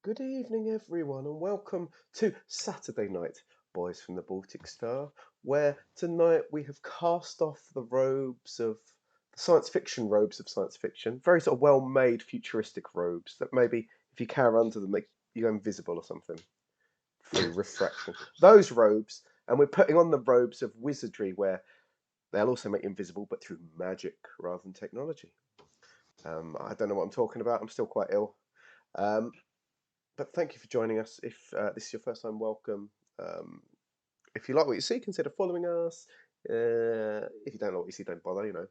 Good evening, everyone, and welcome to Saturday Night Boys from the Baltic Star, where tonight we have cast off the robes of the science fiction robes of science fiction. Very sort of well-made, futuristic robes that maybe if you carry under them, make you go invisible or something through refraction. Those robes, and we're putting on the robes of wizardry, where they'll also make you invisible, but through magic rather than technology. I don't know what I'm talking about. I'm still quite ill. Um, but thank you for joining us. If this is your first time, welcome. Um, if you like what you see, consider following us. If you don't know what you see, don't bother,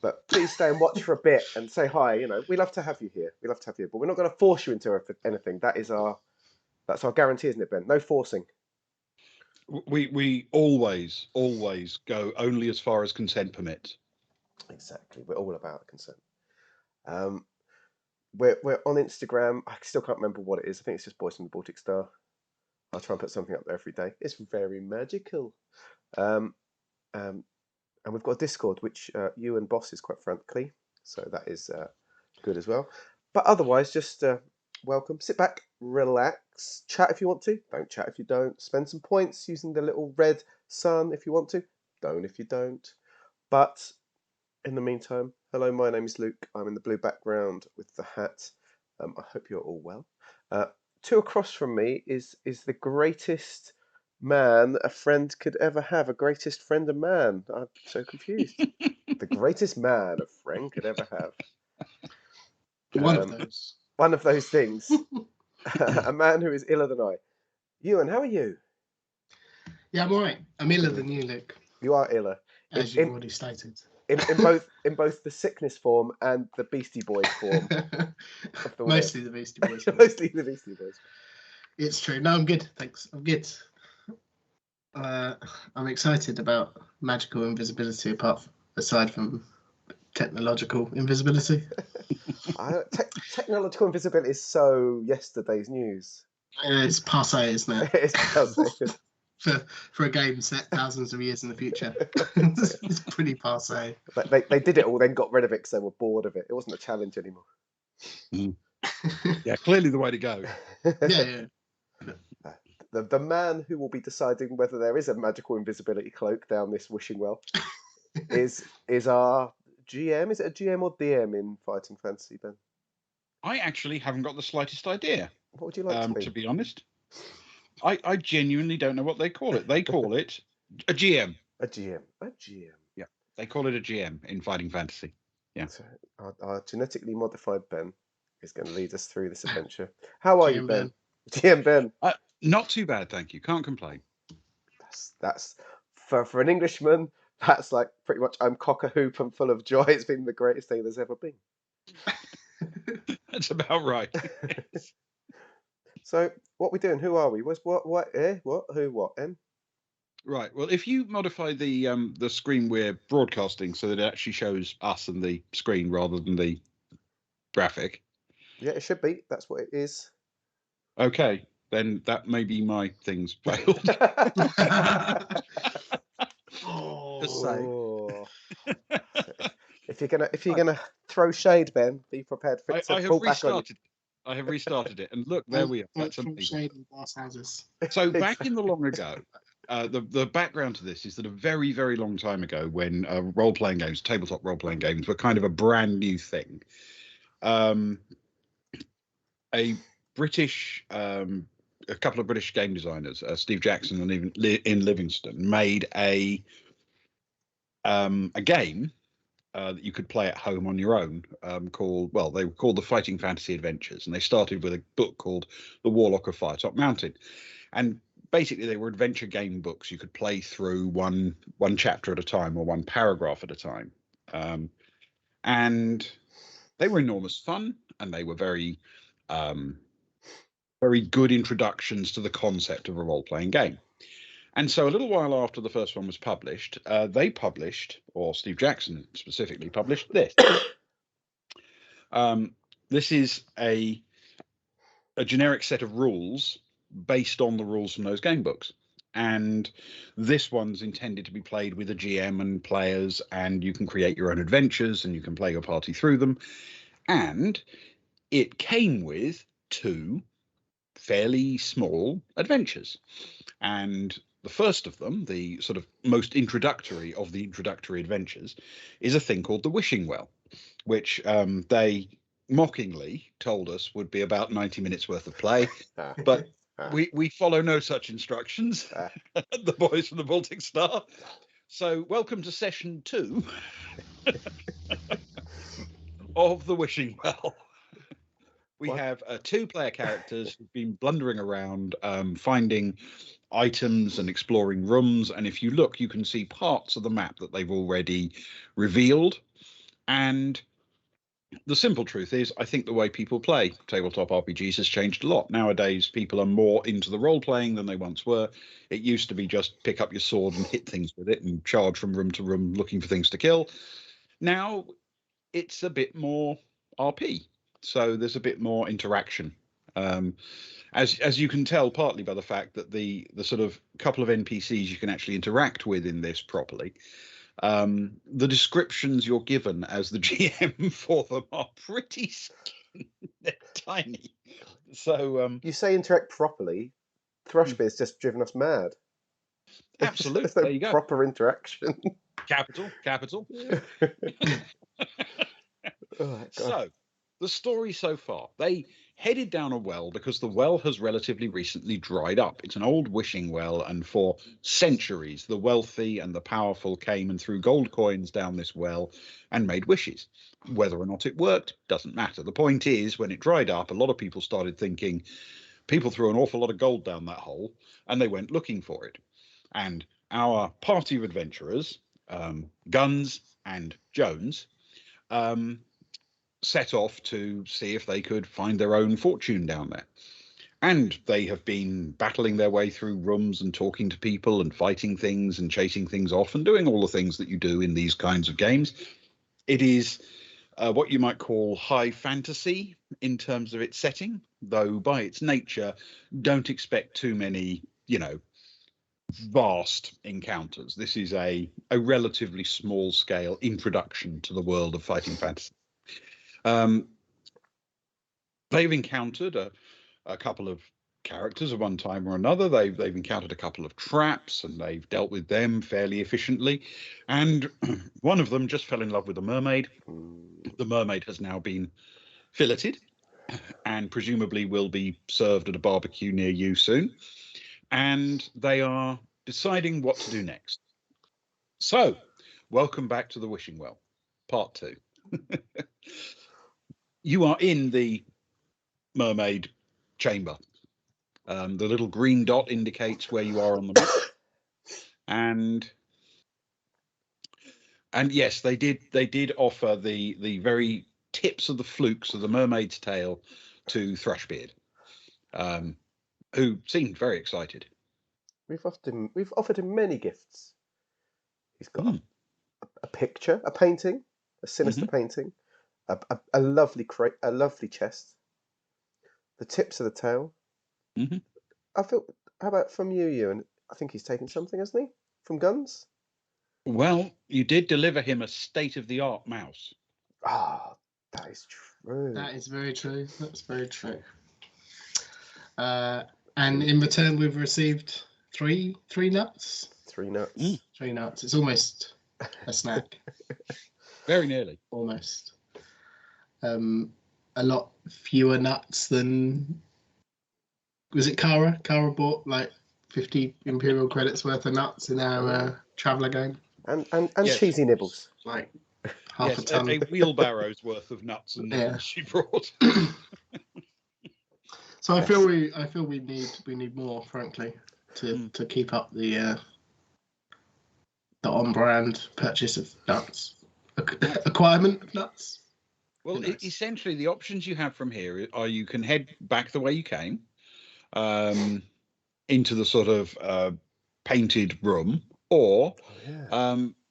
But please stay and watch for a bit and say hi. We love to have you here. We love to have you, but we're not going to force you into anything. That's our guarantee, isn't it, Ben? No forcing. We always go only as far as consent permits. Exactly. We're all about consent. Um, we're on Instagram. I still can't remember what it is. I think it's just Boys from the Baltic Star. I'll try and put something up there every day. It's very magical. Um, um, and we've got a Discord, which you and Boss is quite frankly, so that is good as well. But otherwise, just welcome. Sit back, relax, chat if you want to. Don't chat if you don't. Spend some points using the little red sun if you want to. Don't if you don't. But in the meantime, hello, my name is Luke. I'm in the blue background with the hat. I hope you're all well. Two across from me is the greatest man a friend could ever have. A greatest friend, a man. I'm so confused. The greatest man a friend could ever have. One of those. One of those things. A man who is iller than I. Ewan, how are you? Yeah, I'm alright. I'm iller than you, Luke, You are iller. as you've already stated. In both the sickness form and the Beastie Boys form. Mostly the Beastie Boys. Mostly the Beastie Boys. It's true. No, I'm good. Thanks. I'm good. I'm excited about magical invisibility, aside from technological invisibility. Technological invisibility is so yesterday's news. It's passé, isn't it? It's passé. For a game set thousands of years in the future. It's pretty passé. They did it all, then got rid of it because they were bored of it. It wasn't a challenge anymore. Yeah, clearly the way to go. Yeah. The man who will be deciding whether there is a magical invisibility cloak down this wishing well is our GM. Is it a GM or DM in Fighting Fantasy, Ben? I actually haven't got the slightest idea. What would you like to be honest? I genuinely don't know what they call it. They call it a GM. A GM. A GM. Yeah, they call it a GM in Fighting Fantasy. Yeah. So our genetically modified Ben is going to lead us through this adventure. How are you, Ben? GM Ben. Not too bad, thank you. Can't complain. That's for an Englishman. That's like pretty much I'm cock a hoop and full of joy. It's been the greatest thing there's ever been. That's about right. So what we doing? Who are we? What? Right. Well, if you modify the screen we're broadcasting so that it actually shows us and the screen rather than the graphic. Yeah, it should be. That's what it is. Okay, then that may be my things failed. If you're gonna throw shade, Ben, be prepared for it to fall back on you. I have restarted it, and look, there we are. That's amazing. Shade and glass houses. So back in the long ago, the background to this is that a very, very long time ago, when role-playing games, tabletop role-playing games, were kind of a brand new thing, a couple of British game designers, Steve Jackson and even Ian Livingston, made a game that you could play at home on your own, they were called the Fighting Fantasy Adventures, and they started with a book called The Warlock of Firetop Mountain, and basically they were adventure game books you could play through one chapter at a time or one paragraph at a time, and they were enormous fun, and they were very very good introductions to the concept of a role-playing game. And so a little while after the first one was published, they published, or Steve Jackson specifically published this. This is a generic set of rules based on the rules from those game books. And this one's intended to be played with a GM and players, and you can create your own adventures and you can play your party through them. And it came with 2 fairly small adventures. And the first of them, the sort of most introductory of the introductory adventures, is a thing called the Wishing Well, which they mockingly told us would be about 90 minutes worth of play. Ah, But ah, we follow no such instructions, ah. the boys from the Baltic Star. So welcome to session 2 of the Wishing Well. We What? have 2 player characters who've been blundering around, finding items and exploring rooms. And if you look, you can see parts of the map that they've already revealed. And the simple truth is, I think the way people play tabletop RPGs has changed a lot. Nowadays, people are more into the role playing than they once were. It used to be just pick up your sword and hit things with it and charge from room to room looking for things to kill. Now it's a bit more RP, so there's a bit more interaction. As you can tell, partly by the fact that the sort of couple of NPCs you can actually interact with in this properly, the descriptions you're given as the GM for them are pretty they're tiny. So You say interact properly. Thrushbeard's just driven us mad. absolutely, There's no there you go. proper interaction. Capital. Oh, God. So, the story so far, they headed down a well because the well has relatively recently dried up. It's an old wishing well, and for centuries, the wealthy and the powerful came and threw gold coins down this well and made wishes. Whether or not it worked doesn't matter. The point is, when it dried up, a lot of people started thinking people threw an awful lot of gold down that hole, and they went looking for it. And our party of adventurers, Guns and Jones, set off to see if they could find their own fortune down there. And they have been battling their way through rooms and talking to people and fighting things and chasing things off and doing all the things that you do in these kinds of games. It is what you might call high fantasy in terms of its setting, though by its nature, don't expect too many, vast encounters. This is a relatively small scale introduction to the world of fighting fantasy. They've encountered a couple of characters at one time or another. They've encountered a couple of traps and they've dealt with them fairly efficiently. And one of them just fell in love with a mermaid. The mermaid has now been filleted and presumably will be served at a barbecue near you soon. And they are deciding what to do next. So, welcome back to the Wishing Well, part 2. You are in the mermaid chamber. The little green dot indicates where you are on the map. And yes, they did offer the very tips of the flukes of the mermaid's tail to Thrushbeard, who seemed very excited. We've offered him many gifts. He's got a picture, a painting, a sinister painting, a lovely a lovely chest, the tips of the tail. I feel. How about from you, Ewan? I think he's taken something, hasn't he? From Guns. Well, you did deliver him a state-of-the-art mouse. Ah, that is true. That is very true. That's very true. And in return, we've received three nuts. 3 nuts. 3 nuts. It's almost a snack. Very nearly. Almost. A lot fewer nuts than. Was it Kara? Kara bought like 50 Imperial credits worth of nuts in our Traveller game. And Yes. cheesy nibbles. Like half a ton. A wheelbarrow's worth of nuts and nibbles she brought. So I feel we need more, frankly, to keep up the on-brand purchase of nuts, acquirement of nuts. Well, essentially, the options you have from here are you can head back the way you came, into the sort of painted room, or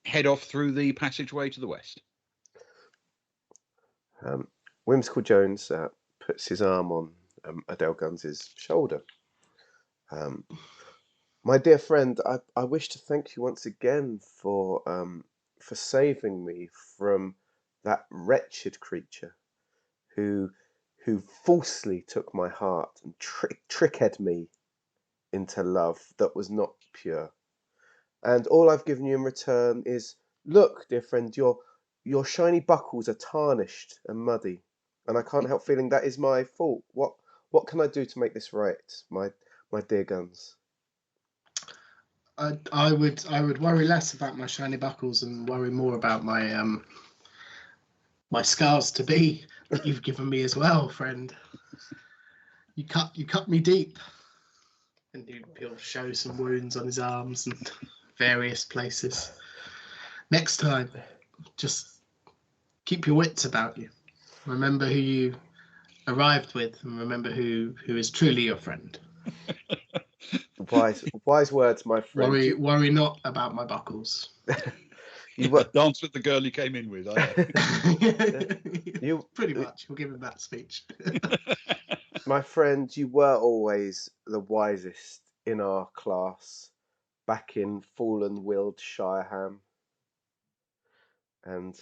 head off through the passageway to the west. Whimsical Jones puts his arm on Odell Guns' shoulder. My dear friend, I wish to thank you once again for saving me from that wretched creature who who falsely took my heart and tricked me into love that was not pure. And all I've given you in return is, look, dear friend, your shiny buckles are tarnished and muddy, and I can't help feeling that is my fault. What can I do to make this right, my dear guns? I would worry less about my shiny buckles and worry more about my scars to be that you've given me as well, friend. You cut me deep, and he'll show some wounds on his arms and various places. Next time, just keep your wits about you. Remember who you arrived with, and remember who is truly your friend. Wise words, my friend. Worry not about my buckles. You were Dance with the girl you came in with. I you Pretty much. We'll give him that speech. my friend, you were always the wisest in our class back in fallen willed Shireham. And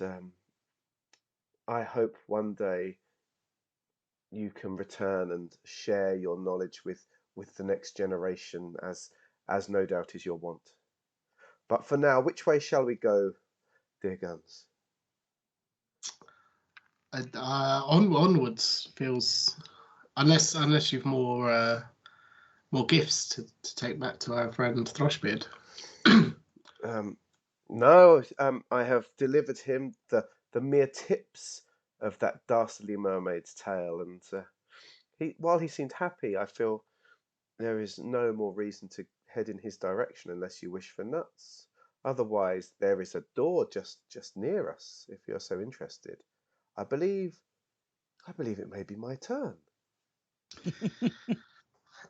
I hope one day you can return and share your knowledge with the next generation, as no doubt is your wont. But for now, which way shall we go, dear Guns? Onwards feels, unless you've more gifts to take back to our friend Thrushbeard. No, I have delivered him the mere tips of that dastardly mermaid's tale, and while he seemed happy, I feel there is no more reason to head in his direction unless you wish for nuts. Otherwise, there is a door just near us, if you're so interested. I believe it may be my turn.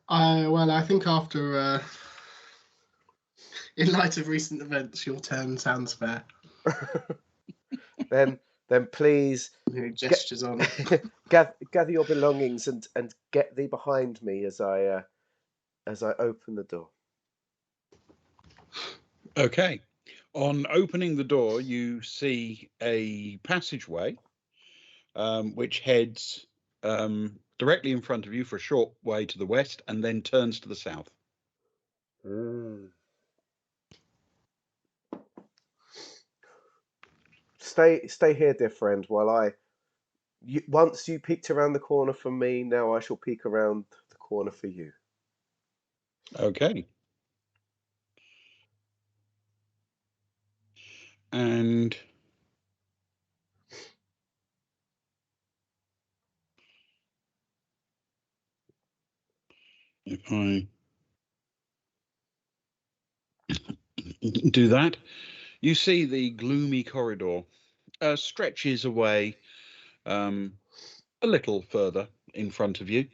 I think after, in light of recent events, your turn sounds fair. then please He gestures on. gather your belongings and get thee behind me as I open the door. Okay. On opening the door, you see a passageway which heads directly in front of you for a short way to the west and then turns to the south. Stay here, dear friend, while once you peeked around the corner for me, now I shall peek around the corner for you. Okay. And if I do that, you see the gloomy corridor stretches away a little further in front of you,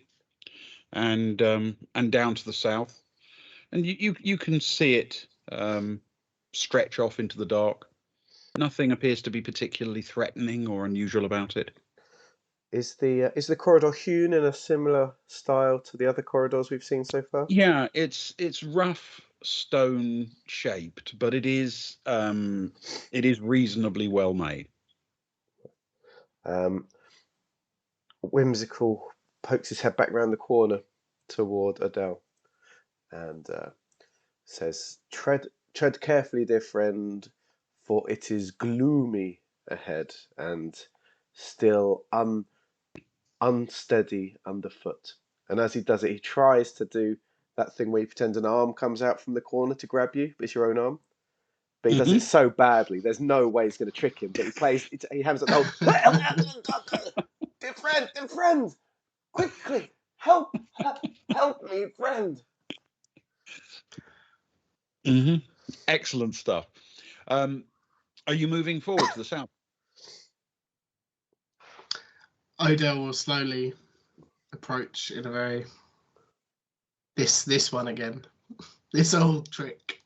and down to the south, and you can see it stretch off into the dark. Nothing appears to be particularly threatening or unusual about it. Is the corridor hewn in a similar style to the other corridors we've seen so far? Yeah, it's rough stone shaped, but it is reasonably well made. Whimsical pokes his head back round the corner toward Odell and says, tread carefully, dear friend, for it is gloomy ahead and still unsteady underfoot. And as he does it, he tries to do that thing where he pretends an arm comes out from the corner to grab you, but it's your own arm. But he does it so badly, there's no way he's going to trick him. But he hammers at the whole. Dear friend, quickly, help me, friend. Excellent stuff. Are you moving forward to the south? Odell will slowly approach in a very this one again, this old trick.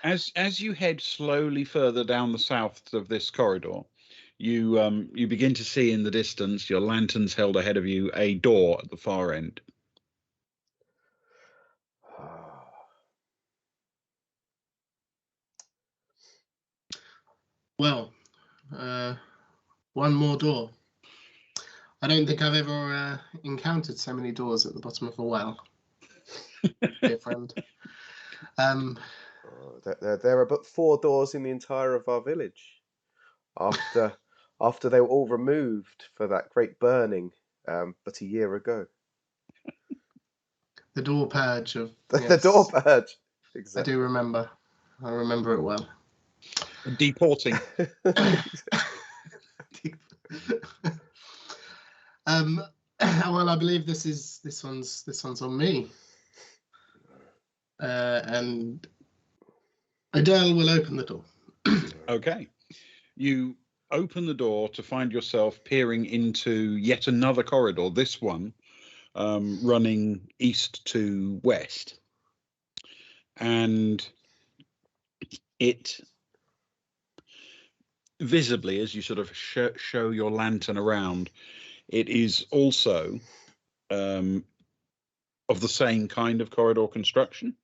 As you head slowly further down the south of this corridor, you begin to see in the distance, your lanterns held ahead of you, a door at the far end. Well, one more door. I don't think I've ever encountered so many doors at the bottom of a well, dear friend. There are but 4 doors in the entire of our village. After they were all removed for that great burning, but a year ago. The door purge of The door purge. Exactly. I do remember. I remember it well. Deporting. Well, I believe this one's on me. And Odell will open the door. Okay. You open the door to find yourself peering into yet another corridor, this one running east to west. And it visibly, as you sort of show your lantern around, it is also of the same kind of corridor construction,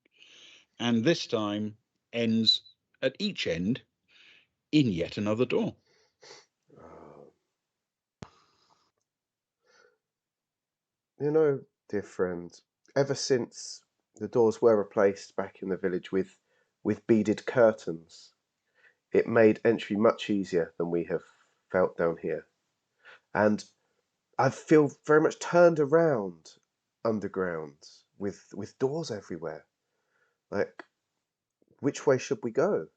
and this time ends at each end in yet another door. You know, dear friend, ever since the doors were replaced back in the village with beaded curtains, it made entry much easier than we have felt down here. And I feel very much turned around underground with doors everywhere. Like, which way should we go?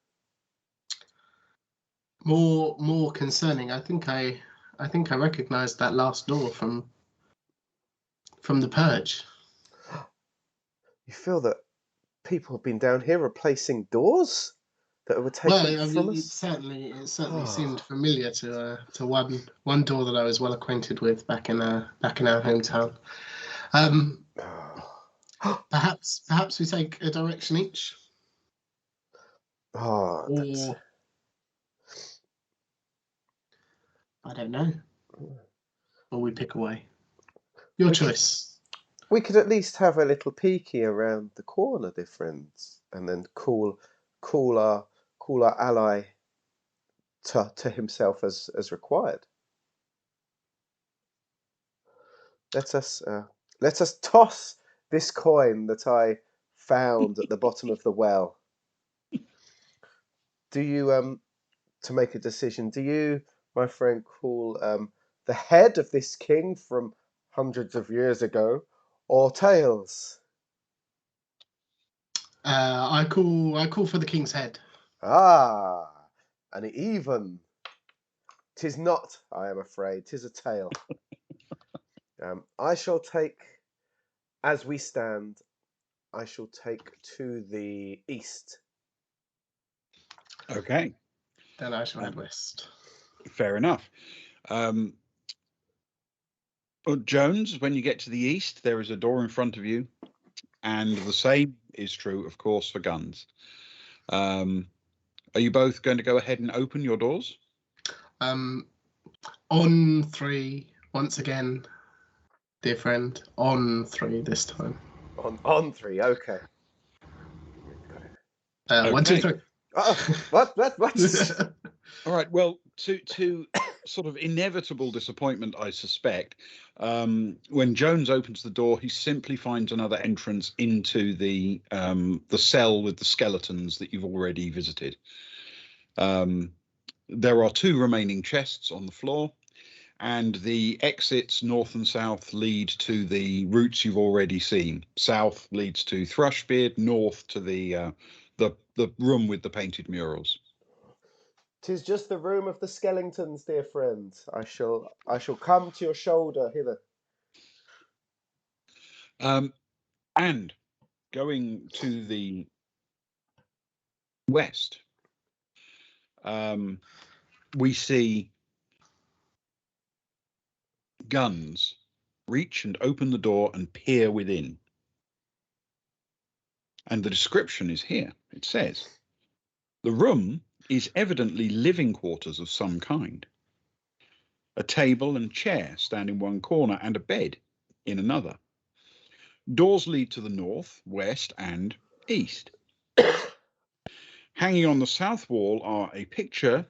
More concerning. I think I recognised that last door from the purge. You feel that people have been down here replacing doors that were taken from us? It certainly seemed familiar to one door that I was well acquainted with back in our hometown. Perhaps we take a direction each. Or I don't know. Or we pick away. Your choice. We could at least have a little peeky around the corner, dear friends, and then call our ally to himself as required. Let us toss this coin that I found at the bottom of the well. Do you to make a decision? Do you, my friend, call the head of this king from hundreds of years ago, or tails? I call for the king's head. And even 'tis not, I am afraid, 'tis a tail. I shall take, as we stand, I shall take to the east. Okay. Then I shall head west. Fair enough. Jones, when you get to the east, there is a door in front of you, and the same is true, of course, for guns. Are you both going to go ahead and open your doors? On 3, once again, dear friend. On 3 this time. On 3, okay. Got it. 1, 2, 3. What? All right. Well, to sort of inevitable disappointment, I suspect, when Jones opens the door, he simply finds another entrance into the cell with the skeletons that you've already visited. There are 2 remaining chests on the floor, and the exits north and south lead to the routes you've already seen. South leads to Thrushbeard, north to the room with the painted murals. 'Tis just the room of the skeletons, dear friend. I shall come to your shoulder hither. And going to the west, we see guns reach and open the door and peer within. And the description is here. It says, the room is evidently living quarters of some kind. A table and chair stand in one corner and a bed in another. Doors lead to the north, west, and east. Hanging on the south wall are a picture,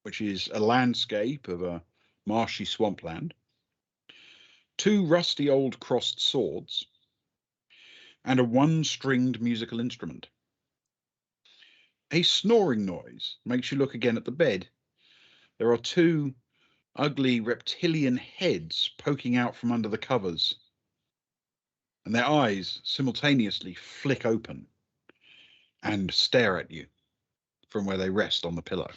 which is a landscape of a marshy swampland, 2 rusty old crossed swords, and a 1-stringed musical instrument. A snoring noise makes you look again at the bed. There are 2 ugly reptilian heads poking out from under the covers, and their eyes simultaneously flick open and stare at you from where they rest on the pillow.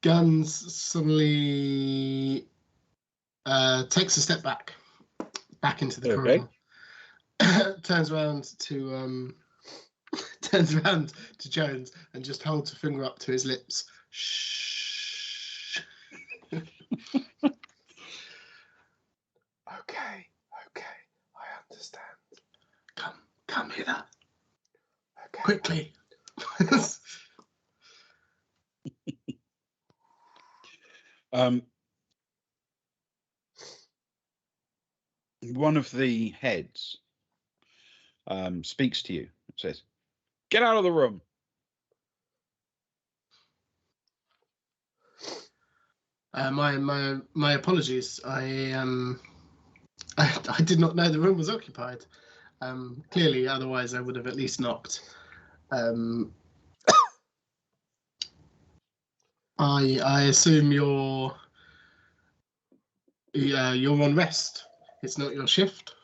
Guns suddenly takes a step back into the corridor. turns around to Jones and just holds a finger up to his lips. Shh. Okay, I understand. Come hither. Okay. Quickly. One of the heads speaks to you. It says, "Get out of the room." My apologies. I did not know the room was occupied. Clearly, otherwise I would have at least knocked. I assume you're on rest. It's not your shift.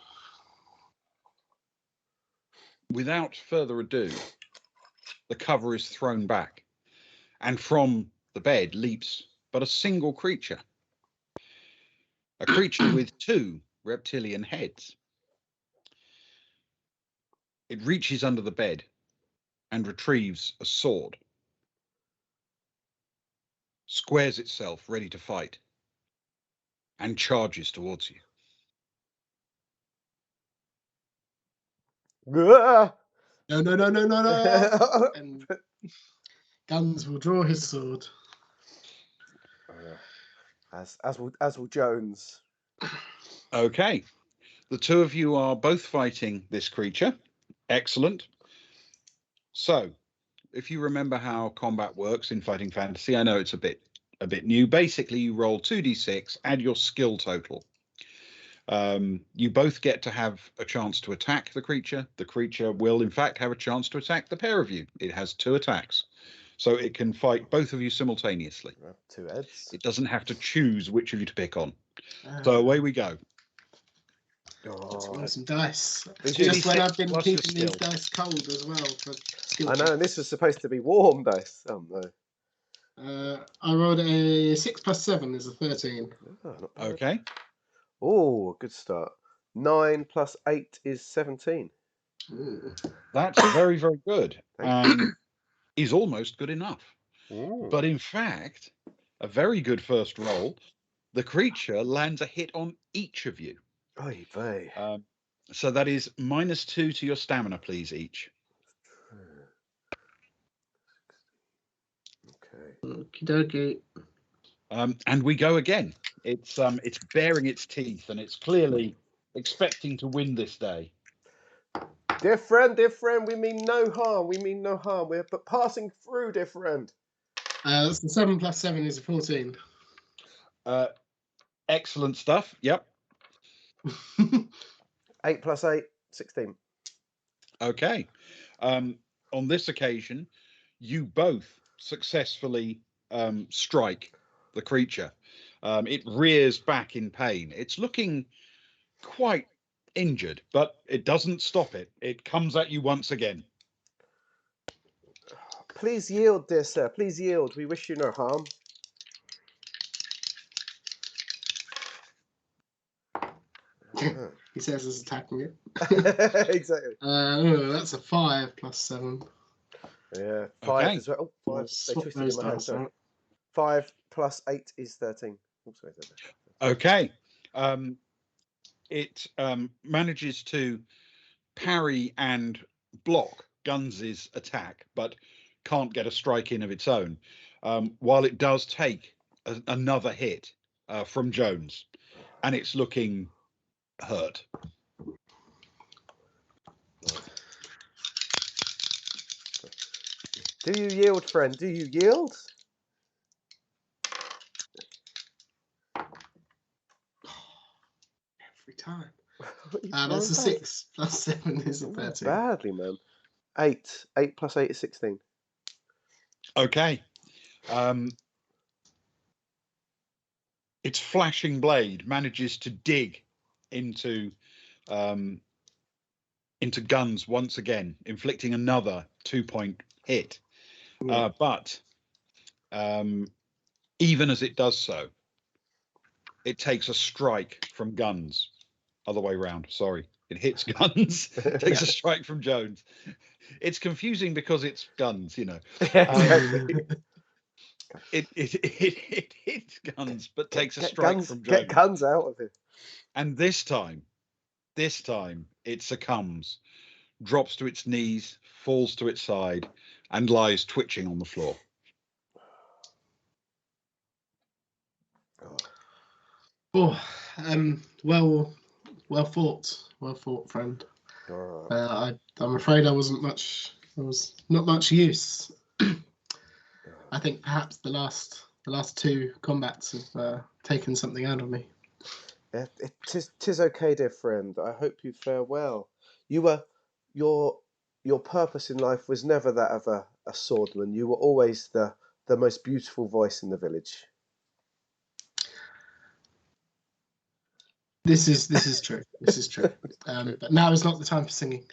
Without further ado, the cover is thrown back, and from the bed leaps but a single creature. A creature with 2 reptilian heads. It reaches under the bed and retrieves a sword, squares itself ready to fight, and charges towards you. Ah! No. And Guns will draw his sword. As will Jones. Okay. The 2 of you are both fighting this creature. Excellent. So, if you remember how combat works in Fighting Fantasy, I know it's a bit new. Basically, you roll 2d6, add your skill total. You both get to have a chance to attack the creature. The creature will, in fact, have a chance to attack the pair of you. It has 2 attacks. So it can fight both of you simultaneously. 2 heads. It doesn't have to choose which of you to pick on. So away we go. Let's roll some dice. This Just when I've been plus keeping your these skill. dice cold as well for skill. I know, and this was supposed to be warm dice. Oh no. I rolled a 6 plus 7 is a 13. Oh, not bad. Okay. Oh, good start. 9 plus 8 is 17. Ooh. That's very, very good. And is almost good enough. Ooh. But in fact, a very good first roll. The creature lands a hit on each of you. Oy vey. So that is -2 to your stamina, please, each. Okay. Okie dokie. And we go again. It's baring its teeth, and it's clearly expecting to win this day. Dear friend, we mean no harm. We're but passing through, dear friend. That's the 7 plus 7 is a 14. Excellent stuff. Yep. 8 plus 8, 16. Okay. On this occasion, you both successfully strike the creature. It rears back in pain. It's looking quite injured, but it doesn't stop it. It comes at you once again. Please yield, dear sir. Please yield. We wish you no harm. He says he's attacking it. Exactly. That's a 5 plus 7. Yeah, 5 Okay. as well. Oh, 5. They Swap twisted those in my hand. dice Sorry. out. 5 plus 8 is 13. Oh, sorry, Okay. It manages to parry and block Guns's attack, but can't get a strike in of its own. While it does take another hit from Jones, and it's looking hurt. Do you yield, friend? Do you yield? Every time. What are you That's a throwing back? 6 plus 7 is a Not 13. badly, man. 8. 8 plus 8 is 16. Okay. Its flashing blade manages to dig into Guns once again, inflicting another 2-point hit. Yeah. But even as it does so, it takes a strike from Guns. Other way round. Sorry, it hits Guns. Takes a strike from Jones. It's confusing because it's Guns, you know. It hits Guns, but takes a strike from Jones. Get Guns out of here. And this time, it succumbs, drops to its knees, falls to its side, and lies twitching on the floor. Oh, well fought, friend. I'm afraid I was not much use. I think perhaps the last 2 combats have taken something out of me. Tis okay, dear friend. I hope you fare well. Your purpose in life was never that of a swordman. You were always the most beautiful voice in the village. This is true. This is true. But now is not the time for singing.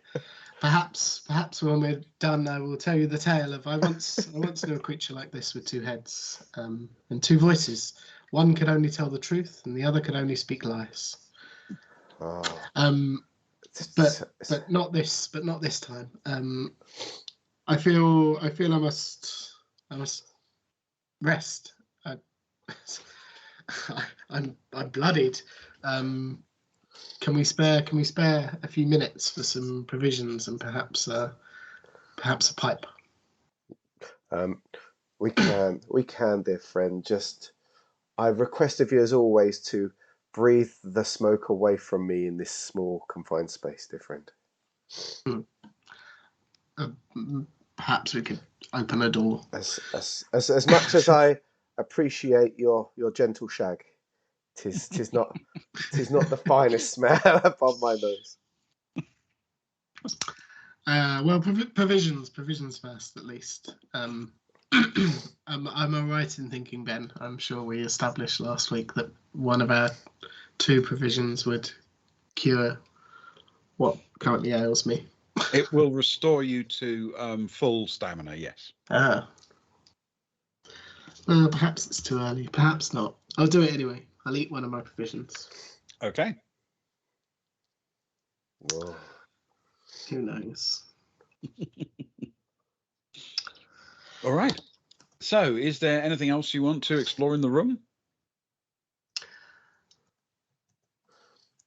Perhaps when we're done, I will tell you the tale of I once knew a creature like this with 2 heads and 2 voices. One could only tell the truth, and the other could only speak lies. But not this. But not this time. I feel I must rest. I'm bloodied. Can we spare a few minutes for some provisions and perhaps a pipe? We can, dear friend. Just I request of you, as always, to breathe the smoke away from me in this small confined space, dear friend. Perhaps we could open a door. As much as I appreciate your gentle shag, tis not the finest smell above my nose. Well, provisions first, at least. I'm all right in thinking, Ben. I'm sure we established last week that one of our 2 provisions would cure what currently ails me. It will restore you to full stamina, yes. Well, perhaps it's too early. Perhaps not. I'll do it anyway. I'll eat one of my provisions. Okay. Whoa. Who knows? All right. So, is there anything else you want to explore in the room?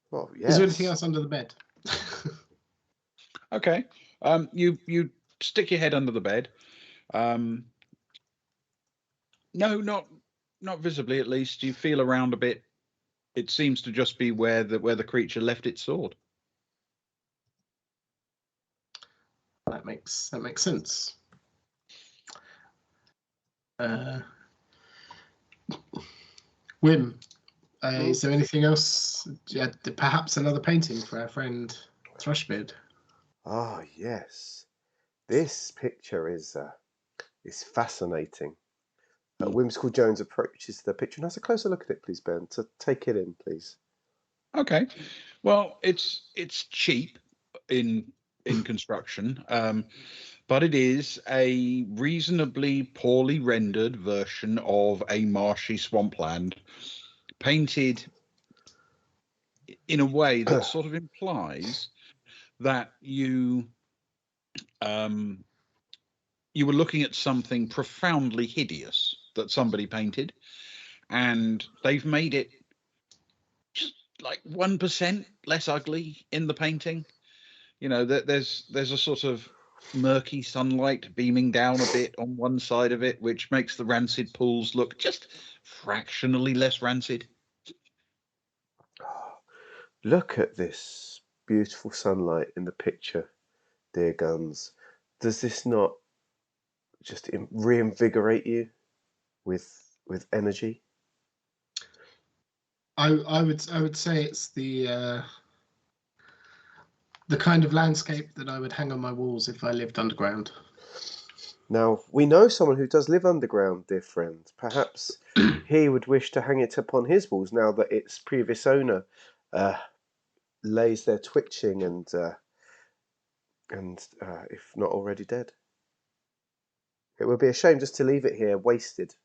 Well, yes. Is there anything else under the bed? Okay. You stick your head under the bed. No, not visibly. At least you feel around a bit. It seems to just be where the creature left its sword. That makes sense. Whim, is there anything else? Yeah, perhaps another painting for our friend Thrushbeard. Ah, yes. This picture is fascinating. Whimsical Jones approaches the picture and has a closer look at it, please, Ben. To take it in, please. Okay. Well, it's cheap in construction, but it is a reasonably poorly rendered version of a marshy swampland, painted in a way that sort of implies that you were looking at something profoundly hideous that somebody painted, and they've made it just like 1% less ugly in the painting. You know, there's a sort of murky sunlight beaming down a bit on one side of it, which makes the rancid pools look just fractionally less rancid. Look at this beautiful sunlight in the picture, dear Guns. Does this not just reinvigorate you with energy? I would say it's the kind of landscape that I would hang on my walls if I lived underground. Now, we know someone who does live underground, dear friend. Perhaps he would wish to hang it upon his walls now that its previous owner lays there twitching and if not already dead. It would be a shame just to leave it here wasted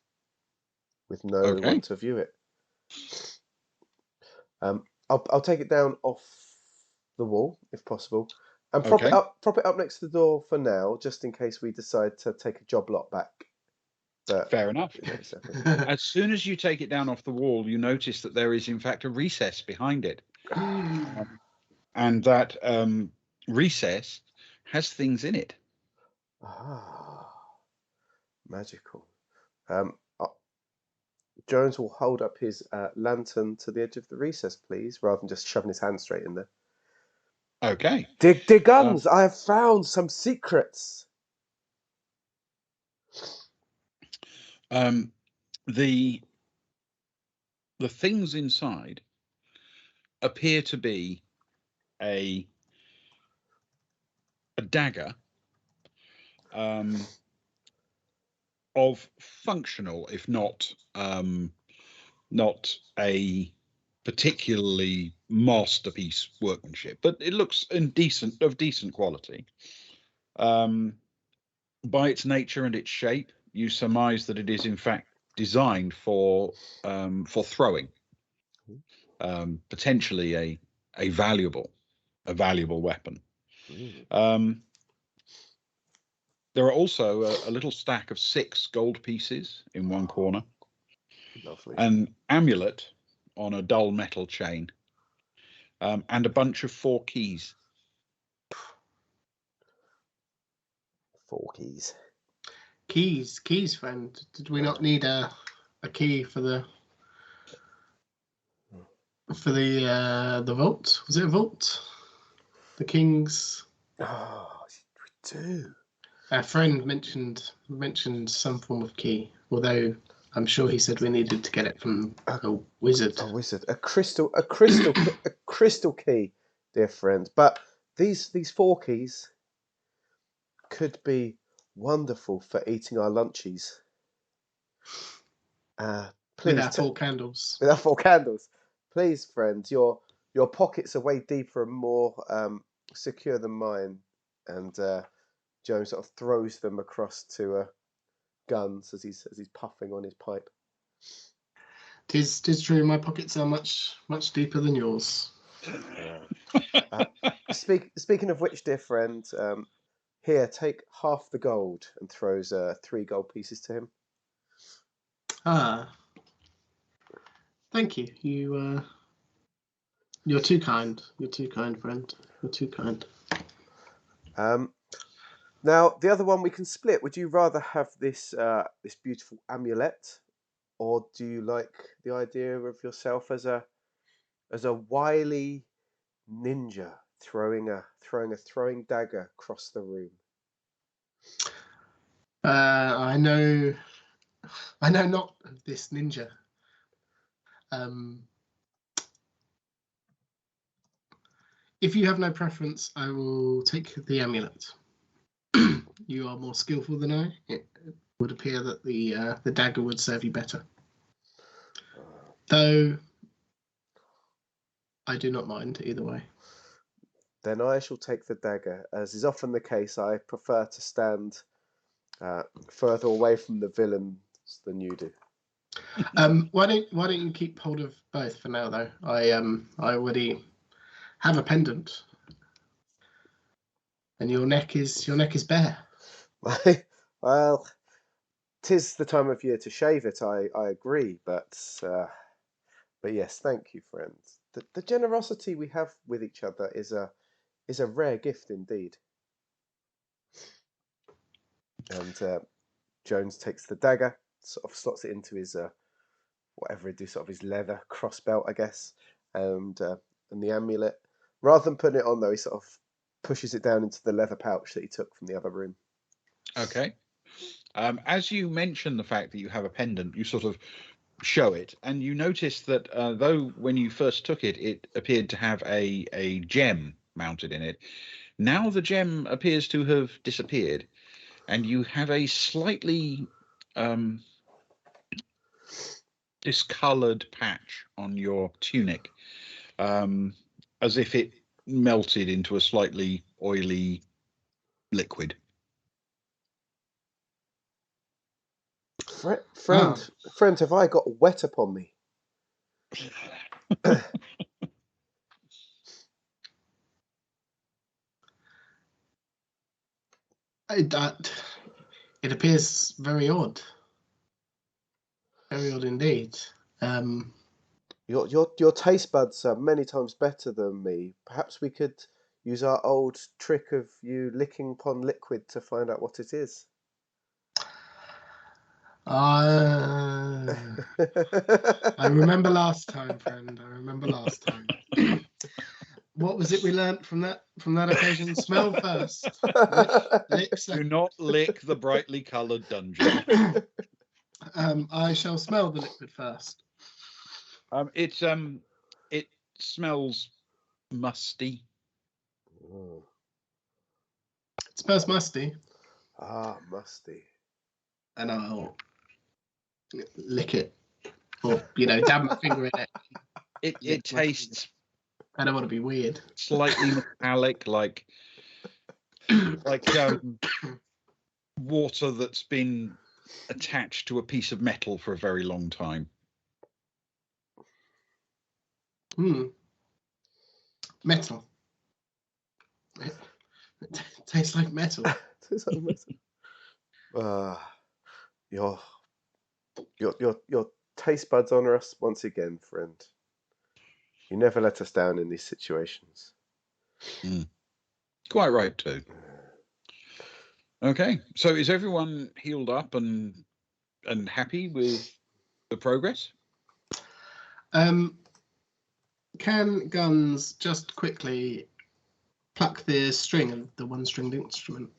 with no one to view it. I'll take it down off the wall if possible, and prop it up next to the door for now, just in case we decide to take a job lot back. But fair enough. As soon as you take it down off the wall, you notice that there is in fact a recess behind it, and that recess has things in it. Magical. Jones will hold up his lantern to the edge of the recess, please, rather than just shoving his hand straight in there. Okay. Dear guns, I have found some secrets. The things inside appear to be a dagger of functional, if not a particularly masterpiece workmanship, but it looks of decent quality. By its nature and its shape, you surmise that it is in fact designed for throwing, potentially a valuable weapon. There are also a little stack of 6 gold pieces in one corner. Lovely. An amulet on a dull metal chain, and a bunch of 4 keys. 4 keys. Keys, friend. Did we not need a key for the vault? Was it a vault? The king's. Oh, we do. Our friend mentioned some form of key, although I'm sure he said we needed to get it from a wizard. A wizard, a crystal key, dear friend. But these 4 keys could be wonderful for eating our lunchies. Please, with our 4 candles. With our 4 candles, please, friend. Your pockets are way deeper and more secure than mine. And Joe sort of throws them across to Guns as he's puffing on his pipe. Tis true. My pockets are much deeper than yours. Speaking of which, dear friend, here, take half the gold, and throws 3 gold pieces to him. Thank you. You're too kind. You're too kind, friend. You're too kind. Now, the other one we can split. Would you rather have this beautiful amulet, or do you like the idea of yourself as a wily ninja throwing a throwing dagger across the room? I know not of this ninja. If you have no preference, I will take the amulet. You are more skillful than I. It would appear that the dagger would serve you better. Though I do not mind either way. Then I shall take the dagger. As is often the case, I prefer to stand further away from the villains than you do. Why don't you keep hold of both for now, though? I already have a pendant, and your neck is bare. Well, 'tis the time of year to shave it. I agree, but yes, thank you, friends. The generosity we have with each other is a rare gift indeed. And Jones takes the dagger, sort of slots it into his whatever he do, sort of his leather crossbelt, I guess, and the amulet. Rather than putting it on, though, he sort of pushes it down into the leather pouch that he took from the other room. Okay. As you mention the fact that you have a pendant, you sort of show it, and you notice that though when you first took it, it appeared to have a gem mounted in it. Now the gem appears to have disappeared, and you have a slightly discolored patch on your tunic, as if it melted into a slightly oily liquid. Friend, have I got wet upon me? It appears very odd. Very odd indeed. Your taste buds are many times better than me. Perhaps we could use our old trick of you licking upon liquid to find out what it is. I remember last time, friend. I remember last time. What was it we learnt from that occasion? Smell first. Lick Do second. not lick the brightly coloured dungeon. I shall smell the liquid first. It smells musty. It smells musty. Ah, musty. And I'll lick it, or dab my finger in it. It tastes. I don't want to be weird. Slightly metallic, like water that's been attached to a piece of metal for a very long time. Metal. It tastes like metal. Tastes like metal. Your taste buds honour us once again, friend. You never let us down in these situations. Quite right too. Okay, so is everyone healed up and happy with the progress? Can Guns just quickly pluck the string of the one-stringed instrument?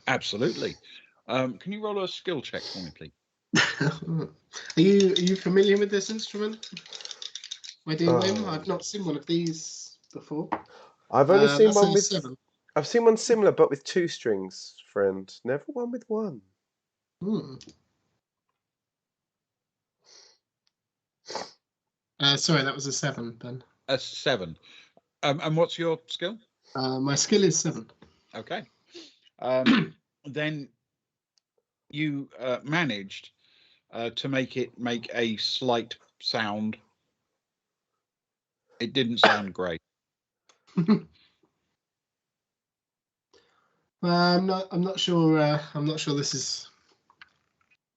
Absolutely. Can you roll a skill check for me, please? Are you familiar with this instrument, my dear Wim? I've not seen one of these before. I've only seen one with 7. I've seen one similar, but with 2 strings, friend. Never one with 1. Sorry, that was a 7, Ben. A 7. And what's your skill? My skill is 7. Okay. Then you managed to make it make a slight sound. It didn't sound great. I'm not sure. I'm not sure this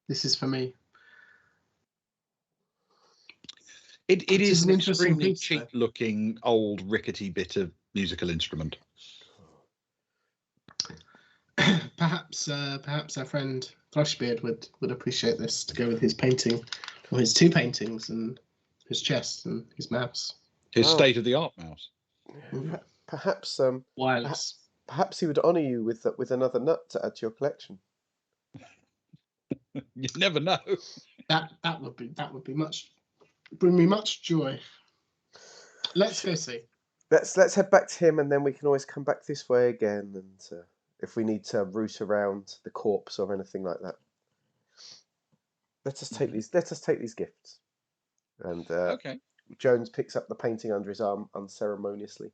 is for me. It is an extremely piece, cheap-looking, old, rickety bit of musical instrument. Perhaps our friend Thrushbeard would appreciate this to go with his painting, or his 2 paintings, and his chest and his mouse. His state-of-the-art mouse. Perhaps wireless. Perhaps he would honour you with another nut to add to your collection. You never know. That would bring me much joy. Let's go see. Let's head back to him, and then we can always come back this way again, and if we need to root around the corpse or anything like that. Let us take these gifts. And Okay. Jones picks up the painting under his arm unceremoniously.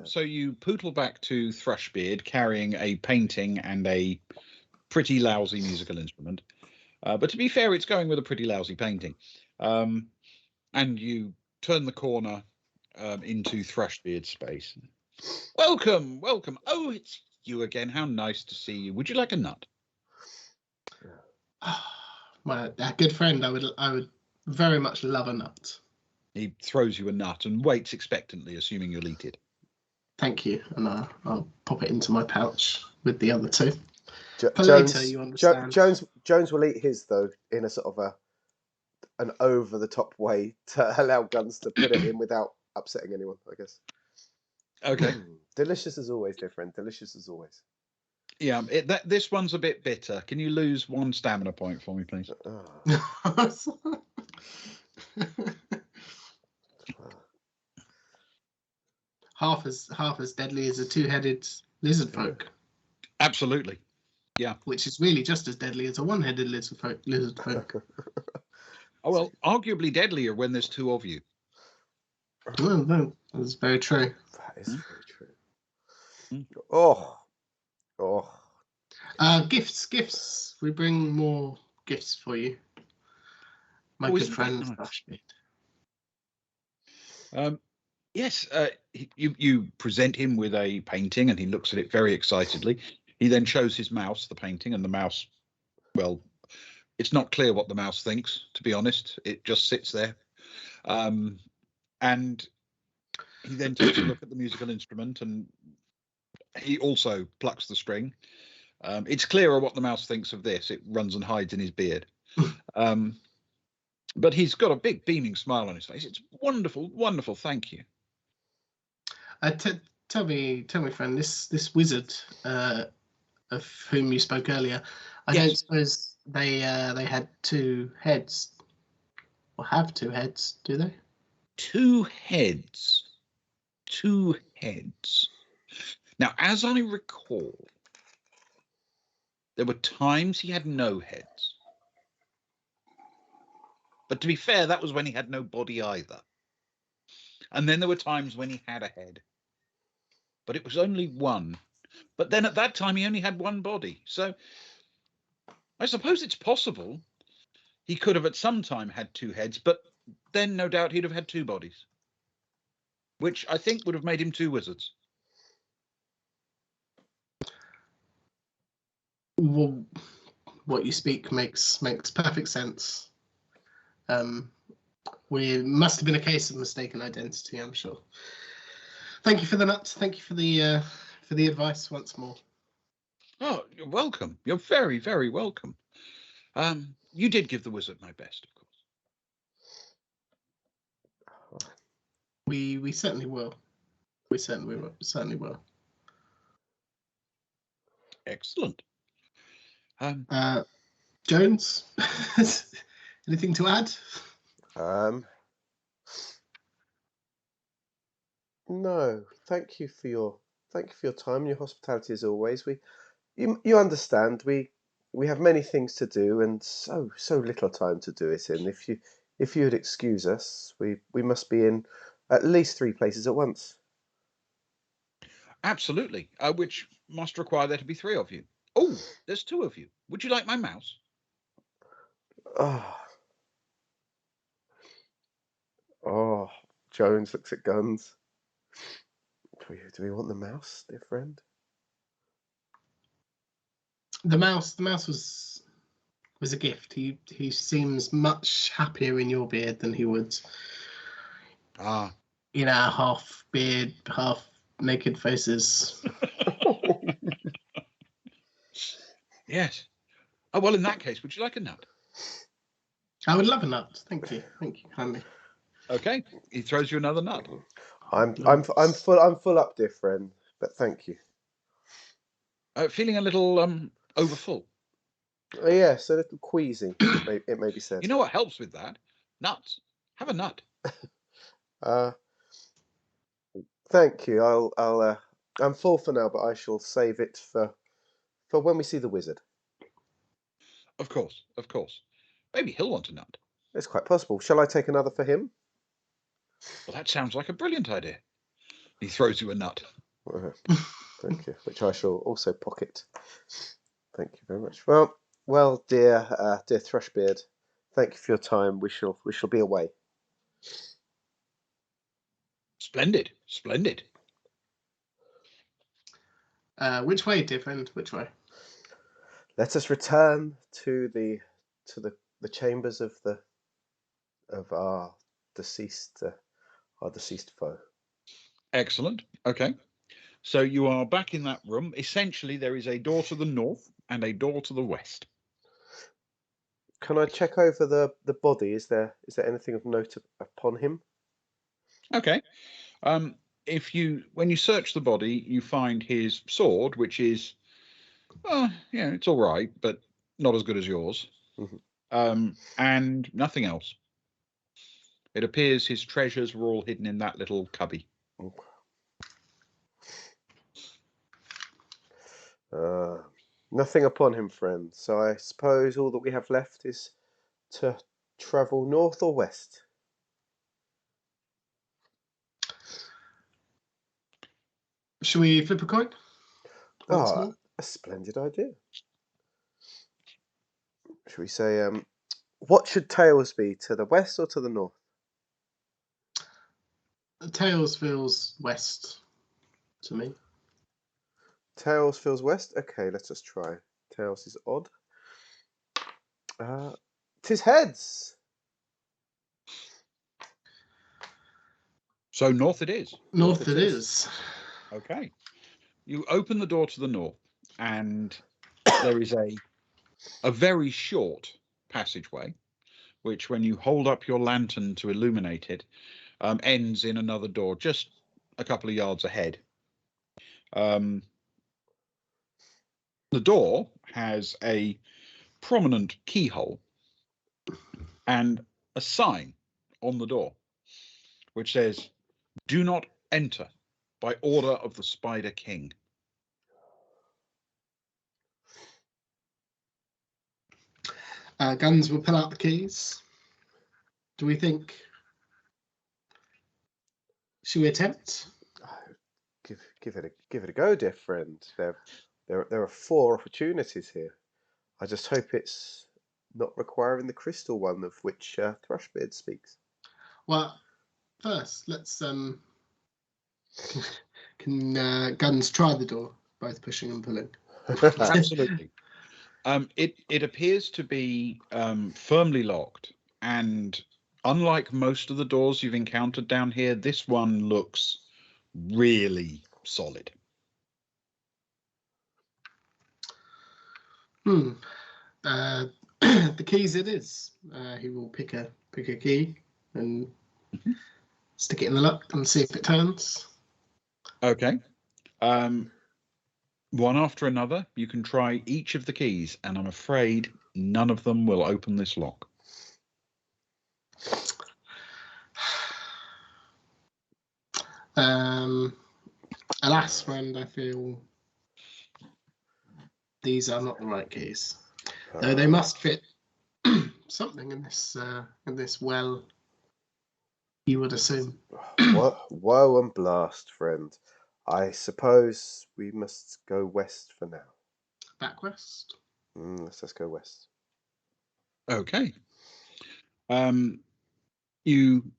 So you pootle back to Thrushbeard carrying a painting and a pretty lousy musical instrument. But to be fair, it's going with a pretty lousy painting. And you turn the corner into Thrushbeard's space. Welcome. Oh, it's you again. How nice to see you. Would you like a nut? My good friend, I would very much love a nut. He throws you a nut and waits expectantly, assuming you'll eat it. Thank you, and I'll pop it into my pouch with the other 2. Jones, later, you understand. Jones will eat his though in a sort of an over the top way to allow Guns to put it in without upsetting anyone, I guess. Okay. Delicious as always, dear friend. Delicious as always. Yeah, this one's a bit bitter. Can you lose 1 stamina point for me, please? half as deadly as a 2-headed lizard folk. Absolutely. Yeah. Which is really just as deadly as a 1-headed lizard folk. Oh, well, arguably deadlier when there's 2 of you. Well, no, that's very true. That is very true. Oh. Gifts. We bring more gifts for you. My good friend. Nice. Yes, you present him with a painting, and he looks at it very excitedly. He then shows his mouse the painting, and the mouse, well, it's not clear what the mouse thinks, to be honest. It just sits there. And he then takes a look at the musical instrument, and he also plucks the string. It's clearer what the mouse thinks of this. It runs and hides in his beard. But he's got a big beaming smile on his face. It's wonderful, wonderful. Thank you. Tell me, friend, this wizard of whom you spoke earlier, I don't suppose they had 2 heads, or have 2 heads, do they? 2 heads. 2 heads. Now, as I recall, there were times he had no heads. But to be fair, that was when he had no body either. And then there were times when he had a head. But it was only 1. But then at that time, he only had 1 body. So I suppose it's possible he could have at some time had 2 heads, but then no doubt he'd have had 2 bodies, which I think would have made him 2 wizards. Well, what you speak makes perfect sense. We must have been a case of mistaken identity, I'm sure. Thank you for the nut. Thank you for the advice once more. Oh, you're welcome. You're very, very welcome. You did give the wizard my best, of course. We certainly will. We certainly will. Excellent. Jones, anything to add? No. Thank you for your time and your hospitality as always. You understand we have many things to do and so little time to do it in. If you would excuse us, we must be in at least 3 places at once. Absolutely. Which must require there to be 3 of you. Oh, there's 2 of you. Would you like my mouse? Oh, Jones looks at Guns. Do we want the mouse, dear friend? The mouse was a gift. He seems much happier in your beard than he would in our half beard, half naked faces. Yes. Oh, well, in that case, would you like a nut? I would love a nut. Thank you kindly. Okay, he throws you another nut. I'm full up, dear friend, but thank you. Feeling a little overfull. Yes, a little queasy. It may be said. You know what helps with that? Nuts. Have a nut. Thank you. I'm full for now, but I shall save it for when we see the wizard. Of course. Maybe he'll want a nut. It's quite possible. Shall I take another for him? Well, that sounds like a brilliant idea. He throws you a nut. Thank you, which I shall also pocket. Thank you very much. Well, dear Thrushbeard, thank you for your time. We shall be away. Splendid. Which way, dear friend? Which way? Let us return to the chambers of our deceased foe. Excellent. Okay. So you are back in that room. Essentially, there is a door to the north and a door to the west. Can I check over the body? Is there anything of note upon him? Okay. When you search the body, you find his sword, which is Yeah, it's all right, but not as good as yours. And nothing else. It appears his treasures were all hidden in that little cubby. Nothing upon him, friend. So I suppose all that we have left is to travel north or west. Shall we flip a coin? Once more? A splendid idea. Should we say, what should tails be, to the west or to the north? Tails feels west to me. Tails feels west. Okay, let us try. Tails is odd. 'Tis heads. So north it is. North it is. Okay. You open the door to the north, and there is a very short passageway, which, when you hold up your lantern to illuminate it, ends in another door just a couple of yards ahead. The door has a prominent keyhole and a sign on the door which says, "Do not enter by order of the Spider King." Guns will pull out the keys. Do we think? Should we attempt? Give it a go, dear friend. There are 4 opportunities here. I just hope it's not requiring the crystal one of which Thrushbeard speaks. Well, first let's can Guns try the door, both pushing and pulling? Absolutely. It appears to be firmly locked, and unlike most of the doors you've encountered down here, this one looks really solid. The keys it is. He will pick a key and stick it in the lock and see if it turns. Okay. One after another, you can try each of the keys, and I'm afraid none of them will open this lock. Alas, friend, I feel these are not the right keys. Though they must fit something in this well, you would assume. Woe and blast, friend. I suppose we must go west for now. Back west? Let's just go west. Okay. You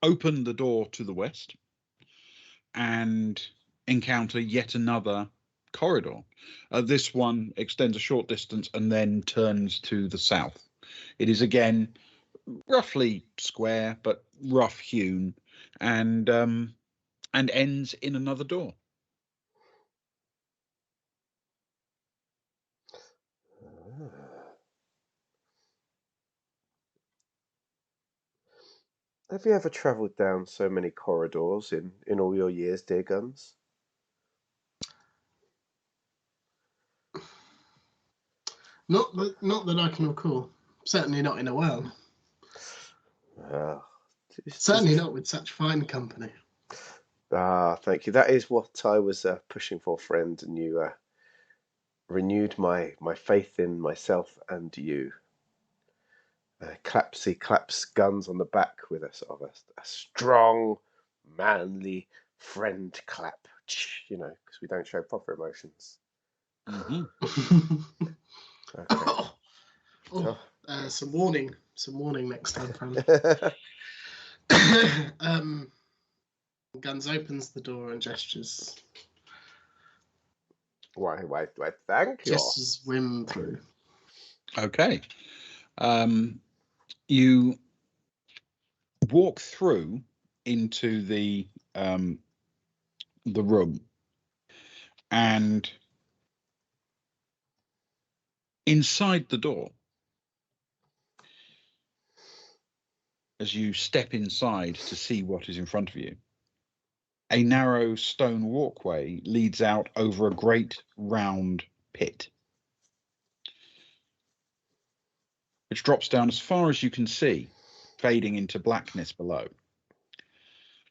open the door to the west and encounter yet another corridor. This one extends a short distance and then turns to the south. It is again roughly square but rough hewn, and ends in another door. Have you ever travelled down so many corridors in all your years, dear Guns? Not that I can recall. Certainly not in a while. Certainly not with such fine company. Thank you. That is what I was pushing for, friend, and you renewed my faith in myself and you. Clapsy claps Guns on the back with a sort of a strong, manly friend clap, because we don't show proper emotions. Okay. Some warning next time, friend. Guns opens the door and gestures. Why, thank you. Gestures Whim through. Okay. You walk through into the room, and inside the door, as you step inside to see what is in front of you, a narrow stone walkway leads out over a great round pit, which drops down as far as you can see, fading into blackness below.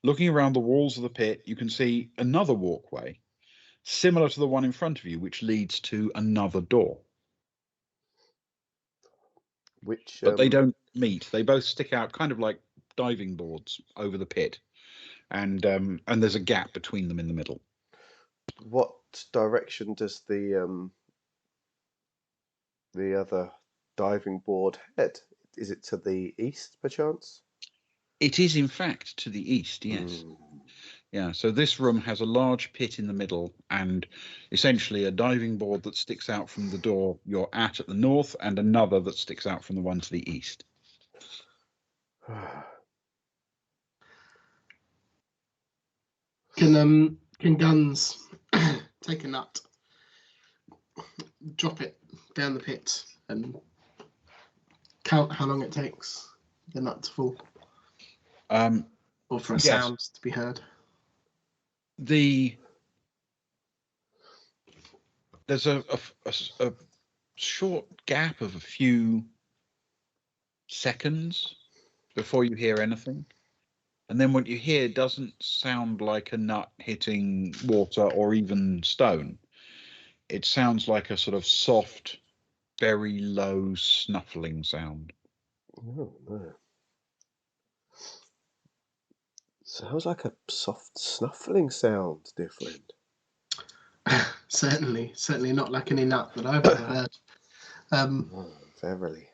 Looking around the walls of the pit, you can see another walkway, similar to the one in front of you, which leads to another door. Which But they don't meet. They both stick out kind of like diving boards over the pit. And there's a gap between them in the middle. what direction does the other diving board head? Is it to the east, perchance? It is, in fact, to the east, yes. Yeah, so this room has a large pit in the middle and essentially a diving board that sticks out from the door you're at the north and another that sticks out from the one to the east. Can Guns take a nut, drop it down the pit, and count how long it takes the nut to fall, or for a sound to be heard? There's a short gap of a few seconds before you hear anything. And then what you hear doesn't sound like a nut hitting water or even stone. It sounds like a sort of soft, very low snuffling sound. Oh, no. Sounds like a soft snuffling sound, dear friend. Certainly not like any nut that I've ever heard. Oh, verily.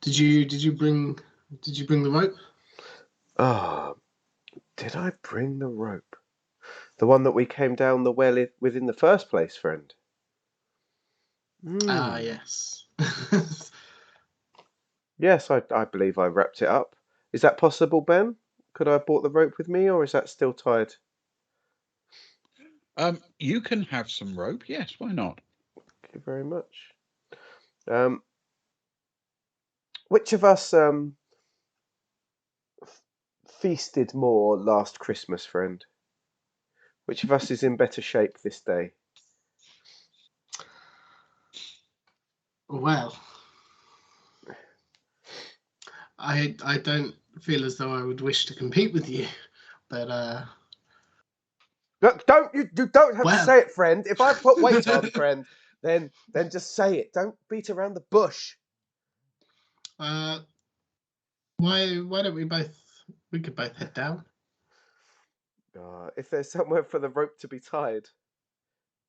Did you bring the rope? Ah, did I bring the rope? The one that we came down the well with in the first place, friend? Yes. Yes, I believe I wrapped it up. Is that possible, Ben? Could I have brought the rope with me, or is that still tied? You can have some rope. Yes, why not? Thank you very much. Which of us feasted more last Christmas, friend? Which of us is in better shape this day? Well, I don't feel as though I would wish to compete with you, but Look, you don't have to well. say it, friend. If I put weight on, friend, then just say it. Don't beat around the bush. Why don't we could both head down? If there's somewhere for the rope to be tied,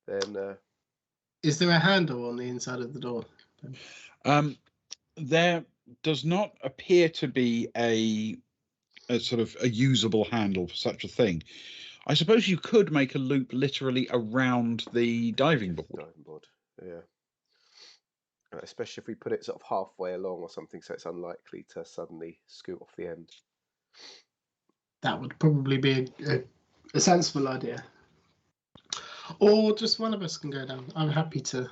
then Is there a handle on the inside of the door? There does not appear to be a sort of a usable handle for such a thing. I suppose you could make a loop literally around the diving board. Diving board, yeah. Especially if we put it sort of halfway along or something, so it's unlikely to suddenly scoot off the end. That would probably be a sensible idea. Or just one of us can go down. I'm happy to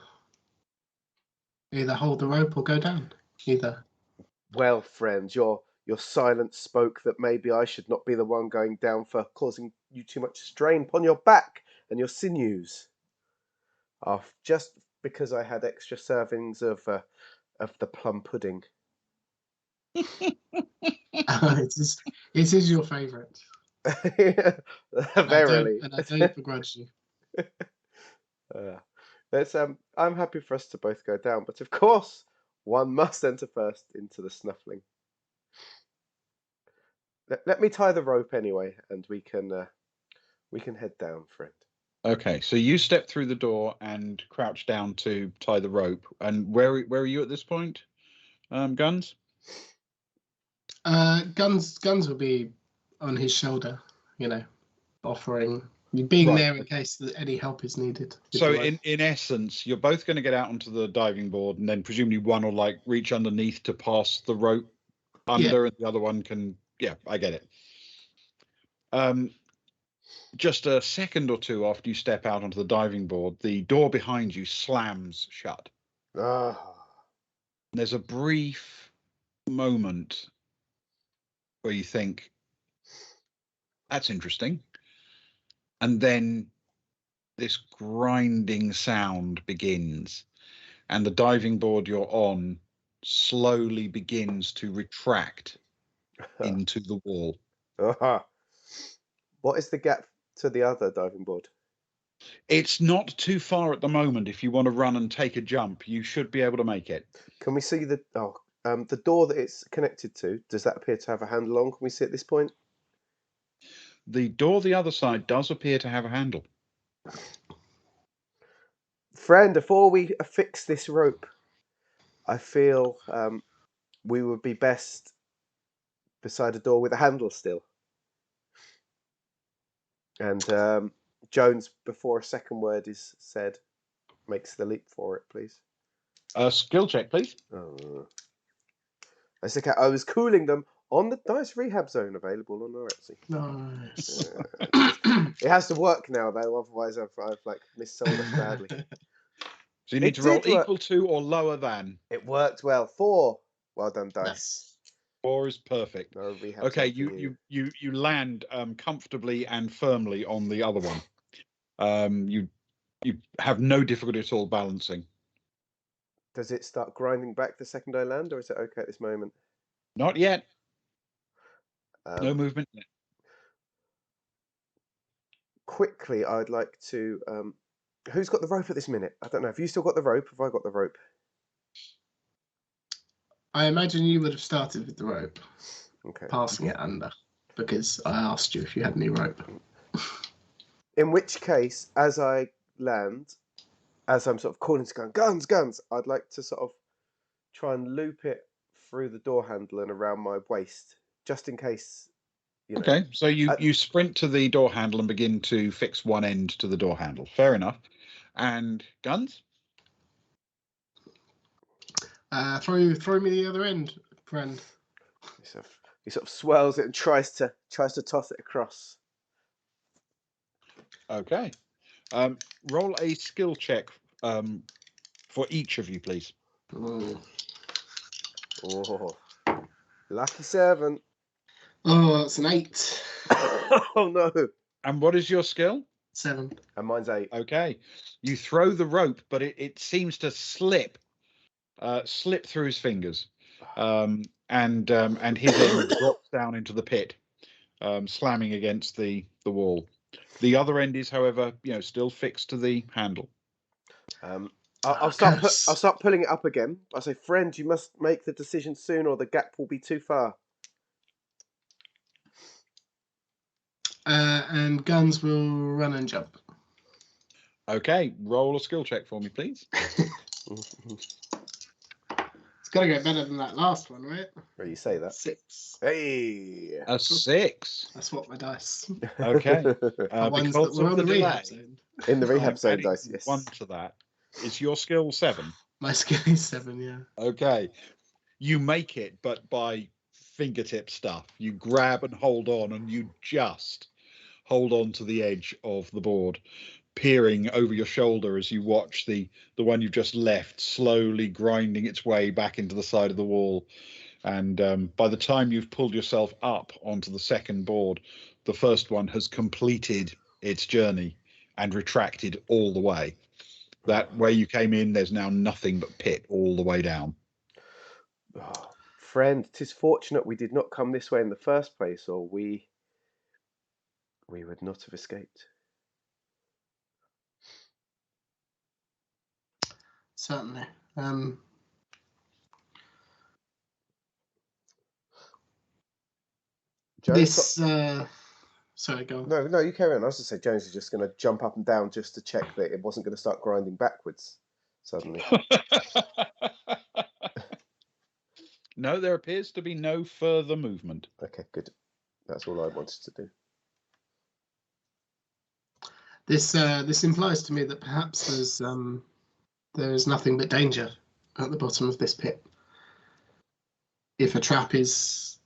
either hold the rope or go down. Either. Well, friend, your silence spoke that maybe I should not be the one going down for causing you too much strain upon your back and your sinews. Just because I had extra servings of the plum pudding. It is your favourite. Verily. And I don't begrudge you. I'm happy for us to both go down, but of course, one must enter first into the snuffling. Let me tie the rope anyway, and we can head down, friend. Okay, so you step through the door and crouch down to tie the rope. And where are you at this point, Guns? Guns will be on his shoulder, offering being there in case that any help is needed. So in essence, you're both going to get out onto the diving board, and then presumably one will reach underneath to pass the rope under, and the other one can. Yeah, I get it. Just a second or two after you step out onto the diving board, the door behind you slams shut. There's a brief moment where you think, that's interesting. And then this grinding sound begins, and the diving board you're on slowly begins to retract into the wall. Aha. What is the gap to the other diving board? It's not too far at the moment. If you want to run and take a jump, you should be able to make it. Can we see the door that it's connected to? Does that appear to have a handle on? Can we see at this point? The door the other side does appear to have a handle. Friend, before we affix this rope, I feel we would be best beside a door with a handle still. And Jones, before a second word is said, makes the leap for it, please. Skill check, please. Oh. I was cooling them on the nice rehab zone available on our Etsy. Nice. It has to work now, though, otherwise I've like missold it badly. So you need to roll equal to or lower than. It worked well. 4. Well done, dice. Nice. 4 is perfect. No rehab Okay, zone for you land comfortably and firmly on the other one. You have no difficulty at all balancing. Does it start grinding back the second I land, or is it okay at this moment? Not yet. No movement yet. Quickly, I'd like to. Who's got the rope at this minute? I don't know. Have you still got the rope? Have I got the rope? I imagine you would have started with the rope, Okay. passing it under, because I asked you if you had any rope. In which case, as I land, as I'm sort of calling to guns, guns, I'd like to sort of try and loop it through the door handle and around my waist, just in case. Okay, so you sprint to the door handle and begin to fix one end to the door handle. Fair enough. And guns? Throw me the other end, friend. He sort of swirls it and tries to toss it across. Okay. Roll a skill check for each of you, please. Oh, lucky 7. Oh, it's an 8. Oh no! And what is your skill? 7. And mine's 8. Okay. You throw the rope, but it seems to slip through his fingers, and his end drops down into the pit, slamming against the wall. The other end is, however, still fixed to the handle. I'll start pulling it up again. I say, friend, you must make the decision soon, or the gap will be too far. And guns will run and jump. Okay, roll a skill check for me, please. It's got to get better than that last one, right? Where you say that? 6. Hey, a 6. I swapped my dice. Okay, ones that were on the rehab zone. In the rehab zone dice, yes. 1 to that. Is your skill 7? My skill is 7, yeah. Okay, you make it, but by fingertip stuff. You grab and hold on, and you just hold on to the edge of the board, peering over your shoulder as you watch the one you've just left slowly grinding its way back into the side of the wall. And by the time you've pulled yourself up onto the second board, the first one has completed its journey and retracted all the way. That way you came in, there's now nothing but pit all the way down. Oh, friend, 'tis fortunate we did not come this way in the first place, or we would not have escaped. Certainly. Jones, sorry, go on. No, you carry on. I was going to say Jones is just going to jump up and down just to check that it wasn't going to start grinding backwards suddenly. No, there appears to be no further movement. Okay, good. That's all I wanted to do. This implies to me that perhaps there's nothing but danger at the bottom of this pit. If a trap is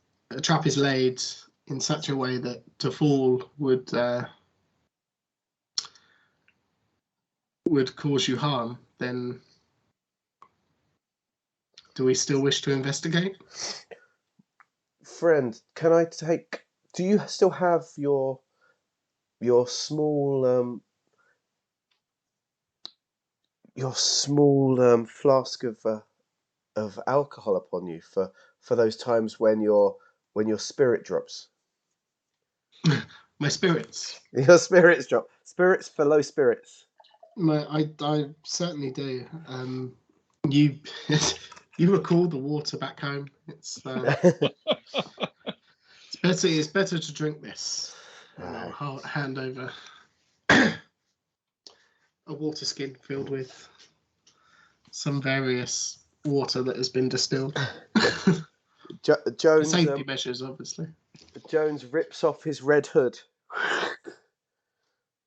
laid in such a way that to fall would cause you harm, then do we still wish to investigate? Friend, can I take? Do you still have your small your small flask of alcohol upon you for those times when your spirit drops. My spirits. Your spirits drop. Spirits for low spirits. I certainly do. You you recall the water back home. It's better to drink this. And I'll hand over a water skin filled with some various water that has been distilled. Jones, safety measures, obviously. Jones rips off his red hood.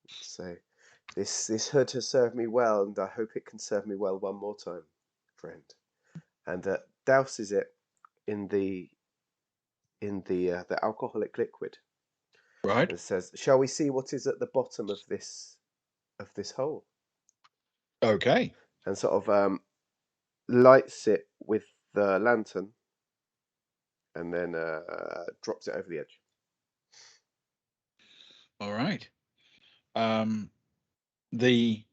So, this hood has served me well, and I hope it can serve me well one more time, friend. And douses it in the alcoholic liquid. Right. And says, "Shall we see what is at the bottom of this hole?" Okay. And sort of lights it with the lantern, and then drops it over the edge. All right. The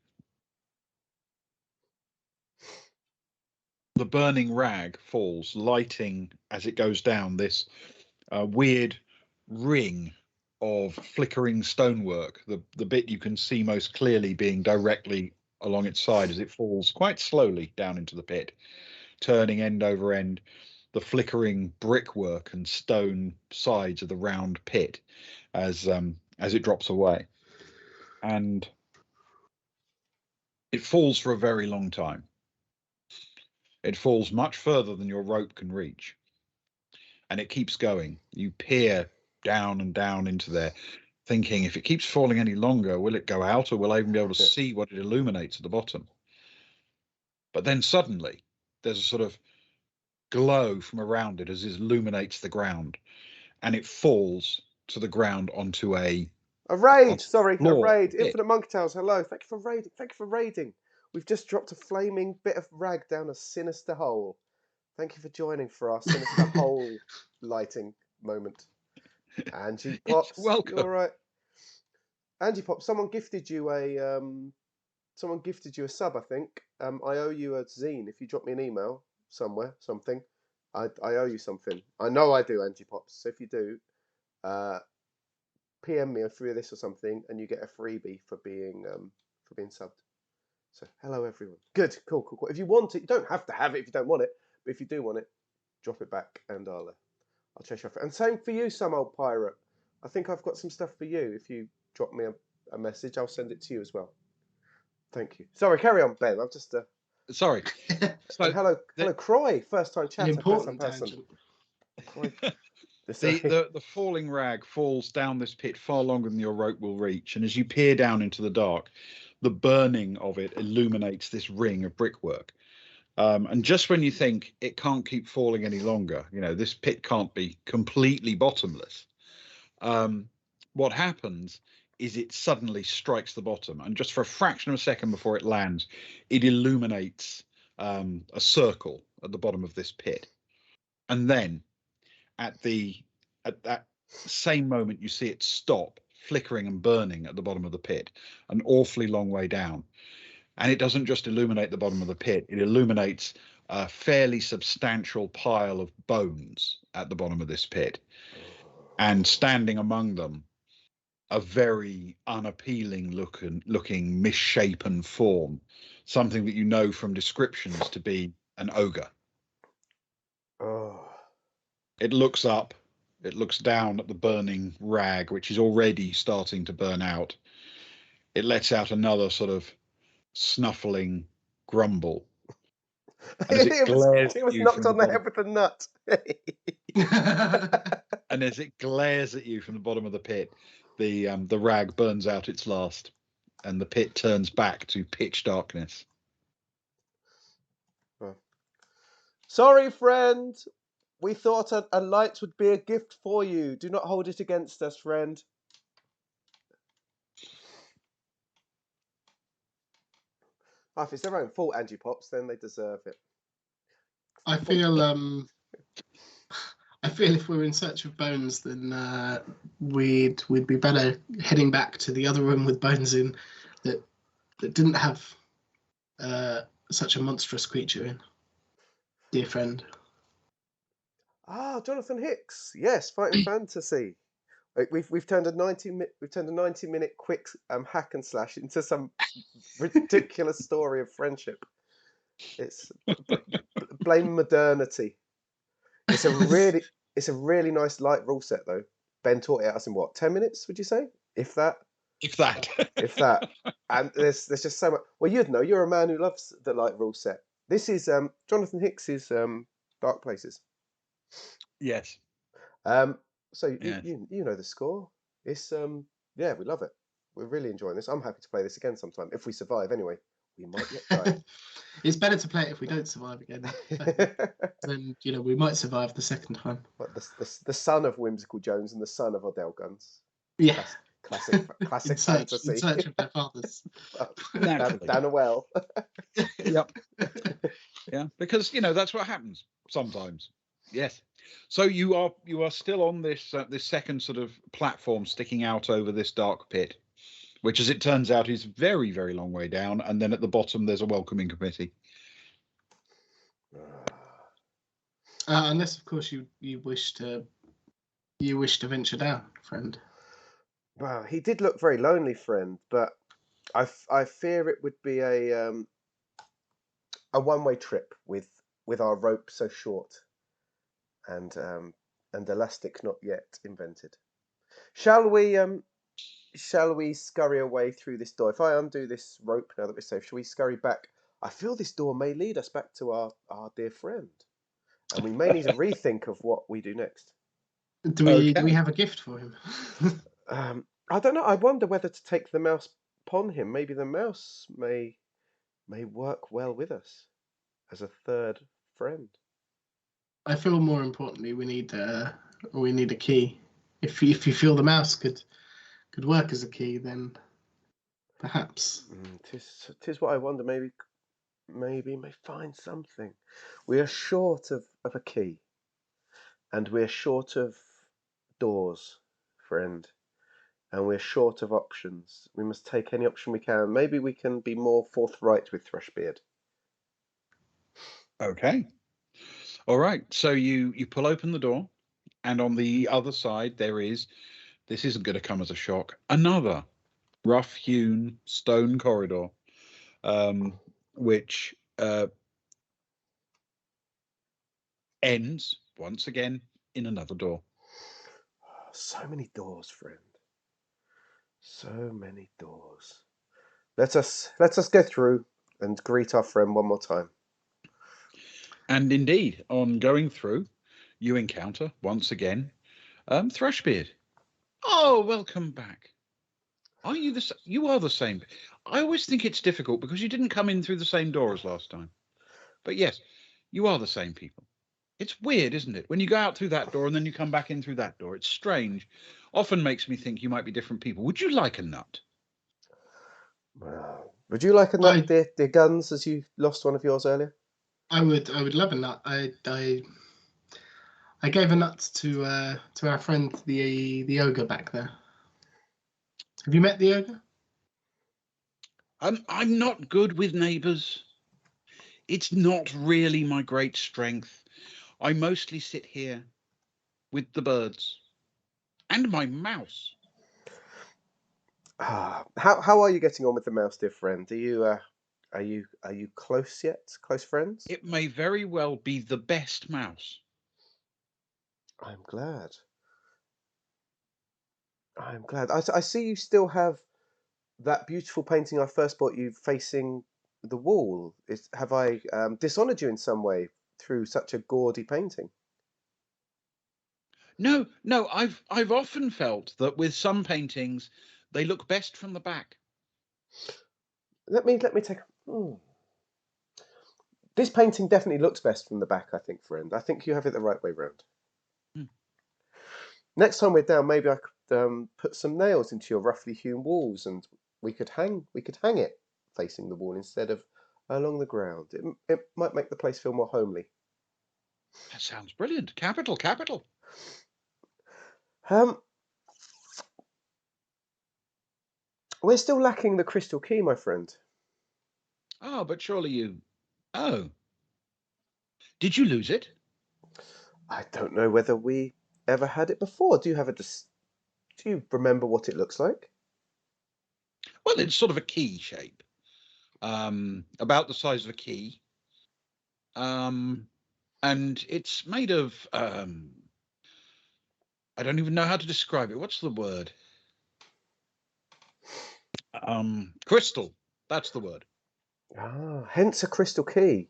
burning rag falls, lighting as it goes down this weird ring of flickering stonework. The bit you can see most clearly being directly along its side as it falls quite slowly down into the pit, turning end over end. The flickering brickwork and stone sides of the round pit as it drops away, and it falls for a very long time. It falls much further than your rope can reach, and it keeps going. You peer down and down into there, thinking, if it keeps falling any longer, will it go out, or will I even be able to see what it illuminates at the bottom? But then suddenly there's a sort of glow from around it as it illuminates the ground, and it falls to the ground onto a raid. Sorry, a floor raid. pit. Infinite Monk Tales. Hello. Thank you for raiding. Thank you for raiding. We've just dropped a flaming bit of rag down a sinister hole. Thank you for joining for our sinister hole lighting moment. Angie Pops, welcome. you're right. Angie Pops, someone gifted you a sub, I think. I owe you a zine. If you drop me an email somewhere, something, I owe you something. I know I do, Angie Pops. So if you do, PM me through this or something, and you get a freebie for being subbed. So hello everyone. Good, cool. If you want it, you don't have to have it if you don't want it, but if you do want it, drop it back, and I'll chase you off. And same for you, some old pirate. I think I've got some stuff for you. If you drop me a message, I'll send it to you as well. Thank you. Sorry, carry on, Ben. I've just sorry. So hello, Croy, first time chatter, An important first time person. The falling rag falls down this pit far longer than your rope will reach, and as you peer down into the dark, the burning of it illuminates this ring of brickwork. And just when you think it can't keep falling any longer, this pit can't be completely bottomless, what happens is it suddenly strikes the bottom, and just for a fraction of a second before it lands, it illuminates a circle at the bottom of this pit. And then at that same moment, you see it stop flickering and burning at the bottom of the pit, an awfully long way down. And it doesn't just illuminate the bottom of the pit, it illuminates a fairly substantial pile of bones at the bottom of this pit. And standing among them, a very unappealing looking misshapen form, something that you know from descriptions to be an ogre. Oh. It looks up, it looks down at the burning rag, which is already starting to burn out. It lets out another sort of snuffling grumble. And as it was knocked on the head with a nut. And as it glares at you from the bottom of the pit, the rag burns out its last, and the pit turns back to pitch darkness. Sorry, friend. We thought a light would be a gift for you. Do not hold it against us, friend. If it's their own fault, Angie Pops, then they deserve it. I feel if we're in search of bones, then we'd be better heading back to the other room with bones in that didn't have such a monstrous creature in, dear friend? Ah, Jonathan Hicks. Yes, Fighting Fantasy. We've turned a 90-minute quick hack and slash into some ridiculous story of friendship. It's blame modernity. It's a really nice light rule set though. Ben taught it us in what, 10 minutes? Would you say, if that? If that. If that. And there's just so much. Well, you'd know. You're a man who loves the light rule set. This is Jonathan Hicks's Dark Places. Yes. Um, so Yes. you know the score. It's yeah, we love it. We're really enjoying this. I'm happy to play this again sometime if we survive. Anyway, we might yet die. It's better to play it if we don't survive again. Then we might survive the second time. But the son of Whimsical Jones and the son of Odell Guns. Yeah. Classic fantasy. In search of their fathers. Dan well. Yep. Yeah, because that's what happens sometimes. Yes. So you are still on this second sort of platform sticking out over this dark pit, which, as it turns out, is very, very long way down. And then at the bottom, there's a welcoming committee. Unless, of course, you wish to venture down, friend. Well, he did look very lonely, friend, but I fear it would be a one-way trip with our rope so short and elastic not yet invented. Shall we scurry away through this door? If I undo this rope now that we're safe, shall we scurry back? I feel this door may lead us back to our dear friend, and we may need to rethink of what we do next. Do we have a gift for him? I don't know. I wonder whether to take the mouse upon him. Maybe the mouse may work well with us as a third friend. I feel more importantly we need a key. If you feel the mouse could work as a key, then perhaps. 'Tis what I wonder. Maybe may find something. We are short of a key, and we're short of doors, friend, and we're short of options. We must take any option we can. Maybe we can be more forthright with Thrushbeard. Okay. All right. So you pull open the door, and on the other side there is, this isn't going to come as a shock, another rough-hewn stone corridor, which ends once again in another door. So many doors, friend. So many doors. Let us go through and greet our friend one more time. And indeed, on going through, you encounter once again Thrushbeard. Oh, welcome back. Are you you are the same? I always think it's difficult because you didn't come in through the same door as last time. But yes, you are the same people. It's weird, isn't it? When you go out through that door and then you come back in through that door, it's strange. Often makes me think you might be different people. Would you like a nut? Would you like a nut, dear Guns, as you lost one of yours earlier? I would love a nut. I gave a nut to our friend the ogre back there. Have you met the ogre? I'm not good with neighbours. It's not really my great strength. I mostly sit here with the birds and my mouse. How are you getting on with the mouse, dear friend? Are you close yet? Close friends? It may very well be the best mouse. I'm glad. I see you still have that beautiful painting I first bought you facing the wall. Have I dishonoured you in some way through such a gaudy painting? No, I've often felt that with some paintings, they look best from the back. Let me take. This painting definitely looks best from the back, I think, friend. I think you have it the right way round. Next time we're down, maybe I could put some nails into your roughly hewn walls, and we could hang it facing the wall instead of along the ground. It might make the place feel more homely. That sounds brilliant. Capital. We're still lacking the crystal key, my friend. Oh, but surely you. Oh, did you lose it? I don't know whether we ever had it before. Do you remember what it looks like? Well, it's sort of a key shape, about the size of a key, and it's made of. I don't even know how to describe it. What's the word? Crystal. That's the word. Ah, hence a crystal key.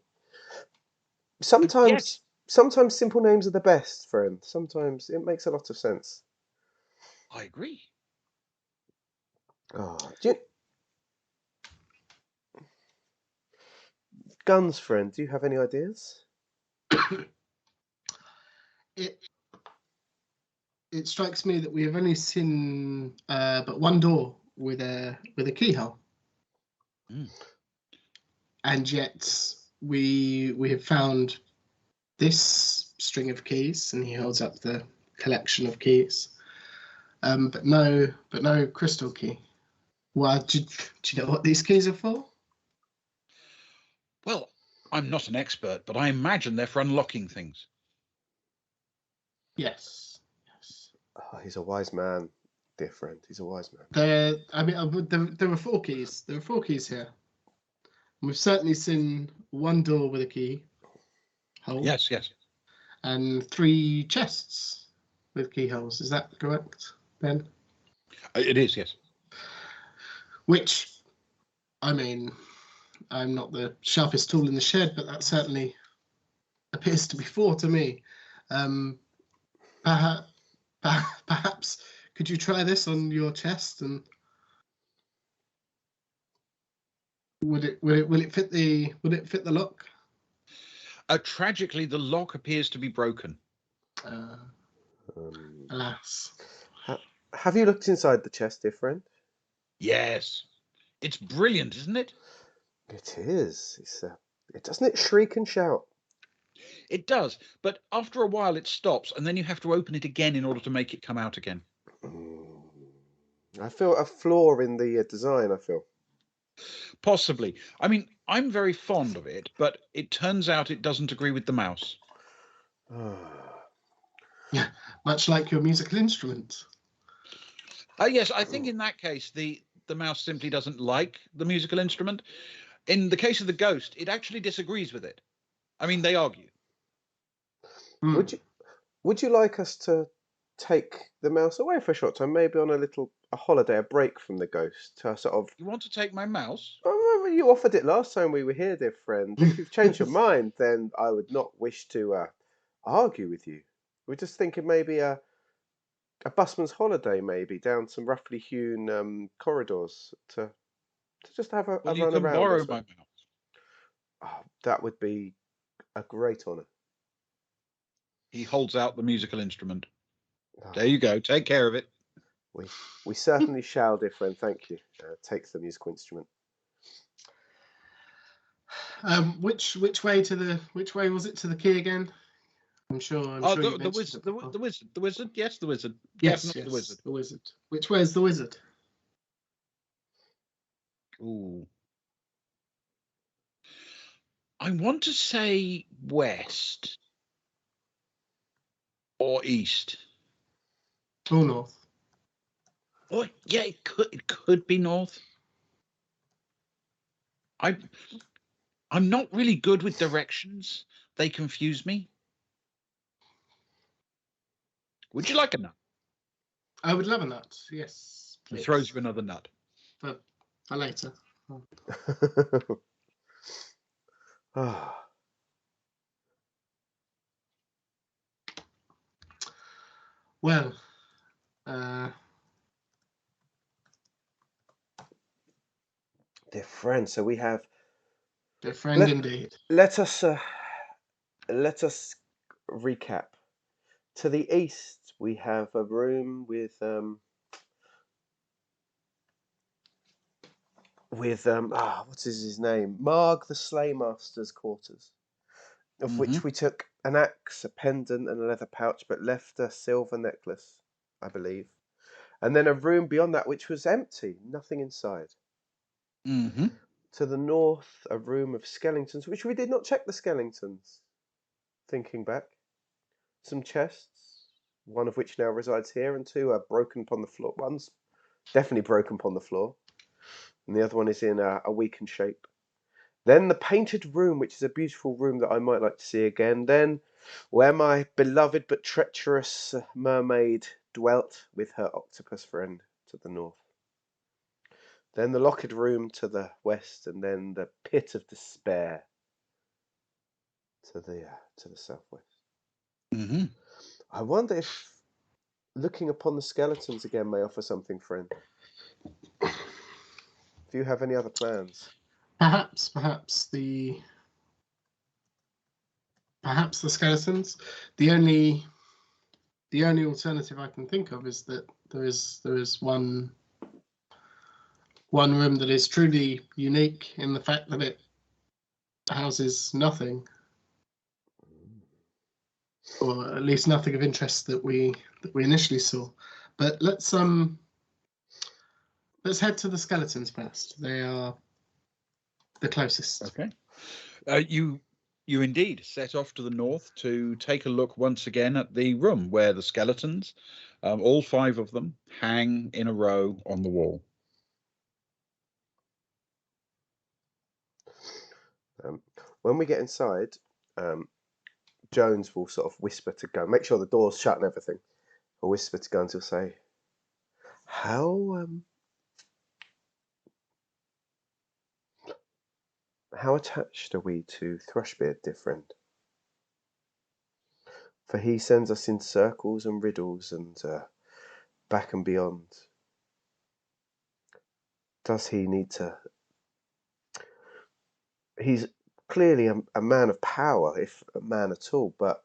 Yes, Sometimes simple names are the best, friend. Sometimes it makes a lot of sense. I agree. Ah, Guns, friend. Do you have any ideas? It it strikes me that we have only seen but one door with a keyhole, Mm. and yet we have found this string of keys, and he holds up the collection of keys, but no crystal key. Well, do you know what these keys are for? Well, I'm not an expert, but I imagine they're for unlocking things. Yes. Ah, he's a wise man, dear friend. He's a wise man. There are four keys. There are four keys here. We've certainly seen one door with a key hole. Yes, yes. And three chests with keyholes. Is that correct, Ben? It is, yes. Which, I mean, I'm not the sharpest tool in the shed, but that certainly appears to be four to me. Perhaps, perhaps could you try this on your chest, and will it fit the lock? Tragically, the lock appears to be broken. Alas. Have you looked inside the chest, dear friend? Yes. It's brilliant, isn't it? It is. Doesn't it shriek and shout? It does, but after a while it stops, and then you have to open it again in order to make it come out again. I feel a flaw in the design. I feel. Possibly. I mean, I'm very fond of it, but it turns out it doesn't agree with the mouse. Yeah, much like your musical instrument. Yes, I think in that case the mouse simply doesn't like the musical instrument. In the case of the ghost, it actually disagrees with it. I mean, they argue. Would you like us to take the mouse away for a short time, maybe on a holiday, a break from the ghost, to sort of? You want to take my mouse? Oh, you offered it last time we were here, dear friend. If you've changed your mind, then I would not wish to argue with you. We're just thinking maybe a busman's holiday, maybe down some roughly hewn corridors to just have a Well, you run can around or borrow so. my mouse. Oh, that would be a great honour. He holds out the musical instrument. Oh, There you go. Take care of it. we certainly shall, dear friend. Thank you. Takes the musical instrument. Which way was it to the key again? I'm sure. The wizard. Yes, the wizard. Definitely the wizard. The wizard. Which way is the wizard? Ooh. I want to say west or east. Or north. Oh, yeah, it could be north. I'm not really good with directions. They confuse me. Would you like a nut? I would love a nut. Yes. He throws you another nut. For later. Well, dear friend, so we have. dear friend, indeed. Let us recap. To the east, we have a room with what's his name? Marg the Slaymaster's quarters, of which we took an axe, a pendant, and a leather pouch, but left a silver necklace, I believe. And then a room beyond that which was empty, nothing inside. To the north, a room of skeletons, which we did not check the skeletons. Thinking back, some chests, one of which now resides here, and two are broken upon the floor. One's definitely broken upon the floor, and the other one is in a weakened shape. Then the painted room, which is a beautiful room that I might like to see again. Then where my beloved but treacherous mermaid dwelt with her octopus friend to the north. Then the locked room to the west, and then the pit of despair to the southwest. Mm-hmm. I wonder if looking upon the skeletons again may offer something, friend. Do you have any other plans? Perhaps the skeletons. The only alternative I can think of is that there is one room that is truly unique in the fact that it houses nothing, or at least nothing of interest that we initially saw. But let's head to the skeletons first. They are the closest. Okay. You indeed set off to the north to take a look once again at the room where the skeletons, all 5 of them, hang in a row on the wall. When we get inside, Jones will sort of whisper to Gun, make sure the door's shut and everything. He'll whisper to Guns, he'll say, How attached are we to Thrushbeard, dear friend? For he sends us in circles and riddles and back and beyond. Does he need to? He's clearly a man of power, if a man at all, but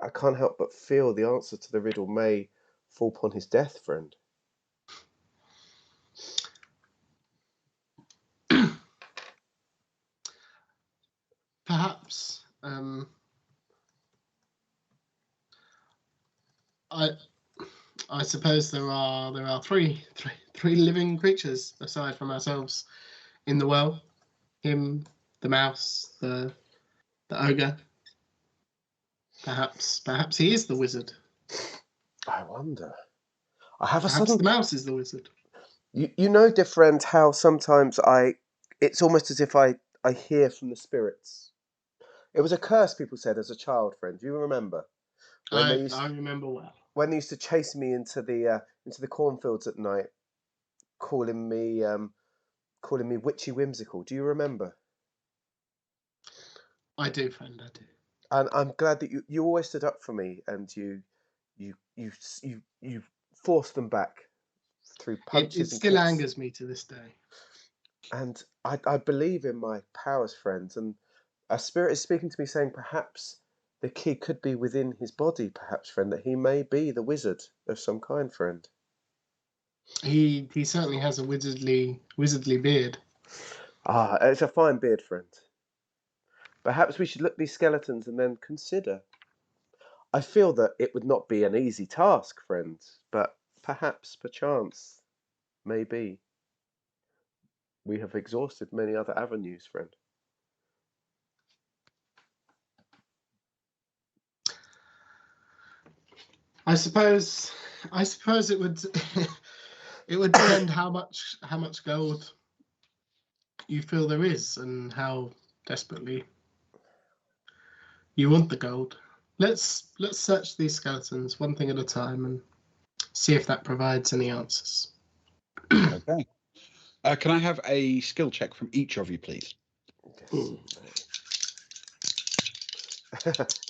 I can't help but feel the answer to the riddle may fall upon his death, friend. Perhaps I suppose there are three living creatures aside from ourselves in the well. Him, the mouse, the ogre. Perhaps he is the wizard. I wonder. I have a Perhaps sudden. the mouse is the wizard. You know, dear friend, how sometimes it's almost as if I hear from the spirits. It was a curse people said as a child, friend. Do you remember? I remember well. When they used to chase me into the cornfields at night, calling me witchy whimsical. Do you remember? I do, friend. I do. And I'm glad that you always stood up for me, and you forced them back through punches It and still kicks. angers me to this day. And I believe in my powers, friends, and a spirit is speaking to me saying perhaps the key could be within his body, perhaps, friend, that he may be the wizard of some kind, friend. He certainly has a wizardly beard. Ah, it's a fine beard, friend. Perhaps we should look these skeletons and then consider. I feel that it would not be an easy task, friend, but perchance, maybe, we have exhausted many other avenues, friend. I suppose it would it would depend how much gold you feel there is and how desperately you want the gold. Let's search these skeletons one thing at a time and see if that provides any answers. Okay. Can I have a skill check from each of you, please? Yes.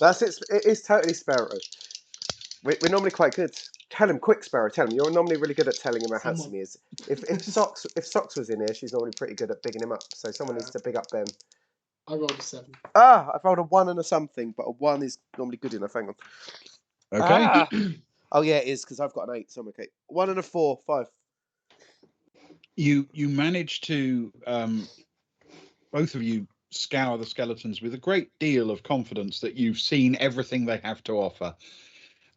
That's it. It is totally Sparrow. We're normally quite good. Tell him, quick, Sparrow. Tell him. You're normally really good at telling him how handsome he is. If Socks was in here, she's normally pretty good at bigging him up. So someone needs to big up Ben. I rolled a 7. I've rolled a 1 and a something, but a 1 is normally good enough. Hang on. Okay. Oh yeah, it is because I've got an 8, so I'm okay. 1 and a 4, 5. You manage to both of you scour the skeletons with a great deal of confidence that you've seen everything they have to offer,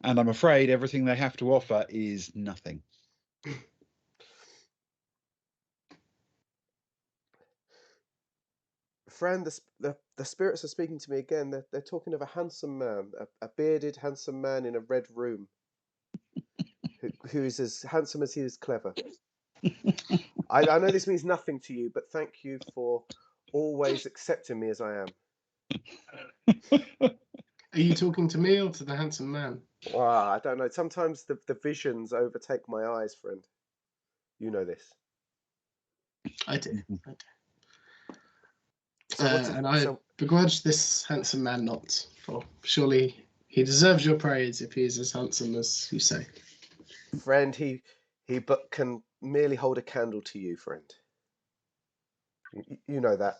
and I'm afraid everything they have to offer is nothing. friend, the spirits are speaking to me again. They're talking of a handsome man, a bearded, handsome man in a red room, who is as handsome as he is clever. I know this means nothing to you, but thank you for always accepting me as I am. Are you talking to me or to the handsome man? I don't know. Sometimes the visions overtake my eyes, friend. You know this. I do. So And I begrudge this handsome man not, for surely he deserves your praise if he is as handsome as you say. friend, he but can merely hold a candle to you, friend. You know that.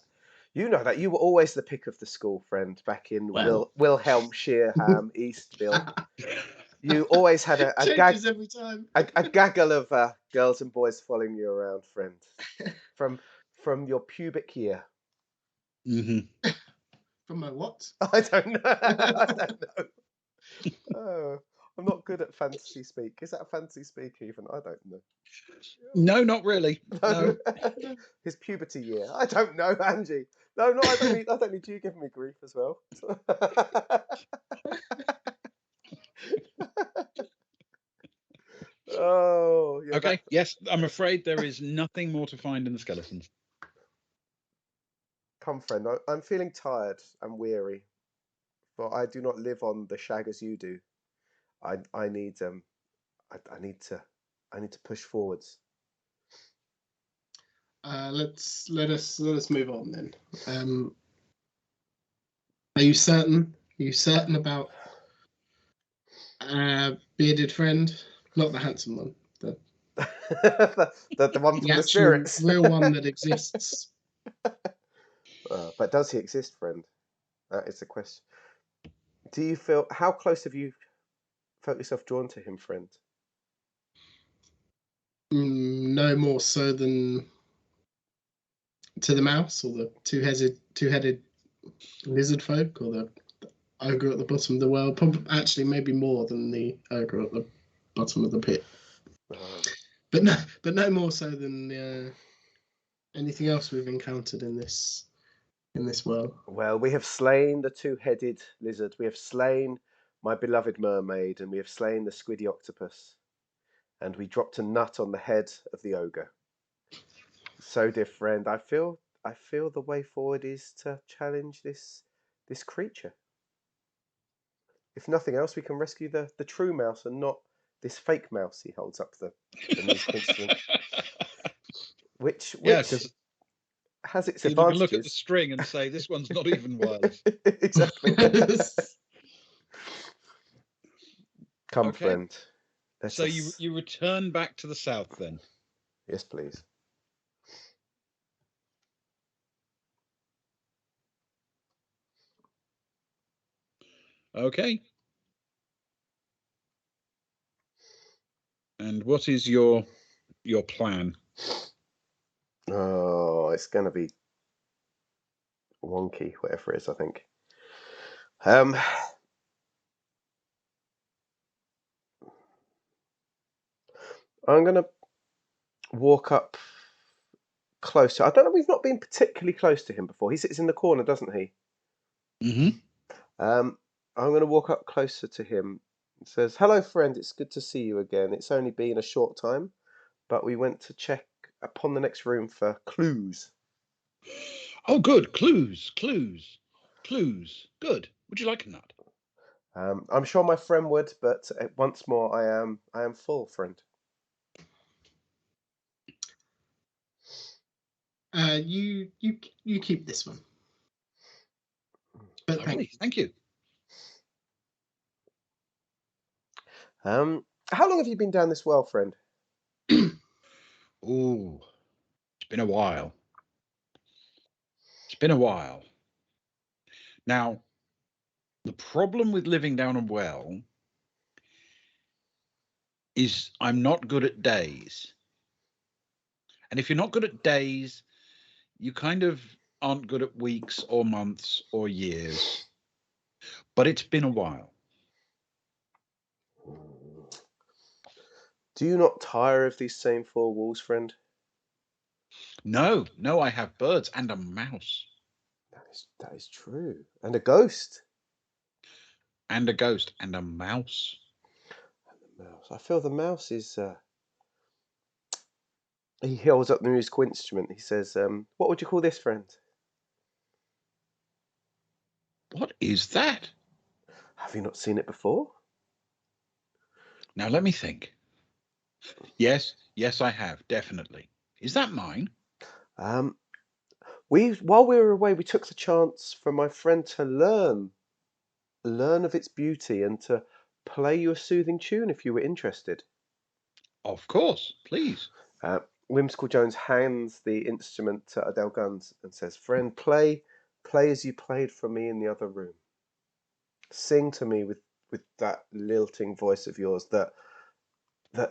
You know that. You were always the pick of the school, friend, back in Well. Wilhelmshire, Eastville. You always had a Changes every time. a gaggle of girls and boys following you around, friend, from your pubic year. Mm-hmm. From my what? I don't know. I don't know. Oh, I'm not good at fantasy speak. Is that a fantasy speak even? I don't know. No, not really. No. His puberty year. I don't know, Angie. No, I don't need you giving me grief as well. Oh, yeah. Okay. Yes, I'm afraid there is nothing more to find in the skeletons. Come, friend. I'm feeling tired and weary, for I do not live on the shag as you do. I need I need to push forwards. Let us move on then. Are you certain? Are you certain about bearded friend? Not the handsome one. The one from the actual spirits. real one that exists. But does he exist, friend? That is the question. Do you feel? How close have you felt yourself drawn to him, friend? No more so than to the mouse or the two-headed lizard folk or the ogre at the bottom of the well. Probably, actually, maybe more than the ogre at the bottom of the pit. But no more so than anything else we've encountered in this world. Well, we have slain the two-headed lizard. We have slain my beloved mermaid, and we have slain the squiddy octopus. And we dropped a nut on the head of the ogre. So, dear friend, I feel the way forward is to challenge this creature. If nothing else, we can rescue the true mouse and not this fake mouse he holds up the music instrument. Which has its advantages. You can look at the string and say, this one's not even wireless. Exactly. Come, Okay. friend. So you return back to the south then? Yes, please. Okay. And what is your plan? Oh, it's going to be wonky, whatever it is, I think. I'm going to walk up closer. I don't know. We've not been particularly close to him before. He sits in the corner, doesn't he? Mm-hmm. I'm going to walk up closer to him. He says, "Hello, friend. It's good to see you again. It's only been a short time, but we went to check upon the next room for clues." Oh, good. Clues. Good. Would you like a nut? I'm sure my friend would, but once more, I am full, friend. You keep this one. But Thank you. How long have you been down this well, friend? Oh, it's been a while. It's been a while. Now, the problem with living down a well is I'm not good at days. And if you're not good at days, you kind of aren't good at weeks or months or years. But it's been a while. Do you not tire of these same four walls, friend? No, I have birds and a mouse. That is true. And a ghost. And a ghost and a mouse. And the mouse. I feel the mouse is. He holds up the musical instrument. He says, "What would you call this, friend?" What is that? Have you not seen it before? Now let me think. Yes, I have, definitely. Is that mine? While we were away, we took the chance for my friend to learn of its beauty, and to play you a soothing tune if you were interested. Of course, please. Whimsical Jones hands the instrument to Odell Guns and says, "Friend, play as you played for me in the other room. Sing to me with that lilting voice of yours that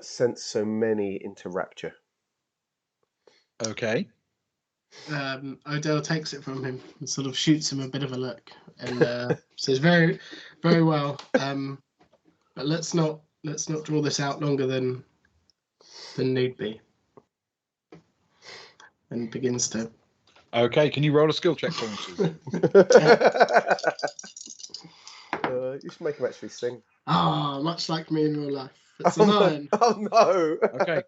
sent so many into rapture." Okay. Odell takes it from him and sort of shoots him a bit of a look and says, "Very, very well. But let's not draw this out longer than need be." And begins to. Okay, can you roll a skill check for me, please? You should make him actually sing. Much like me in real life. It's Oh, a no. 9. Oh no! Okay.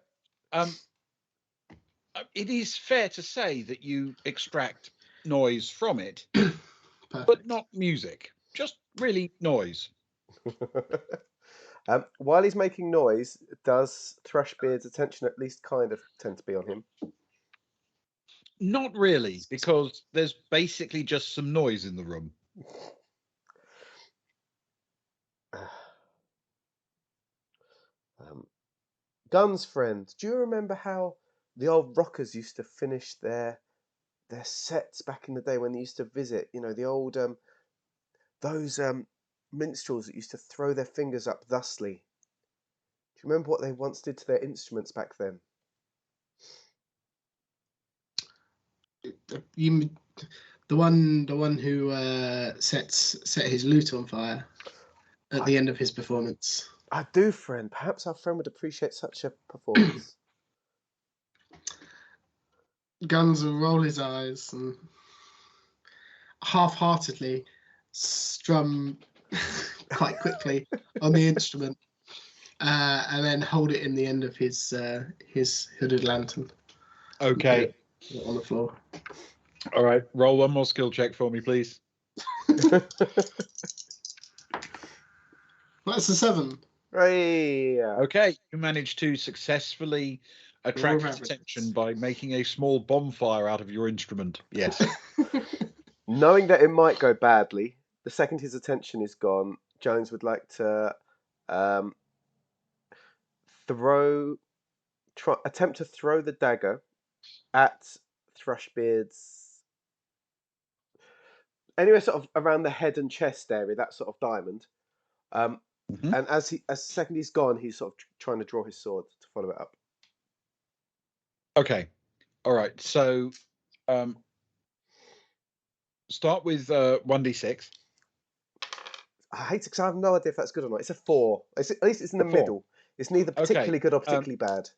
It is fair to say that you extract noise from it, but not music. Just really noise. While he's making noise, does Thrushbeard's attention at least kind of tend to be on him? Not really, because there's basically just some noise in the room. Gun's friend, do you remember how the old rockers used to finish their sets back in the day when they used to visit? You know, the old those minstrels that used to throw their fingers up thusly. Do you remember what they once did to their instruments back then? You, the one who set his lute on fire at the end of his performance. I do, friend. Perhaps our friend would appreciate such a performance. Guns will roll his eyes and half-heartedly strum quite quickly on the instrument, and then hold it in the end of his hooded lantern. Okay. On the floor. All right. Roll one more skill check for me, please. That's a 7. Right. Okay. You managed to successfully attract his attention by making a small bonfire out of your instrument. Yes. Knowing that it might go badly, the second his attention is gone, Jones would like to attempt to throw the dagger at Thrushbeard's anywhere sort of around the head and chest area, that sort of diamond. And as second he's gone, he's sort of trying to draw his sword to follow it up. Okay. All right. So start with 1d6. I hate it because I have no idea if that's good or not. It's a 4. At least it's in the 4. middle. It's neither particularly good or particularly bad.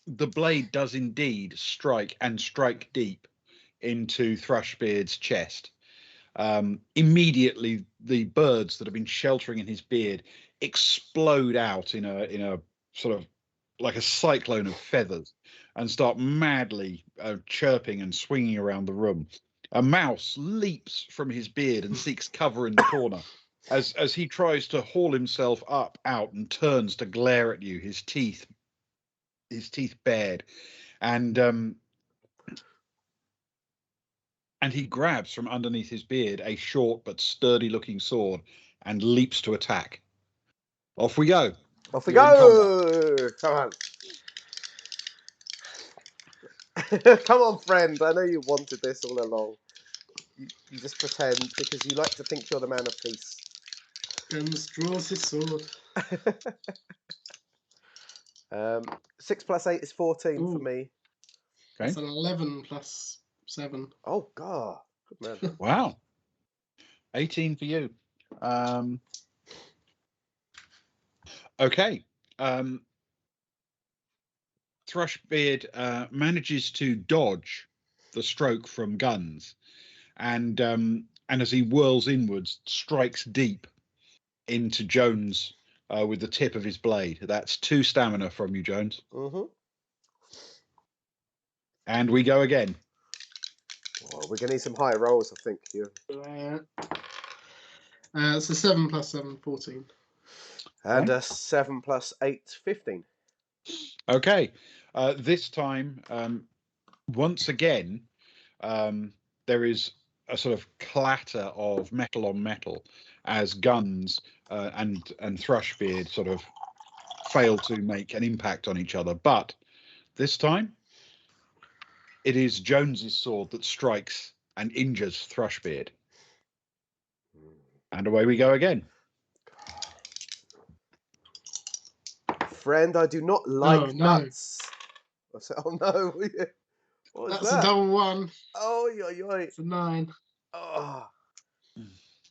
The blade does indeed strike deep into Thrushbeard's chest. Immediately, the birds that have been sheltering in his beard explode out in a sort of like a cyclone of feathers and start madly chirping and swinging around the room. A mouse leaps from his beard and seeks cover in the corner as he tries to haul himself out and turns to glare at you, his teeth bared, and he grabs from underneath his beard a short but sturdy looking sword and leaps to attack. Off we go. Off we You're go! Come on. Come on, friend. I know you wanted this all along. You just pretend because you like to think you're the man of peace. Guns draws his sword. 6 plus 8 is 14 for me. Okay. It's an 11 plus 7. Oh, God. Good man. Wow. 18 for you. Okay. Thrushbeard manages to dodge the stroke from Guns, and as he whirls inwards, strikes deep into Jones with the tip of his blade. That's 2 stamina from you, Jones. Mm-hmm. And we go again. Oh, we're going to need some high rolls, I think, here. It's a 7 plus 7, 14. And Okay. a 7 plus 8, 15. Okay. This time, once again, there is a sort of clatter of metal on metal as Guns and Thrushbeard sort of fail to make an impact on each other. But this time, it is Jones's sword that strikes and injures Thrushbeard. And away we go again. Friend, I do not like Oh, no. nuts. I said, oh no. What was That's that? a double 1. Oh, yo. It's a 9. Oh.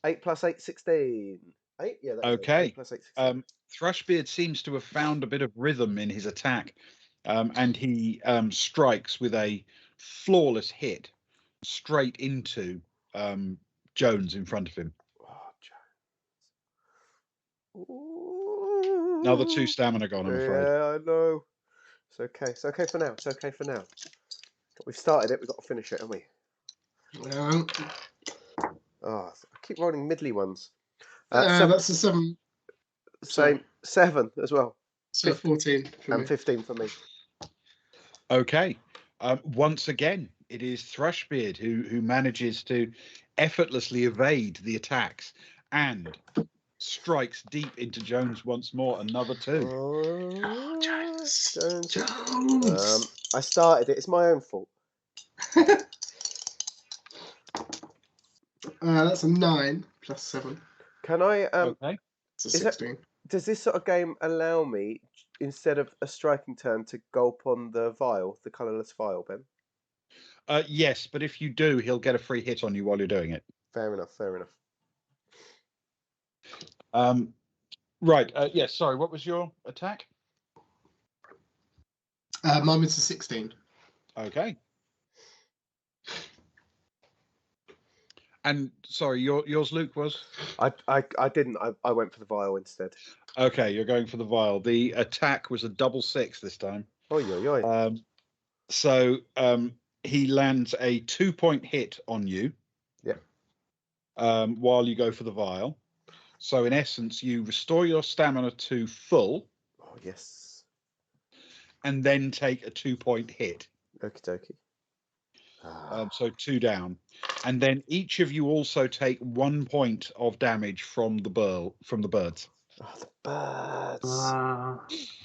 8 plus 8, 16. 8? Yeah, that's Okay. 8 plus 8, 16. Thrushbeard seems to have found a bit of rhythm in his attack, and he strikes with a flawless hit straight into Jones in front of him. Oh, Jones. Another 2 stamina gone, I'm afraid. Yeah, I know. It's okay. It's okay for now. It's okay for now. We've started it. We've got to finish it, haven't we? Oh, I keep rolling middly ones. That's a 7. Same. 7 as well. So 14 for And me. 15 for me. Okay. Once again, it is Thrushbeard who manages to effortlessly evade the attacks and strikes deep into Jones once more. Another 2. Oh, Jones. I started it. It's my own fault. That's a 9 plus 7. Can I? Okay. It's a Is that- 16. Does this sort of game allow me, instead of a striking turn, to gulp on the vial, the colourless vial, Ben? Yes, but if you do, he'll get a free hit on you while you're doing it. Fair enough. Fair enough. Right. Yes. Sorry. What was your attack? Mine was a 16. Okay. And sorry, yours, Luke, was? I didn't. I went for the vial instead. Okay, you're going for the vial. The attack was a double 6 this time. Oh, yo. So he lands a 2-point hit on you. Yeah. While you go for the vial. So in essence, you restore your stamina to full. Oh, yes. And then take a 2-point hit. Okie dokie. So 2 down. And then each of you also take 1 point of damage from the birds. Oh, the birds.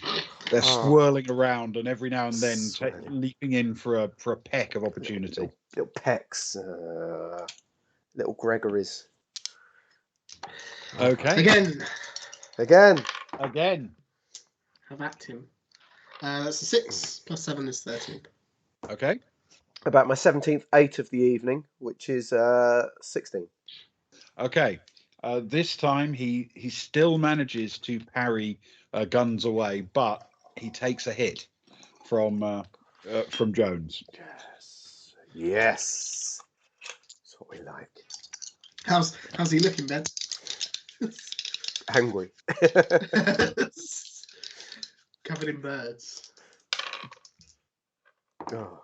They're swirling around, and every now and then Swirling. leaping in for a peck of opportunity. Little pecks. Little Gregories. Okay. Again. Have at him. That's a 6 plus 7 is 13. Okay. About my 17th 8 of the evening, which is 16. Okay. This time he still manages to parry Guns away, but he takes a hit from Jones. Yes. That's what we like. How's he looking, Ben? Angry. Covered in birds. Oh,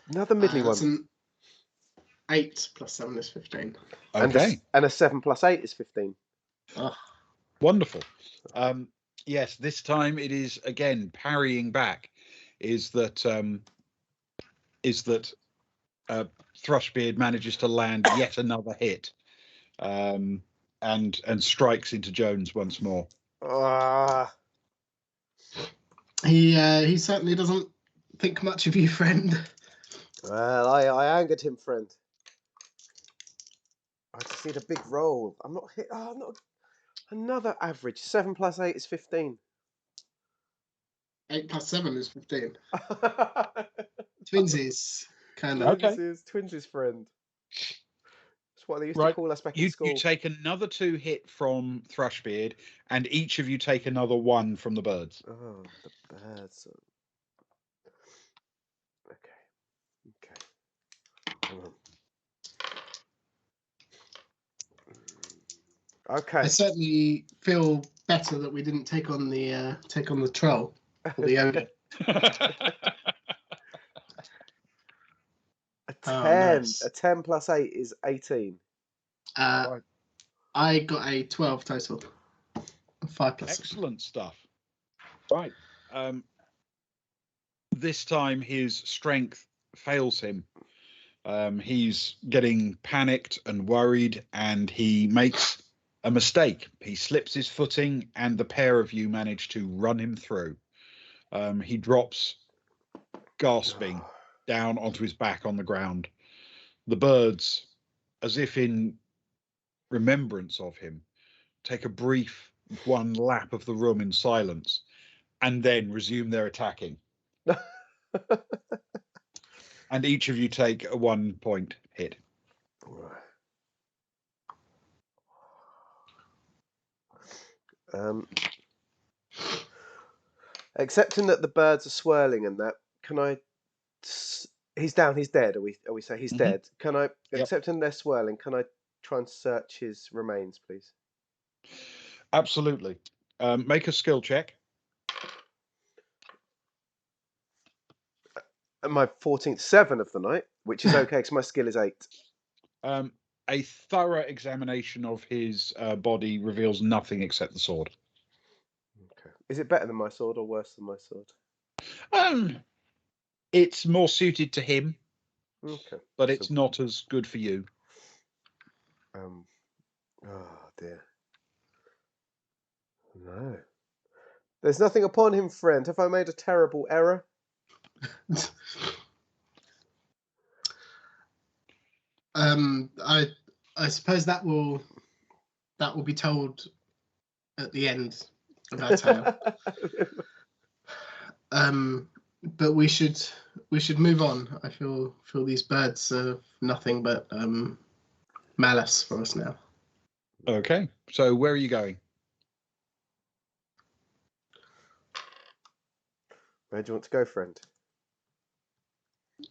another middly one. An 8 plus 7 is 15. Okay. And a 7 plus 8 is 15. Oh. Wonderful. Yes, this time it is again parrying back. Is that Thrushbeard manages to land yet another hit, and strikes into Jones once more. He certainly doesn't think much of you, friend. Well, I angered him, friend. I just need a big roll. I'm not hit. Oh, not another average. 7 plus 8 is 15. 8 plus 7 is 15. Twinsies, kind of. Okay. Twinsies, friend. That's what they used to call us back in school. You take another 2 hit from Thrushbeard, and each of you take another 1 from the birds. Oh, the birds. Okay. Okay. I certainly feel better that we didn't take on the troll or the Odell. A 10. Oh, nice. A 10 plus 8 is 18. Right. I got a 12 total. 5 plus. Excellent stuff. Right. This time his strength fails him. He's getting panicked and worried, and he makes a mistake. He slips his footing, and the pair of you manage to run him through. He drops, gasping, down onto his back on the ground. The birds, as if in remembrance of him, take a brief one lap of the room in silence, and then resume their attacking. And each of you take a 1 point hit. Accepting that the birds are swirling and that, can I? He's down. He's dead. Are we say he's dead? Can I? Yep. Accepting they're swirling, can I try and search his remains, please? Absolutely. Make a skill check. And my 14th 7 of the night, which is okay because my skill is 8. A thorough examination of his body reveals nothing except the sword. Okay. Is it better than my sword or worse than my sword? It's more suited to him. Okay. But it's not as good for you. Oh dear. No. There's nothing upon him, friend. Have I made a terrible error? I suppose that will be told at the end of our tale. But we should move on. I feel these birds are nothing but malice for us now. Okay, so where are you going? Where do you want to go, friend?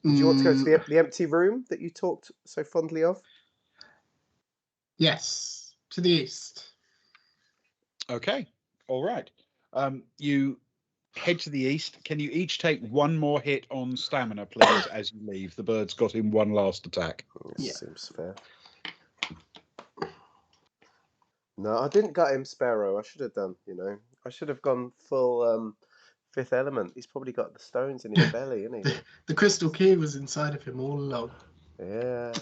Do you want to go to the empty room that you talked so fondly of? Yes, to the east. Okay, all right. You head to the east. Can you each take 1 more hit on stamina, please, as you leave? The bird's got in 1 last attack. Seems fair. No, I didn't gut him, Sparrow. I should have done, I should have gone full Fifth Element. He's probably got the stones in his belly, isn't he? The crystal key was inside of him all along. Yeah.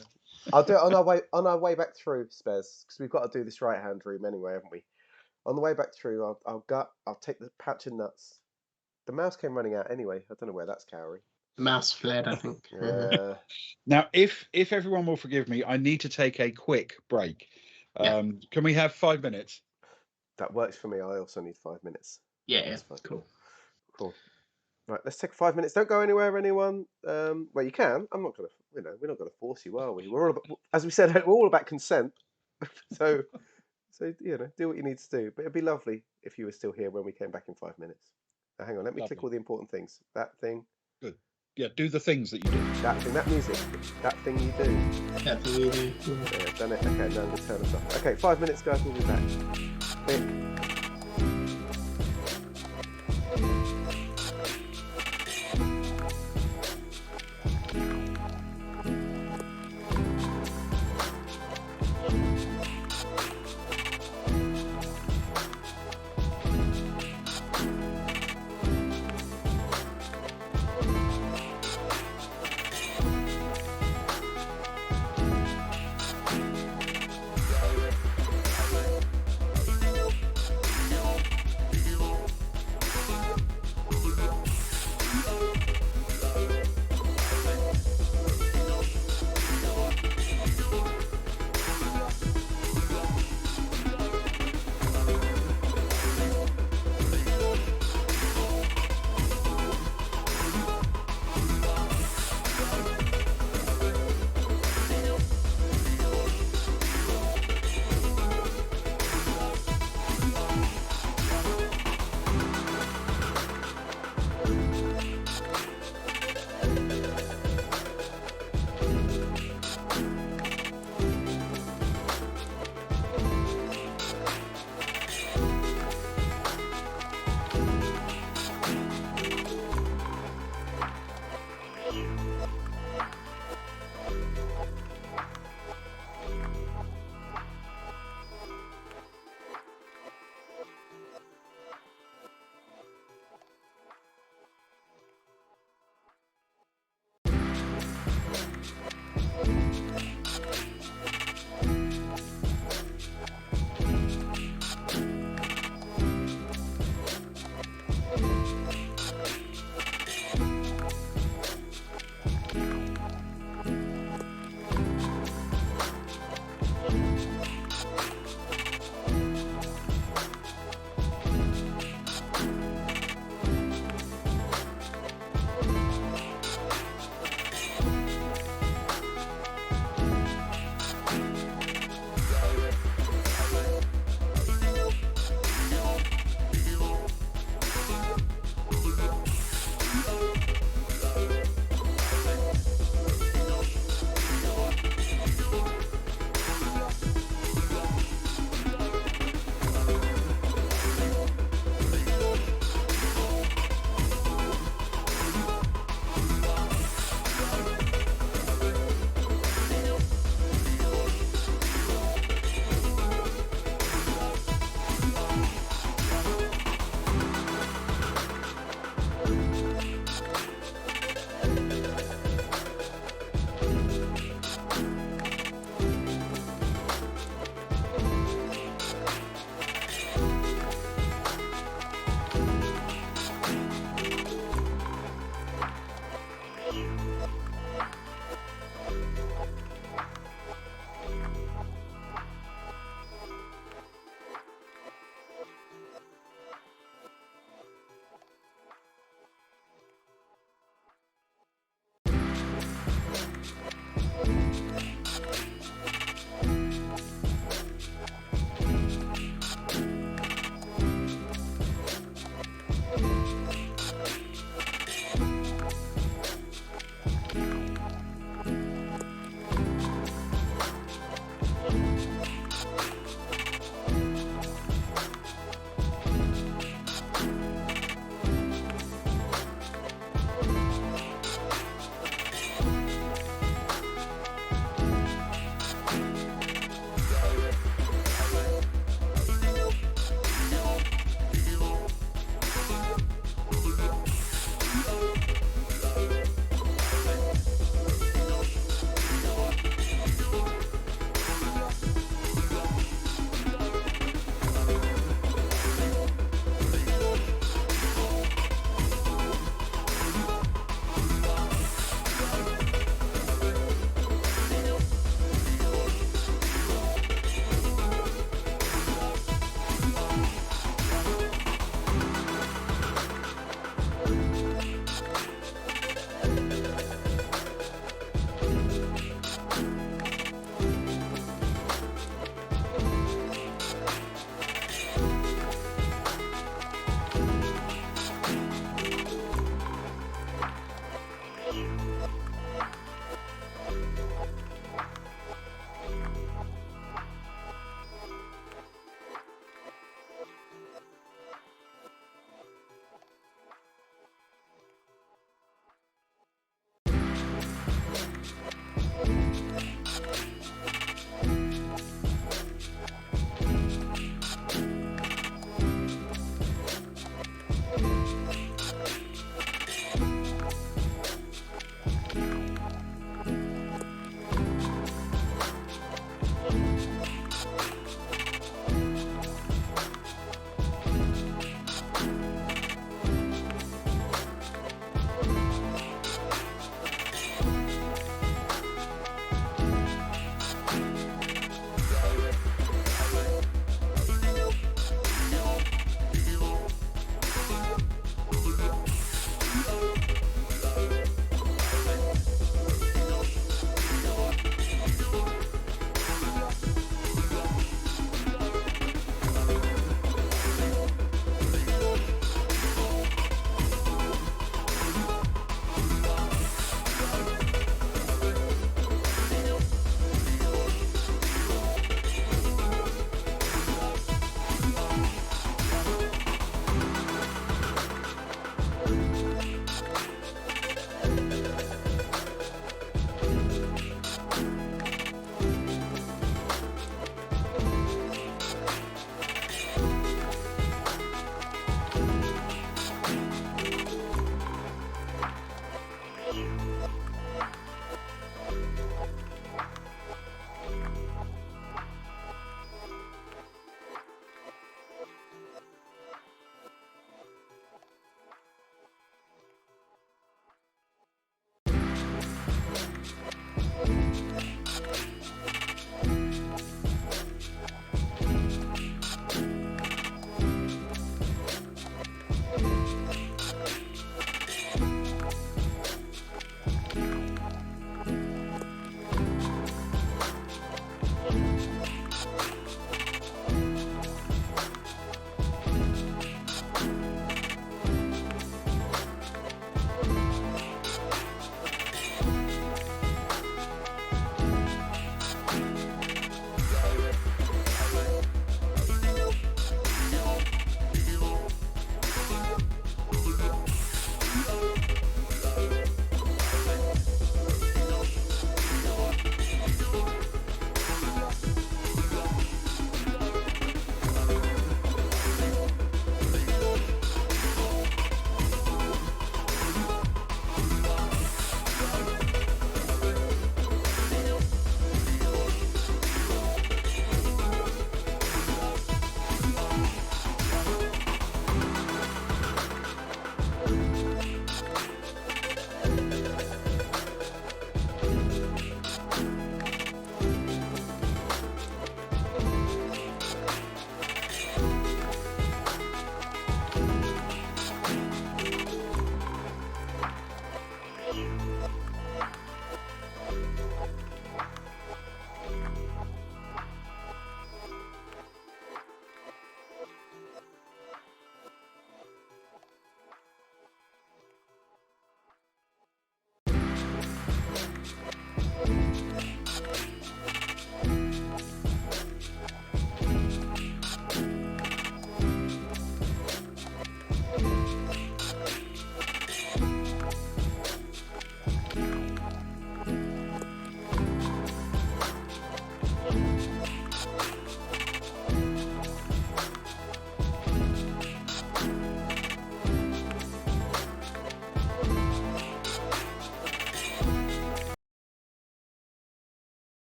I'll do it on our way back through, Spez, because we've got to do this right-hand room anyway, haven't we? On the way back through, I'll take the pouch of nuts. The mouse came running out anyway. I don't know where that's cowering. The mouse fled, I think. Yeah. Now, if everyone will forgive me, I need to take a quick break. Can we have 5 minutes? That works for me. I also need 5 minutes. Yeah, cool. Right, let's take 5 minutes. Don't go anywhere, anyone. Well, you can. I'm not gonna. We're not gonna force you, are we? We're all about, as we said, we're all about consent. so do what you need to do. But it'd be lovely if you were still here when we came back in 5 minutes. Now, hang on, let me click all the important things. That thing. Good. Yeah, do the things that you do. That thing. That music. That thing you do. That thing you do. Yeah, done it. Okay, now I'm gonna turn us off. Okay, 5 minutes, guys. We'll be back. Quick.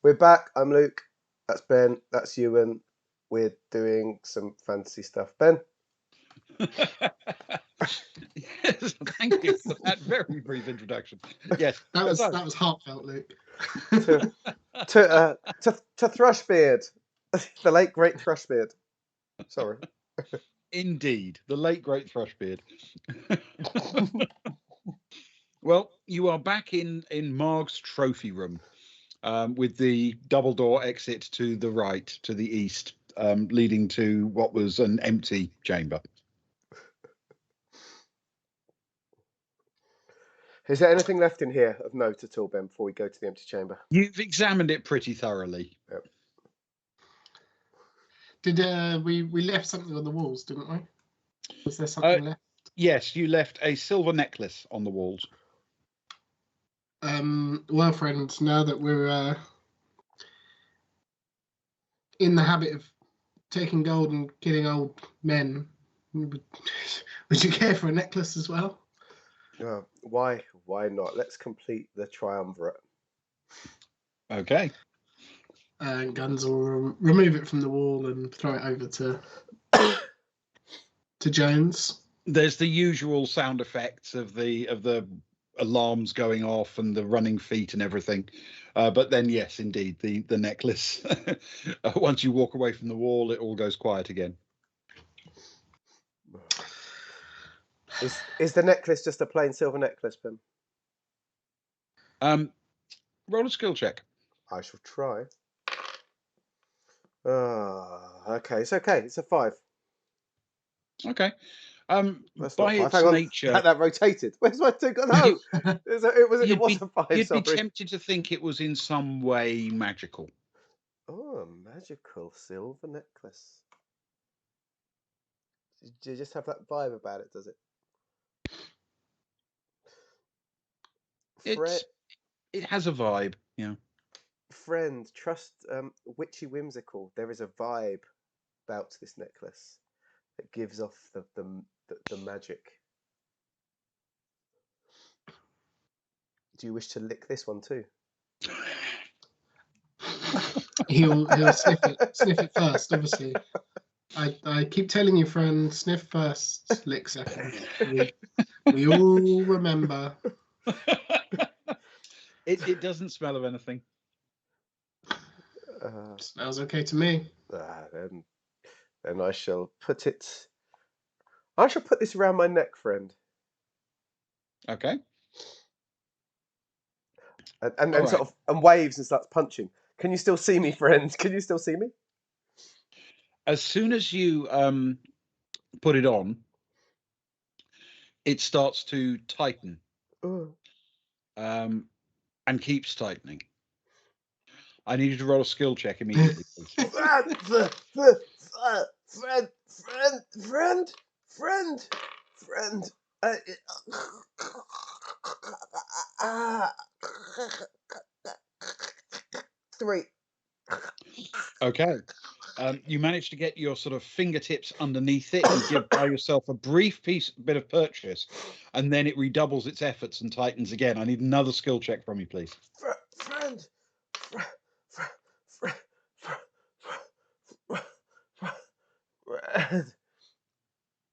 We're back. I'm Luke. That's Ben. That's Ewan. We're doing some fantasy stuff. Ben? Yes, thank you for that very brief introduction. Yes, That was so, heartfelt, Luke. To Thrushbeard. The late, great Thrushbeard. Sorry. indeed, the late great Thrushbeard. Well, you are back in Marg's trophy room, with the double door exit to the right, to the east, leading to what was an empty chamber. Is there anything left in here of note at all, Ben, before we go to the empty chamber? You've examined it pretty thoroughly. Yep. Did we left something on the walls, didn't we? Was there something left? Yes, you left a silver necklace on the walls. Well, friends, now that we're in the habit of taking gold and killing old men, would you care for a necklace as well? Why not? Let's complete the triumvirate. Okay. And Guns will remove it from the wall and throw it over to Jones. There's the usual sound effects of the alarms going off and the running feet and everything, but then yes, indeed, the necklace. Once you walk away from the wall, it all goes quiet again. Is the necklace just a plain silver necklace, Ben? Roll a skill check. I shall try. Okay, it's okay. It's a 5. Okay. That's By not 5. its Hang on. nature, That rotated. Where's my 2? No, it was a 5. you'd Sorry. be tempted to think it was in some way magical. Oh, a magical silver necklace. Do you just have that vibe about it, does it? It has a vibe, yeah. Friend, trust Witchy Whimsical. There is a vibe about this necklace that gives off the magic. Do you wish to lick this one too? He'll sniff it first, obviously. I keep telling you, friend, sniff first, lick second. We all remember. It doesn't smell of anything. Smells okay to me. Then I shall put it. I shall put this around my neck, friend. Okay. And then sort of and waves and starts punching. Can you still see me, friend? Can you still see me? As soon as you put it on, it starts to tighten, and keeps tightening. I need you to roll a skill check immediately, please. Friend. 3. Okay. You manage to get your sort of fingertips underneath it and buy yourself a brief bit of purchase, and then it redoubles its efforts and tightens again. I need another skill check from you, please. Friend. Friend.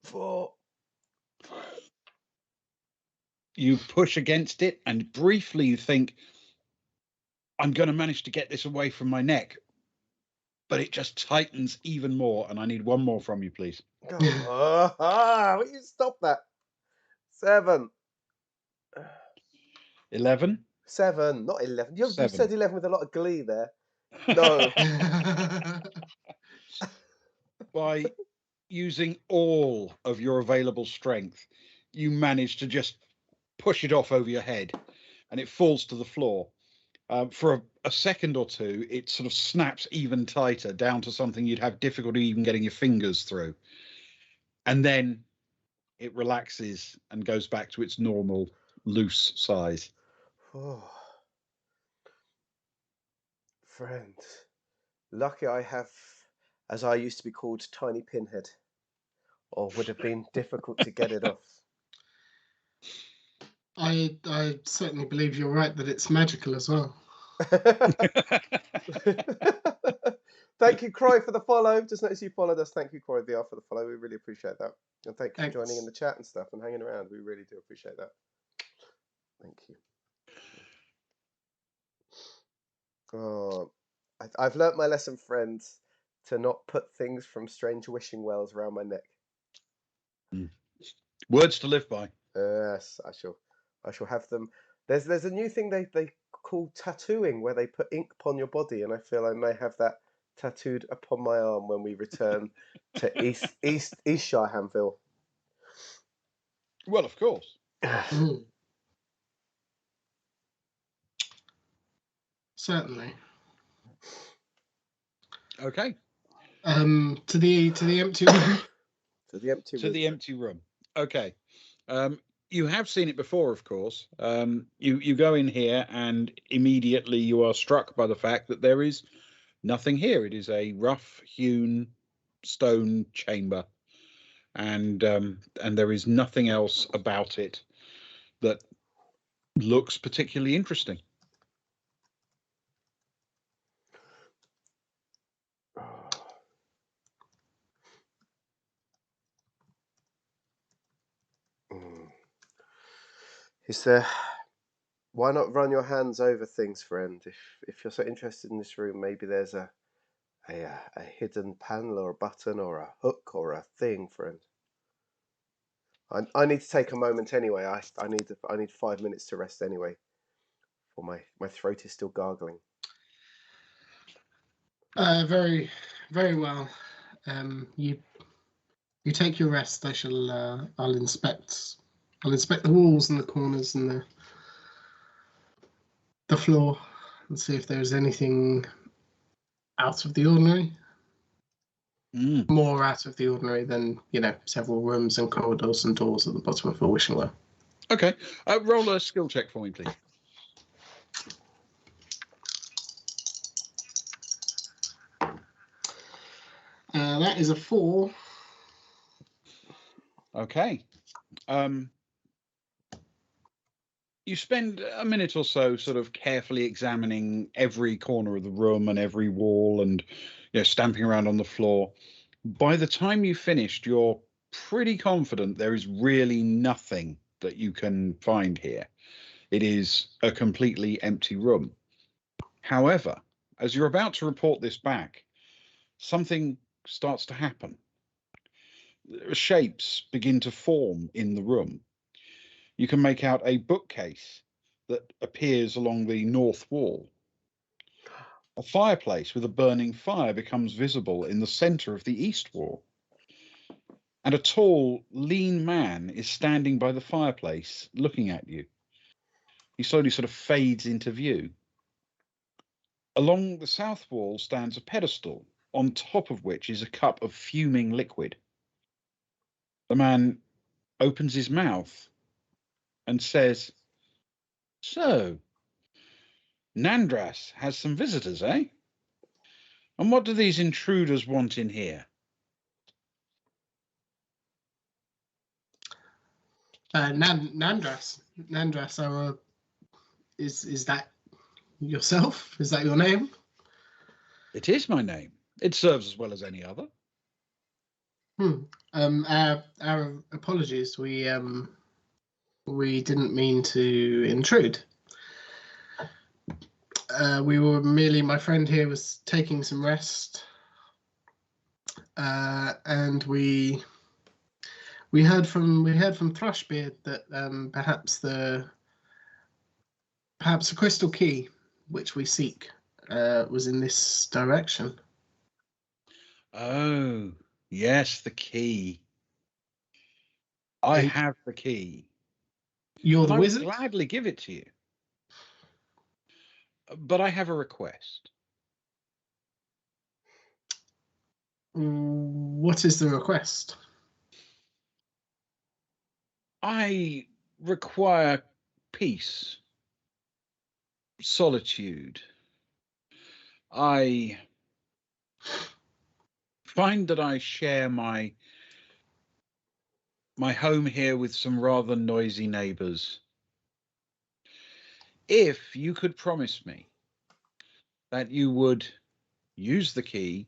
4. You push against it, and briefly you think, I'm going to manage to get this away from my neck. But it just tightens even more, and I need one more from you, please. Will you stop that? 7. 11? 7, not 11. You 7. said 11 with a lot of glee there. No. By using all of your available strength, you manage to just push it off over your head, and it falls to the floor. For a second or two, it sort of snaps even tighter down to something you'd have difficulty even getting your fingers through. And then it relaxes and goes back to its normal loose size. Oh. Friend, lucky I have, as I used to be called, Tiny Pinhead, or would have been difficult to get it off. I certainly believe you're right that it's magical as well. Thank you, Croy, for the follow. Just notice you followed us. Thank you, Croy VR, for the follow. We really appreciate that. And thank you for joining in the chat and stuff and hanging around. We really do appreciate that. Thank you. Oh, I've learnt my lesson, friends, to not put things from strange wishing wells around my neck. Words to live by. Yes, I shall have them. There's a new thing they call tattooing, where they put ink upon your body, and I feel I may have that tattooed upon my arm when we return to Eastshire Hamville. Well, of course. Certainly. Okay. To the empty room. To the empty room. To the empty room. Okay. You have seen it before, of course. You go in here and immediately you are struck by the fact that there is nothing here. It is a rough-hewn stone chamber, and there is nothing else about it that looks particularly interesting. Is there? Why not run your hands over things, friend? If you're so interested in this room, maybe there's a hidden panel or a button or a hook or a thing, friend. I need to take a moment anyway. I need 5 minutes to rest anyway. For my throat is still gargling. Very, very well. You take your rest. I'll inspect the walls and the corners and the floor and see if there's anything out of the ordinary. More out of the ordinary than, several rooms and corridors and doors at the bottom of a wishing well. Okay. Roll a skill check for me, please. That is a 4. Okay. You spend a minute or so sort of carefully examining every corner of the room and every wall and stamping around on the floor. By the time you finished, you're pretty confident there is really nothing that you can find here. It is a completely empty room. However, as you're about to report this back, something starts to happen. Shapes begin to form in the room. You can make out a bookcase that appears along the north wall. A fireplace with a burning fire becomes visible in the center of the east wall. And a tall, lean man is standing by the fireplace looking at you. He slowly sort of fades into view. Along the south wall stands a pedestal, on top of which is a cup of fuming liquid. The man opens his mouth and says, "So, Nandras has some visitors, eh? And what do these intruders want in here?" Nandras, is that yourself? Is that your name? It is my name. It serves as well as any other. Our apologies. We didn't mean to intrude. We were merely, my friend here was taking some rest, and we heard from Thrushbeard that perhaps a crystal key, which we seek, was in this direction. Oh, yes, the key. I have the key. You're the wizard? I would gladly give it to you. But I have a request. What is the request? I require peace, solitude. I find that I share my home here with some rather noisy neighbors. If you could promise me that you would use the key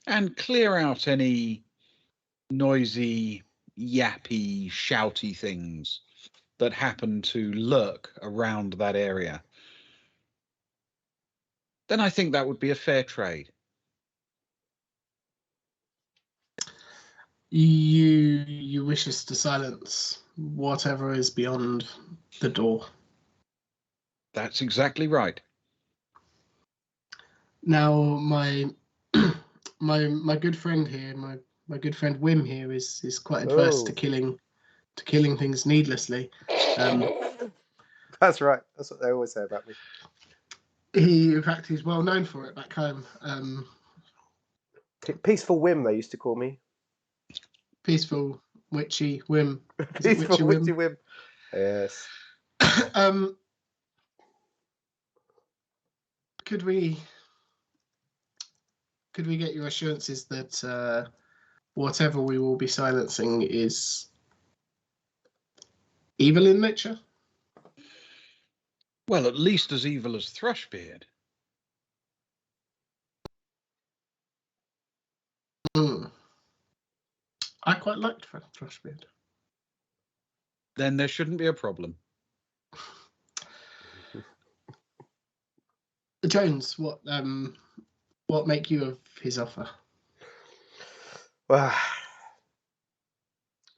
and clear out any noisy, yappy, shouty things that happen to lurk around that area, then I think that would be a fair trade. You wish us to silence whatever is beyond the door. That's exactly right. Now, my my good friend here, my good friend Wim here, is quite adverse to killing things needlessly. That's right. That's what they always say about me. In fact, he's well known for it back home. Peaceful Whim, they used to call me. Peaceful, witchy Wim. Peaceful witchy Whim. Yes. Could we get your assurances that whatever we will be silencing is evil in nature? Well, at least as evil as Thrushbeard. I quite liked Thrushbeard. Then there shouldn't be a problem. Jones, what make you of his offer? Well,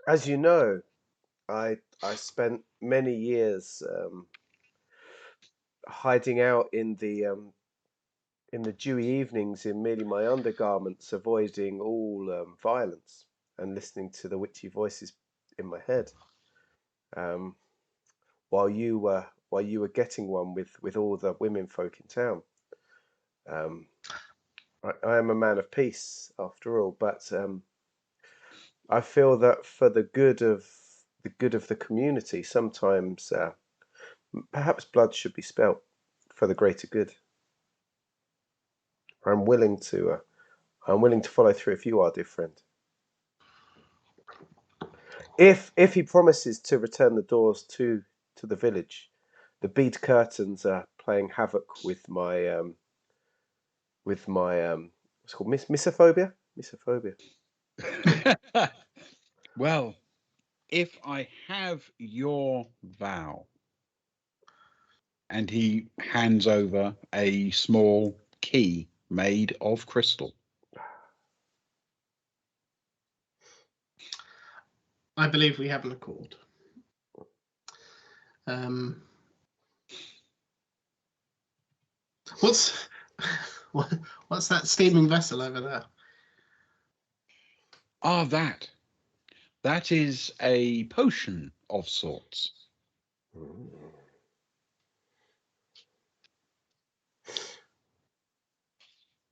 as you know, I spent many years hiding out in the dewy evenings in merely my undergarments, avoiding all violence and listening to the witchy voices in my head. While you were getting one with all the women folk in town. I am a man of peace after all, but I feel that for the good of the community, sometimes perhaps blood should be spilt for the greater good. I'm willing to follow through if you are, dear friend. If he promises to return the doors to the village, the bead curtains are playing havoc with my what's it called, misophobia. Well, if I have your vow, and he hands over a small key made of crystal. I believe we have an accord. What's that steaming vessel over there? Ah, that is a potion of sorts.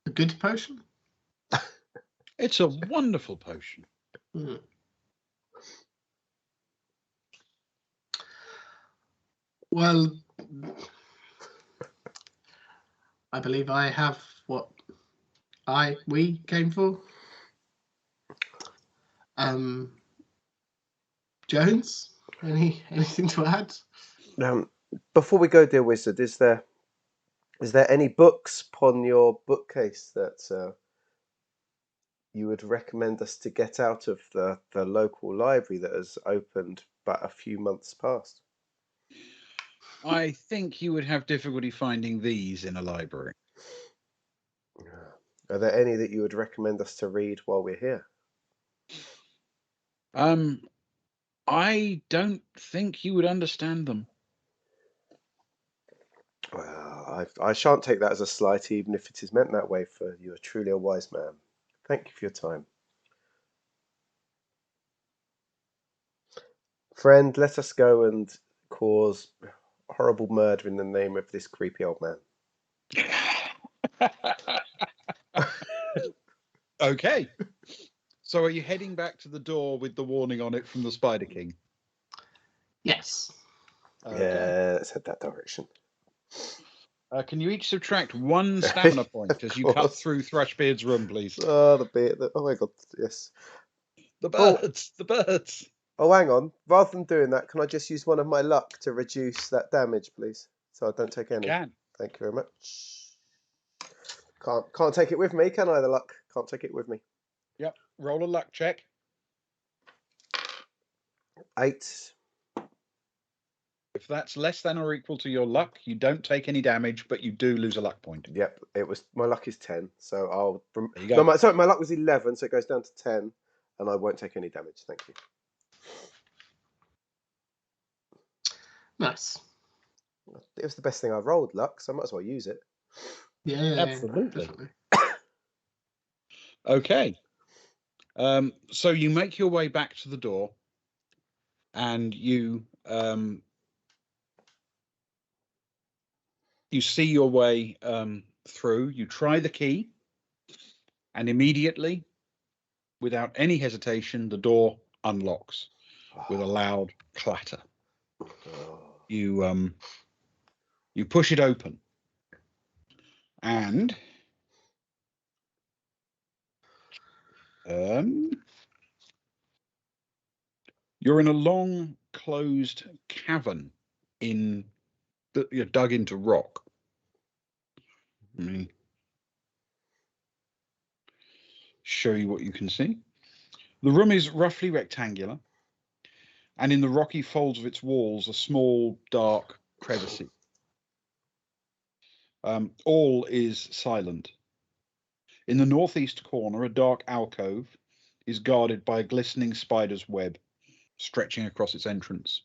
A good potion? It's a wonderful potion. Well, I believe I have what we came for. Jones, anything to add? Before we go, dear wizard, is there any books upon your bookcase that you would recommend us to get out of the local library that has opened but a few months past? I think you would have difficulty finding these in a library. Are there any that you would recommend us to read while we're here? I don't think you would understand them. Well, I shan't take that as a slight, even if it is meant that way, for you are truly a wise man. Thank you for your time. Friend, let us go and cause horrible murder in the name of this creepy old man. Okay. So are you heading back to the door with the warning on it from the Spider King? Yes. Okay. Yeah, let's head that direction. Can you each subtract 1 stamina point as you cut through Thrushbeard's room, please? Oh, oh my god, yes. The birds! Oh, hang on. Rather than doing that, can I just use one of my luck to reduce that damage, please? So I don't take any. You can. Thank you very much. Can't take it with me, can I? The luck can't take it with me. Yep. Roll a luck check. 8. If that's less than or equal to your luck, you don't take any damage, but you do lose a luck point. Yep, it was my luck is 10, so I'll. There you go. No, my luck was 11, so it goes down to 10, and I won't take any damage. Thank you. Nice. It was the best thing I've rolled, luck, so I might as well use it. Yeah, Absolutely. definitely. Okay. So you make your way back to the door, and you see your way through. You try the key, and immediately, without any hesitation, the door unlocks with a loud clatter. You push it open, and you're in a long closed cavern that you're dug into rock. Let me show you what you can see. The room is roughly rectangular, and in the rocky folds of its walls are small, dark crevices. All is silent. In the northeast corner, a dark alcove is guarded by a glistening spider's web stretching across its entrance.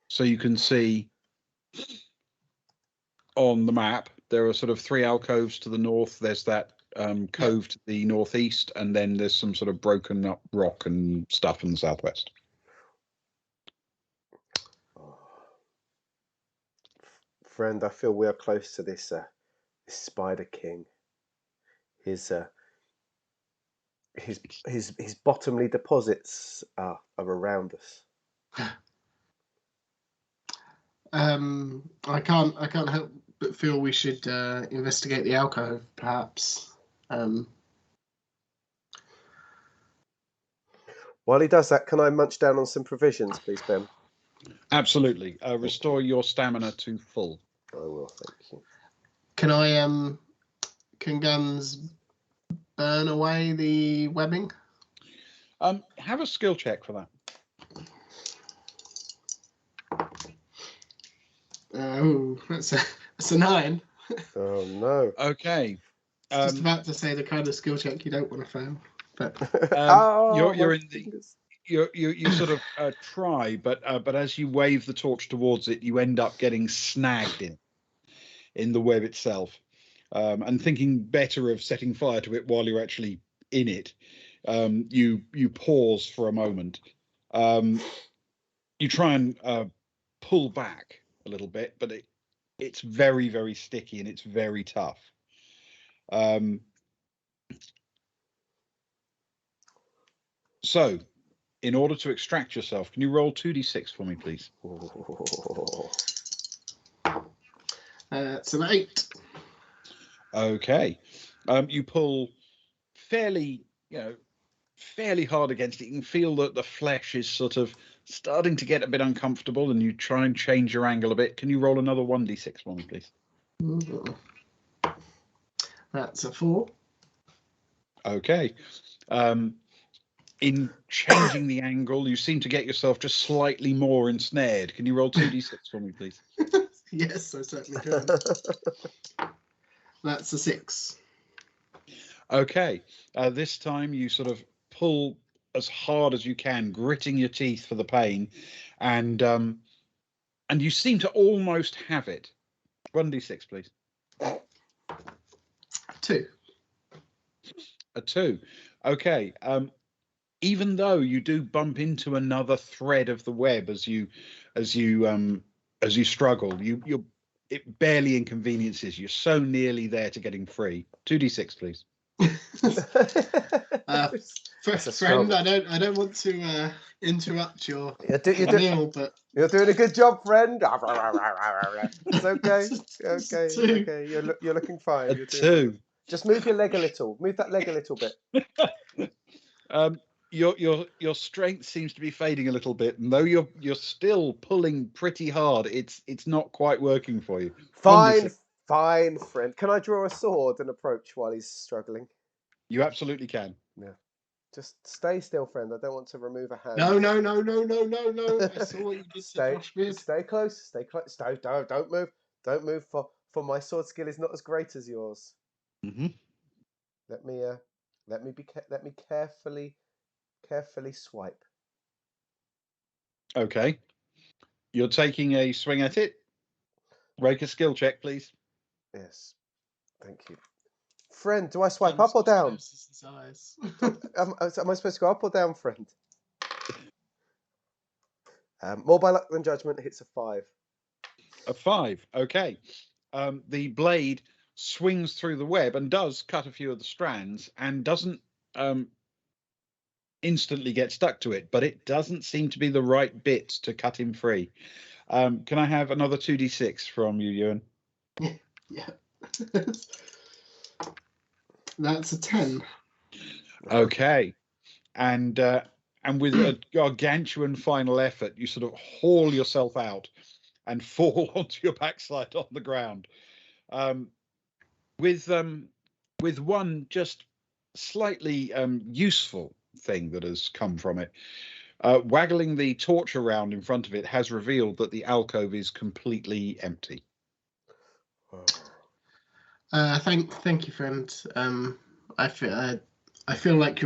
So you can see on the map, there are sort of 3 alcoves to the north. There's that cove to the northeast, and then there's some sort of broken up rock and stuff in the southwest. Friend, I feel we are close to this Spider King. His bottomly deposits are around us. I can't help but feel we should investigate the alcove, perhaps. While he does that, can I munch down on some provisions, please, Ben? Absolutely. Restore your stamina to full. I will, thank you. Can guns burn away the webbing? Have a skill check for that. Oh, that's a 9. Oh no. Okay. Just about to say the kind of skill check you don't want to fail. But you're in the you sort of try, but as you wave the torch towards it, you end up getting snagged in the web itself, and thinking better of setting fire to it while you're actually in it. You pause for a moment. You try and pull back a little bit, but it's very, very sticky and it's very tough. So, in order to extract yourself, can you roll 2d6 for me, please? It's an 8. Okay. You pull fairly hard against it. You can feel that the flesh is sort of starting to get a bit uncomfortable, and you try and change your angle a bit. Can you roll another 1d6 for me, please? That's a 4. Okay. In changing the angle, you seem to get yourself just slightly more ensnared. Can you roll 2d6 for me, please? Yes, I certainly can. That's a 6. Okay. This time you sort of pull as hard as you can, gritting your teeth for the pain, and you seem to almost have it. 1d6, please. 2. A 2. Okay. Even though you do bump into another thread of the web as you struggle, it barely inconveniences you. You're so nearly there to getting free. 2d6, please. Friend, I don't want to interrupt your meal, but you're doing a good job, friend. It's okay. Okay. You're looking fine. A 2. Just move your leg a little. Move that leg a little bit. Your strength seems to be fading a little bit, and though you're still pulling pretty hard, it's not quite working for you. Fine, Fine, friend. Can I draw a sword and approach while he's struggling? You absolutely can. Yeah. Just stay still, friend. I don't want to remove a hand. No. I saw what you did to Frostbeard. Stay close. Stay close. Don't move. Don't move. For my sword skill is not as great as yours. Mm-hmm. Let me carefully swipe. Okay. You're taking a swing at it. Rake a skill check, please. Yes. Thank you. Friend, do I swipe up or down? His eyes. Am I supposed to go up or down, friend? More by luck than judgment. Hits a 5. A 5. Okay. The blade swings through the web and does cut a few of the strands and doesn't instantly get stuck to it, but it doesn't seem to be the right bit to cut him free. Can I have another 2d6 from you, Ewan? Yeah. That's a 10. Okay. And with a gargantuan final effort, you sort of haul yourself out and fall onto your backside on the ground. With one just slightly useful thing that has come from it. Waggling the torch around in front of it has revealed that the alcove is completely empty. Thank you, friend. I feel like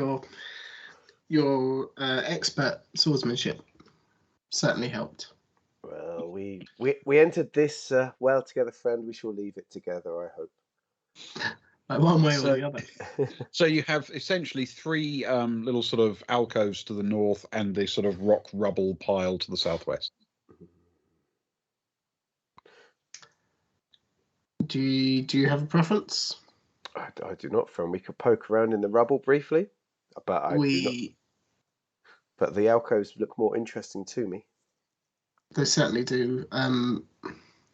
your expert swordsmanship certainly helped. Well, we entered this well together, friend. We shall leave it together, I hope. Like one way or the other. So you have essentially 3 little sort of alcoves to the north and the sort of rock rubble pile to the southwest. Do you have a preference? I do not, friend. We could poke around in the rubble briefly, but do not. But the alcoves look more interesting to me. They certainly do.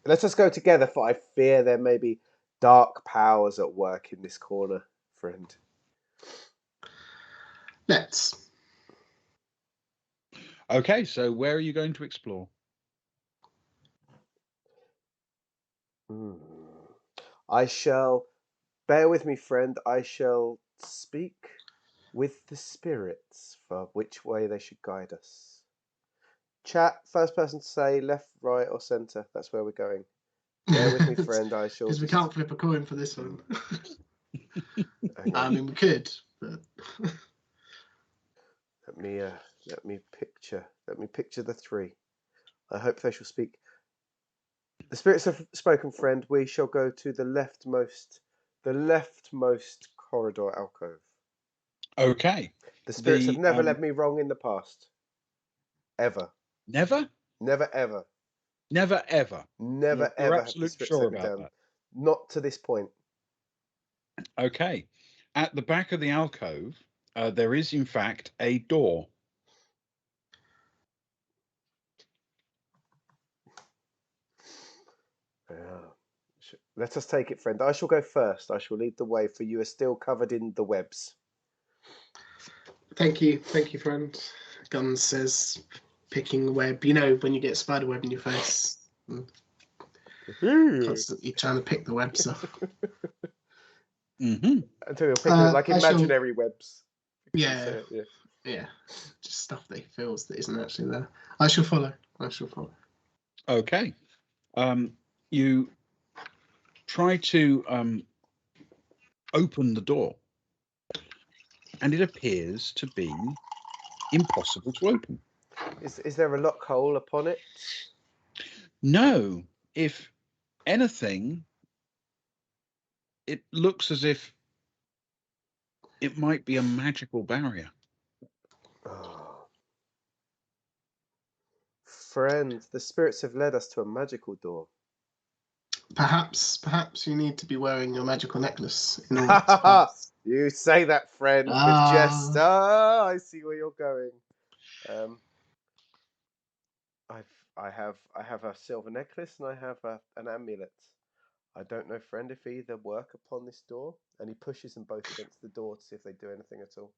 Let us go together, for I fear there may be dark powers at work in this corner, friend. Let's. Okay, so where are you going to explore? I shall, bear with me, friend, I shall speak with the spirits for which way they should guide us. Chat, first person to say left, right, or centre. That's where we're going. Bear with me, friend. I shall. Because we can't flip a coin for this one. Okay. I mean, we could, but let me picture the 3. I hope they shall speak. The spirits have spoken, friend. We shall go to the leftmost corridor alcove. Okay. The spirits have never led me wrong in the past. Ever. Never? Never ever. Never ever. Never You're ever absolutely have the spirits sure let me about down. that. Not to this point. Okay. At the back of the alcove, there is in fact a door. Let us take it, friend. I shall go first. I shall lead the way, for you are still covered in the webs. Thank you, friend. Guns says, picking the web. You know, when you get spider web in your face, constantly trying to pick the webs off. Mm-hmm. Until you're picking it like imaginary webs. Yeah. Just stuff that he feels that isn't actually there. I shall follow. Okay. You try to open the door, and it appears to be impossible to open. Is there a lock hole upon it? No. If anything, it looks as if it might be a magical barrier. Oh. Friend, the spirits have led us to a magical door. Perhaps you need to be wearing your magical necklace in order to pass. You say that, friend, with jest. I see where you're going. I have a silver necklace and I have an amulet. I don't know, friend, if either work upon this door. And he pushes them both against the door to see if they do anything at all.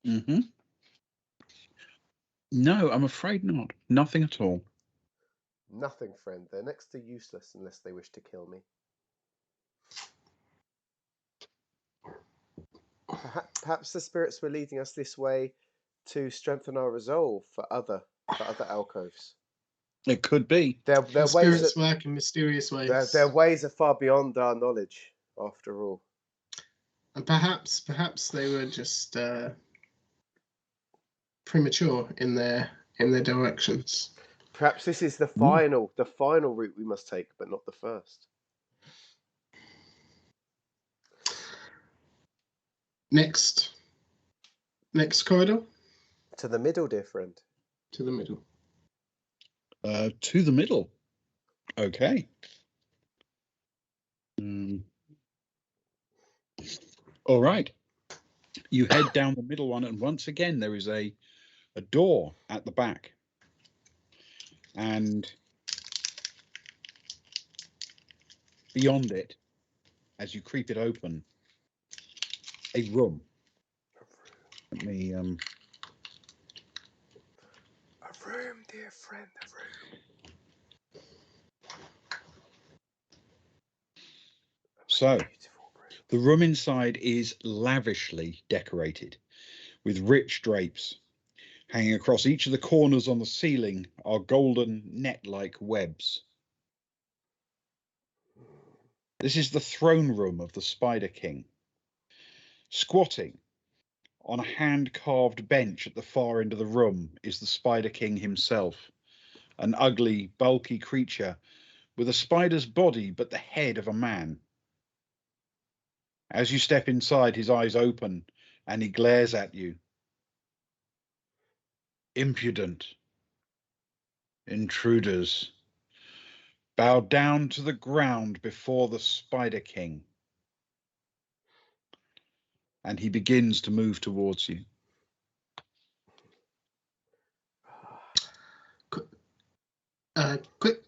Mm-hmm. No, I'm afraid not. Nothing at all. Nothing, friend. They're next to useless unless they wish to kill me. Perhaps the spirits were leading us this way to strengthen our resolve for other alcoves. It could be. Their The ways spirits work in mysterious ways. their ways are far beyond our knowledge, after all. And perhaps they were just premature in their directions. Perhaps this is the final route we must take, but not the first. Next corridor. To the middle, dear friend. To the middle. To the middle. Okay. All right. You head down the middle one, and once again there is a door at the back. And beyond it, as you creep it open, a room. Let me A room, dear friend, a room. So, the room inside is lavishly decorated with rich drapes. Hanging across each of the corners on the ceiling are golden net-like webs. This is the throne room of the Spider King. Squatting on a hand-carved bench at the far end of the room is the Spider King himself, an ugly, bulky creature with a spider's body but the head of a man. As you step inside, his eyes open and he glares at you. Impudent intruders, bow down to the ground before the Spider King. And he begins to move towards you.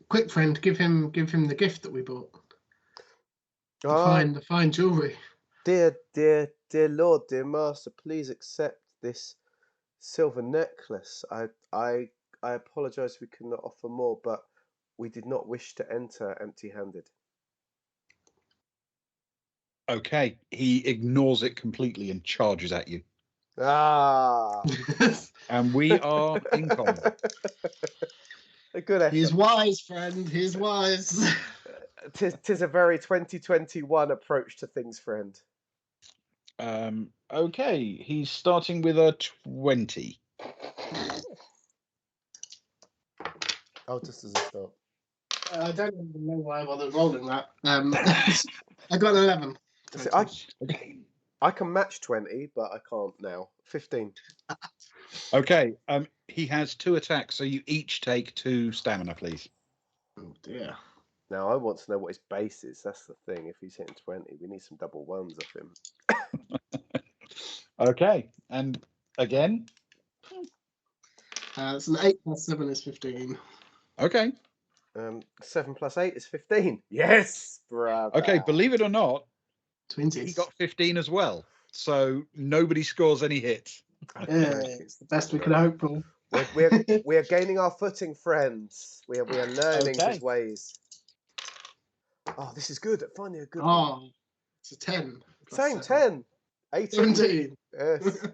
Quick friend, give him the gift that we bought. The fine jewelry. Dear Lord, dear Master, please accept this silver necklace. I apologize we could not offer more, but we did not wish to enter empty-handed. Okay, he ignores it completely and charges at you. Ah! And we are in combat. A good effort. He's wise, friend. He's wise. Tis a very 2021 approach to things, friend. Okay, he's starting with a 20. Oh, just as a start. I don't even know why I bothered rolling that. I got an 11. See, I can match 20, but I can't now. 15. Okay, he has 2 attacks, so you each take 2 stamina, please. Oh dear. Now I want to know what his base is. That's the thing. If he's hitting 20, we need some double ones off him. Okay, and again? It's an 8 plus 7 is 15. Okay. 7 plus 8 is 15. Yes, brother. Okay, believe it or not, Twinsies. he got 15 as well. So nobody scores any hits. Yeah, it's the best we could hope for. We're gaining our footing, friends. We are learning his ways. Oh, this is good. Finally a good one. Oh, it's a 10. Same 10. 18. 17. Yes.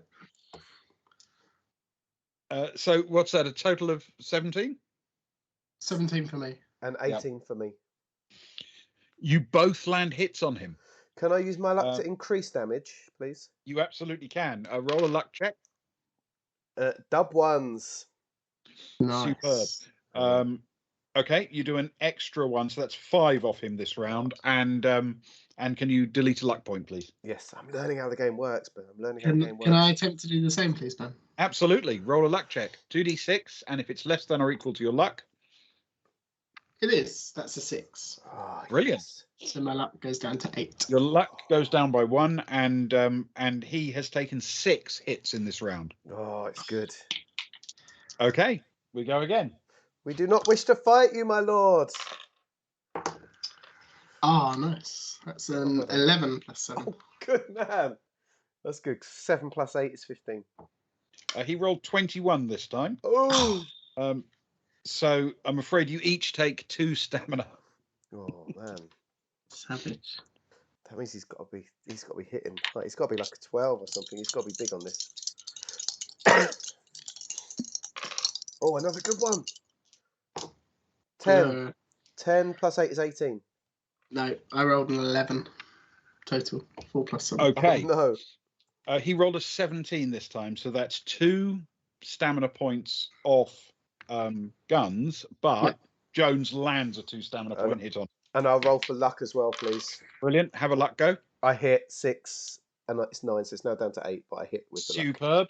So what's that, a total of 17? 17 for me. And 18 for me. You both land hits on him. Can I use my luck to increase damage, please? You absolutely can. Roll a luck check. Dub ones. Nice. Superb. Okay, you do an extra one, so that's 5 off him this round. And can you delete a luck point, please? Yes, I'm learning how the game works, but I'm learning how Can, the game works. can I attempt to do the same, please, Ben? Absolutely. Roll a luck check. 2d6, and if it's less than or equal to your luck. It is. That's a 6. Oh, Brilliant. Yes. So my luck goes down to 8. Your luck goes down by 1, and he has taken 6 hits in this round. Oh, it's good. Okay, we go again. We do not wish to fight you, my lord. Ah, nice. That's an 11 plus 7. Oh, good man. That's good. 7 plus 8 is 15. He rolled 21 this time. Oh. So I'm afraid you each take 2 stamina. Oh, man. Savage. That means he's got to be hitting. Like, he's got to be like a 12 or something. He's got to be big on this. Oh, another good one. 10. 10 plus 8 is 18. No, I rolled an 11 total. 4 plus 7. Okay. Oh, no. He rolled a 17 this time, so that's 2 stamina points off Guns, but Jones lands a 2 stamina point hit on. And I'll roll for luck as well, please. Brilliant. Have a luck go. I hit 6, and it's 9, so it's now down to 8, but I hit with the luck. Superb.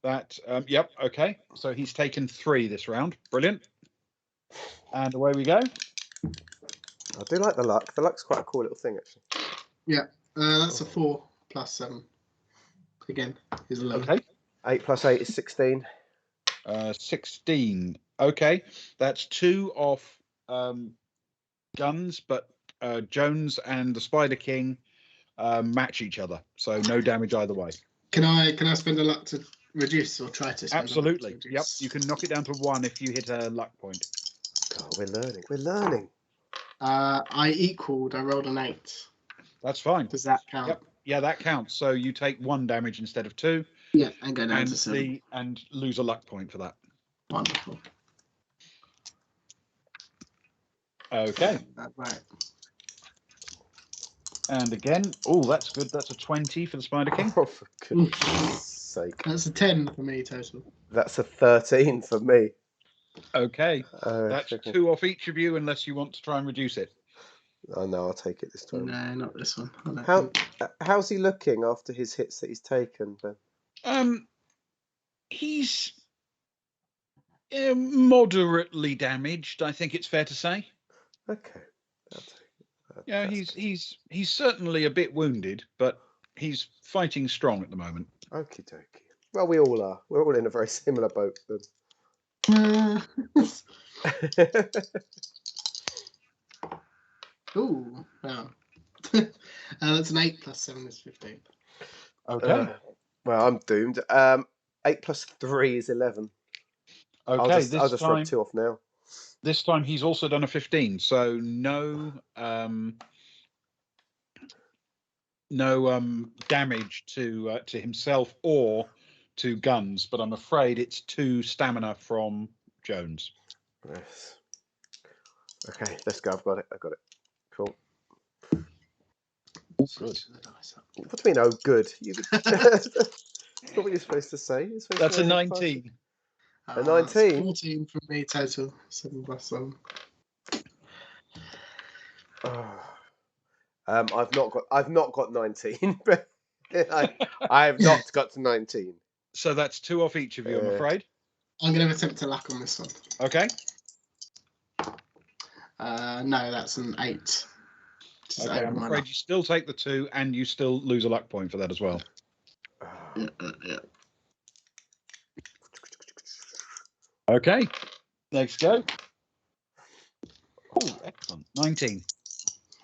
That, yep, okay. So he's taken 3 this round. Brilliant. And away we go. I do like the luck. The luck's quite a cool little thing, actually. Yeah, that's a 4 plus 7. Again, is 11. Okay. 8 plus 8 is 16. 16. Okay. That's 2 off Guns, but Jones and the Spider King match each other. So no damage either way. Can I spend a luck to reduce or try to spend Absolutely. A luck to Yep. reduce? You can knock it down to 1 if you hit a luck point. God, we're learning. We're learning. I equaled. I rolled an 8. That's fine. Does that count? Yep. Yeah, that counts. So you take 1 damage instead of 2. Yeah, and go down to 7. And lose a luck point for that. Wonderful. Okay. Right. And again, oh, that's good. That's a 20 for the Spider King. Oh, for goodness sake. That's a 10 for me total. That's a 13 for me. Okay. That's Okay. 2 off each of you, unless you want to try and reduce it. Oh, no, I'll take it this time. No, not this one. I don't think. How's he looking after his hits that he's taken, Ben? He's moderately damaged, I think it's fair to say. Okay. I'll take it. Yeah, he's certainly a bit wounded, but he's fighting strong at the moment. Okie dokie. Well, we all are. We're all in a very similar boat then. Ooh, wow. That's an 8 plus 7 is 15. Okay. Well, I'm doomed. 8 plus 3 is 11. Okay. I'll just rub 2 off now. This time he's also done a 15, so no damage to himself or to Guns, but I'm afraid it's 2 stamina from Jones. Yes. Okay, let's go. I've got it. Cool. Good. What do you mean, oh, good? That's not what you're supposed to say. That's a 19. A 19? 14 from me total. 7 plus 7. I've not got 19. But I have not got to 19. So that's 2 off each of you, I'm afraid. I'm going to attempt to luck on this one. Okay. No, that's an 8. Okay, I'm afraid you still take the 2 and you still lose a luck point for that as well. Yeah. Okay, let's go. Oh, excellent. 19.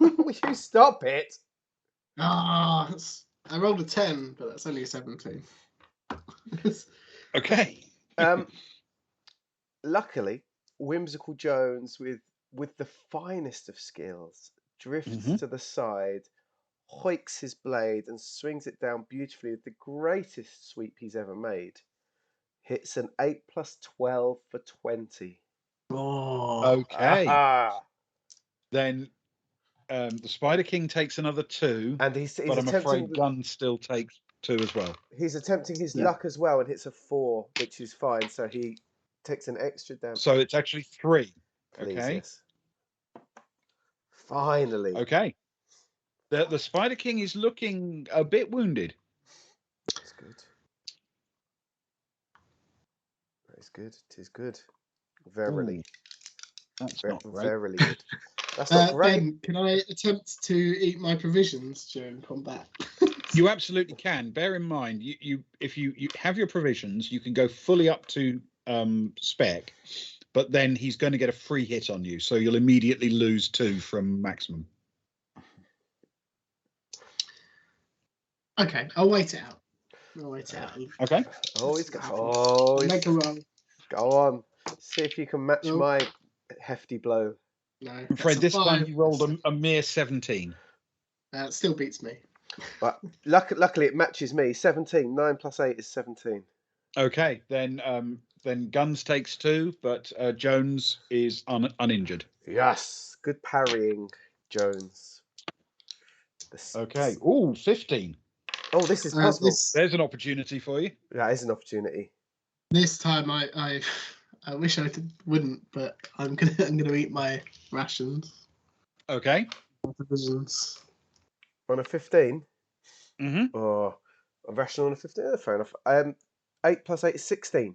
Will you stop it? I rolled a 10, but that's only a 17. Okay. Luckily, Whimsical Jones, with the finest of skills, drifts to the side, hoiks his blade, and swings it down beautifully with the greatest sweep he's ever made. Hits an 8 plus 12 for 20. Oh. Okay. Then the Spider King takes another 2, and he's but I'm afraid Gun still takes 2 as well. He's attempting his luck as well and hits a 4, which is fine. So he takes an extra damage. So it's actually 3. Please, okay. Yes. Finally. Okay. The Spider King is looking a bit wounded. That's good. That is good. It is good. Verily. Ooh, that's not great. Verily good. That's not great. Ben, can I attempt to eat my provisions during combat? You absolutely can. Bear in mind, if you have your provisions, you can go fully up to spec, but then he's going to get a free hit on you, so you'll immediately lose 2 from maximum. Okay, I'll wait it out. Okay. Always go. Oh, Make a roll. Go on. See if you can match my hefty blow. No. I'm afraid this time you rolled a mere 17. It still beats me. But luckily, it matches me. 17. 9 plus 8 is 17. Okay, then Guns takes 2, but Jones is uninjured. Yes. Good parrying, Jones. Okay. Ooh, 15. Oh, this is possible. There's an opportunity for you. That is an opportunity. This time I wish I wouldn't, but I'm gonna eat my rations. Okay. Provisions. On a 15? Mm-hmm. Oh, a ration on a 15? Oh, fair enough. 8 plus 8 is 16.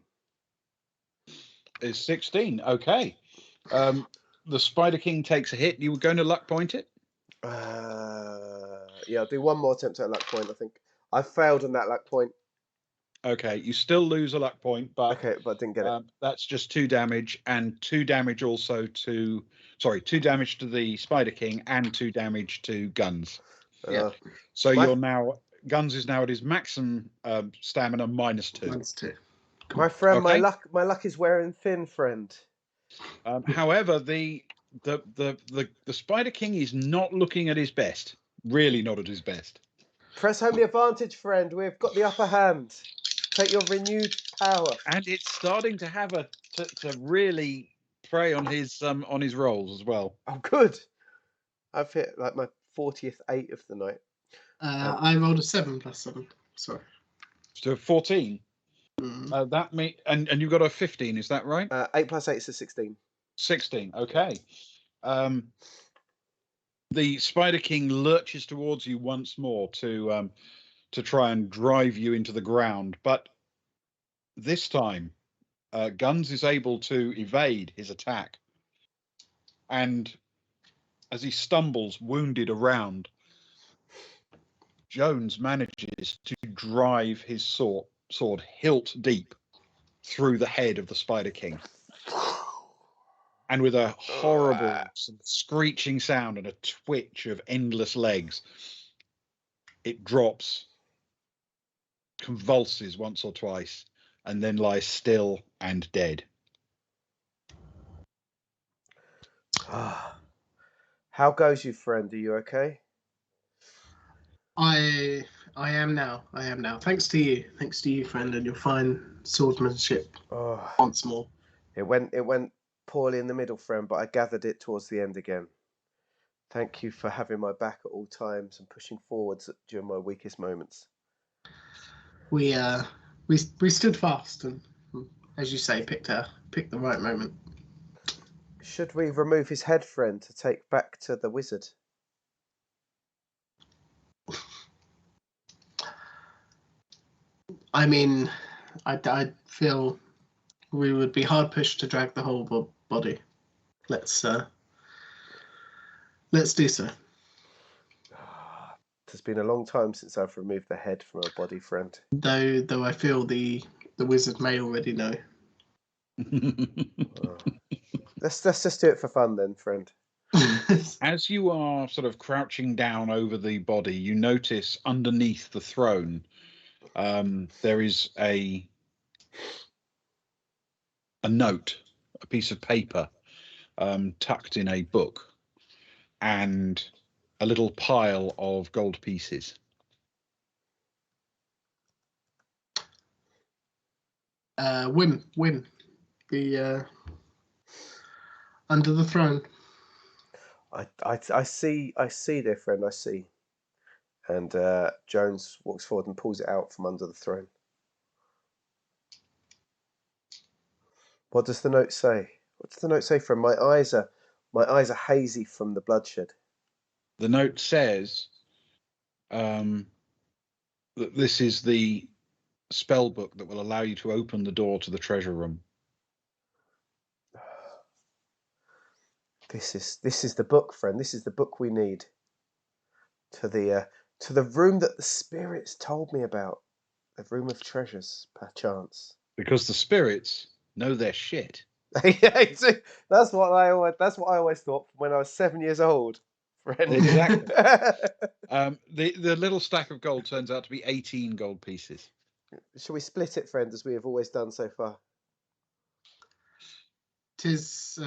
Is 16. Okay. The Spider King takes a hit. You were going to luck point it? Yeah, I'll do one more attempt at a luck point, I think. I failed on that luck point. Okay, you still lose a luck point, but Okay, but I didn't get it. that's just 2 damage, and 2 damage also to 2 damage to the Spider King and 2 damage to Guns. Yeah. So My- you're now Guns is now at his maximum stamina -2. -2. My friend, Okay. my luck is wearing thin, friend. However, the Spider King is not looking at his best. Really not at his best. Press home the advantage, friend. We've got the upper hand. Take your renewed power. And it's starting to have to really prey on his rolls as well. Oh, good. I've hit like my 40th 8 of the night. I rolled a 7 plus 7. Sorry. So 14. Mm. That and you've got a 15, is that right? 8 plus 8 is 16. 16. Okay. The Spider King lurches towards you once more to try and drive you into the ground, but this time Guns is able to evade his attack, and as he stumbles wounded around, Jones manages to drive his sword hilt deep through the head of the Spider King. And with a horrible screeching sound and a twitch of endless legs, it drops, convulses once or twice, and then lies still and dead. How goes you, friend? Are you okay? I am now. I am now. Thanks to you, friend, and your fine swordsmanship. Once more. It went poorly in the middle, friend, but I gathered it towards the end again. Thank you for having my back at all times and pushing forwards during my weakest moments. We stood fast and, as you say, picked the right moment. Should we remove his head, friend, to take back to the wizard? I mean, I feel we would be hard pushed to drag the whole body. Let's do so. It's been a long time since I've removed the head from a body, friend. Though I feel the wizard may already know. Let's just do it for fun then, friend. As you are sort of crouching down over the body, you notice underneath the throne there is a note, a piece of paper tucked in a book, and a little pile of gold pieces. Whim, the under the throne. I see, dear friend, I see. And Jones walks forward and pulls it out from under the throne. What does the note say? What does the note say, friend? My eyes are hazy from the bloodshed. The note says that this is the spell book that will allow you to open the door to the treasure room. This is the book, friend. This is the book we need. To the room that the spirits told me about. The room of treasures, perchance. Because the spirits know their shit. Yeah, that's what I always thought when I was 7 years old. Friend. Exactly. The little stack of gold turns out to be 18 gold pieces. Shall we split it, friend, as we have always done so far? Tis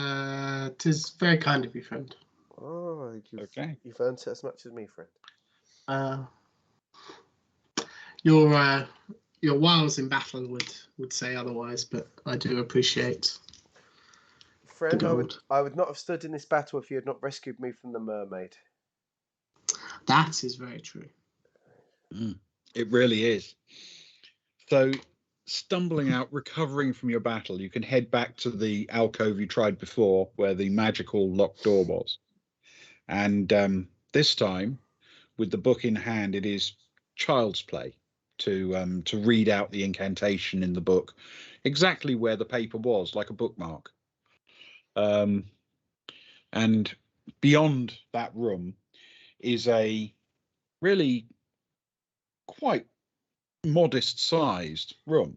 very kind of you, friend. Oh, Okay. You've earned it as much as me, friend. Your wiles in battle would say otherwise, but I do appreciate Friend, the gold. I would not have stood in this battle if you had not rescued me from the mermaid. That is very true. It really is. So, stumbling out, recovering from your battle, you can head back to the alcove you tried before, where the magical locked door was. And this time, with the book in hand, it is child's play to read out the incantation in the book, exactly where the paper was, like a bookmark. And beyond that room is a really quite modest-sized room,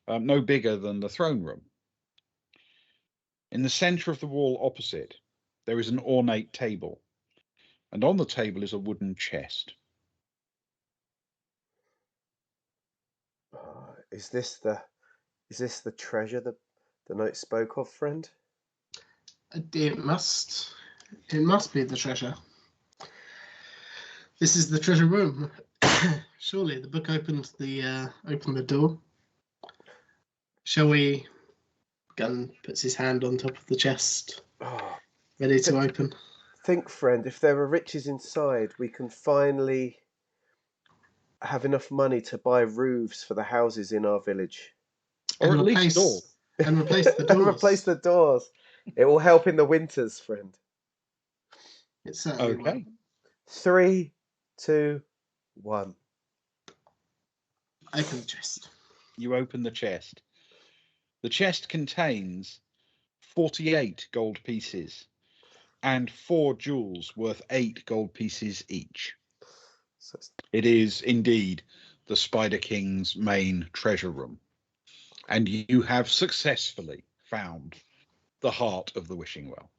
no bigger than the throne room. In the center of the wall opposite, there is an ornate table, and on the table is a wooden chest. Is this the treasure the note spoke of, friend? It must be the treasure. This is the treasure room. Surely the book opened the door. Shall we? Gunn puts his hand on top of the chest, ready to open. Think, friend, if there are riches inside, we can finally have enough money to buy roofs for the houses in our village. Or at least doors. And replace the doors. Replace the doors. It will help in the winters, friend. It certainly will. 3, 2, 1. Open the chest. You open the chest. The chest contains 48 gold pieces and 4 jewels worth 8 gold pieces each. It is indeed the Spider King's main treasure room. And you have successfully found the heart of the wishing well.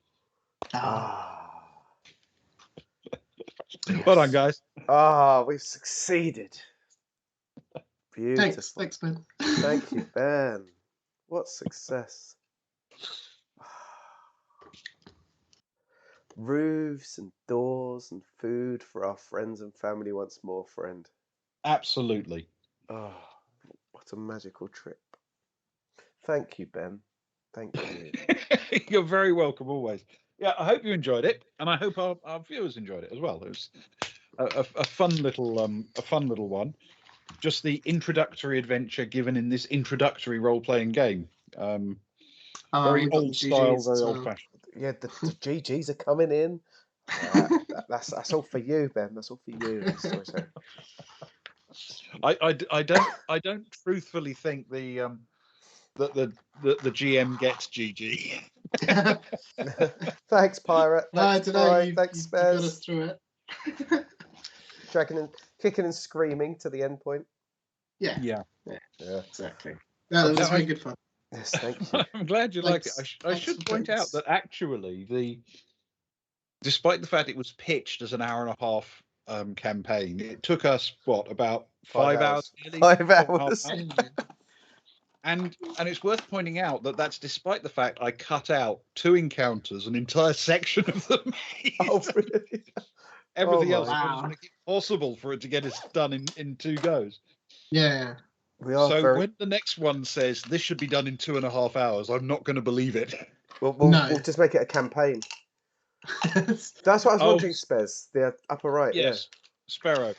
Well done, guys. We've succeeded. Beautiful. Thanks, Ben. Thank you, Ben. What success. Roofs and doors and food for our friends and family once more, friend. Absolutely. What a magical trip. Thank you, Ben. Thank you. You're very welcome always. Yeah, I hope you enjoyed it, and I hope our viewers enjoyed it as well. It was a fun little one. Just the introductory adventure given in this introductory role-playing game. Very old style, very old fashioned. Yeah, the GGs are coming in. That's all for you, Ben. That's all for you. I don't truthfully think the GM gets GG. Thanks, Pirate. Thanks, Thanks, Spez. You got us through it. Dragging and kicking and screaming to the end point. Yeah, exactly. No, that was very good fun. Yes, thank you. I'm glad you like it. I should point out that actually despite the fact it was pitched as an hour and a half campaign, it took us about 5 hours. 5 hours. And it's worth pointing out that that's despite the fact I cut out 2 encounters, an entire section of them. Oh, really? Everything else was make it possible for it to get us done in 2 goes. Yeah. When the next one says this should be done in 2.5 hours, I'm not going to believe it. We'll just make it a campaign. That's what I was wondering, Spez. The upper right. Yes, yeah. Sparrow.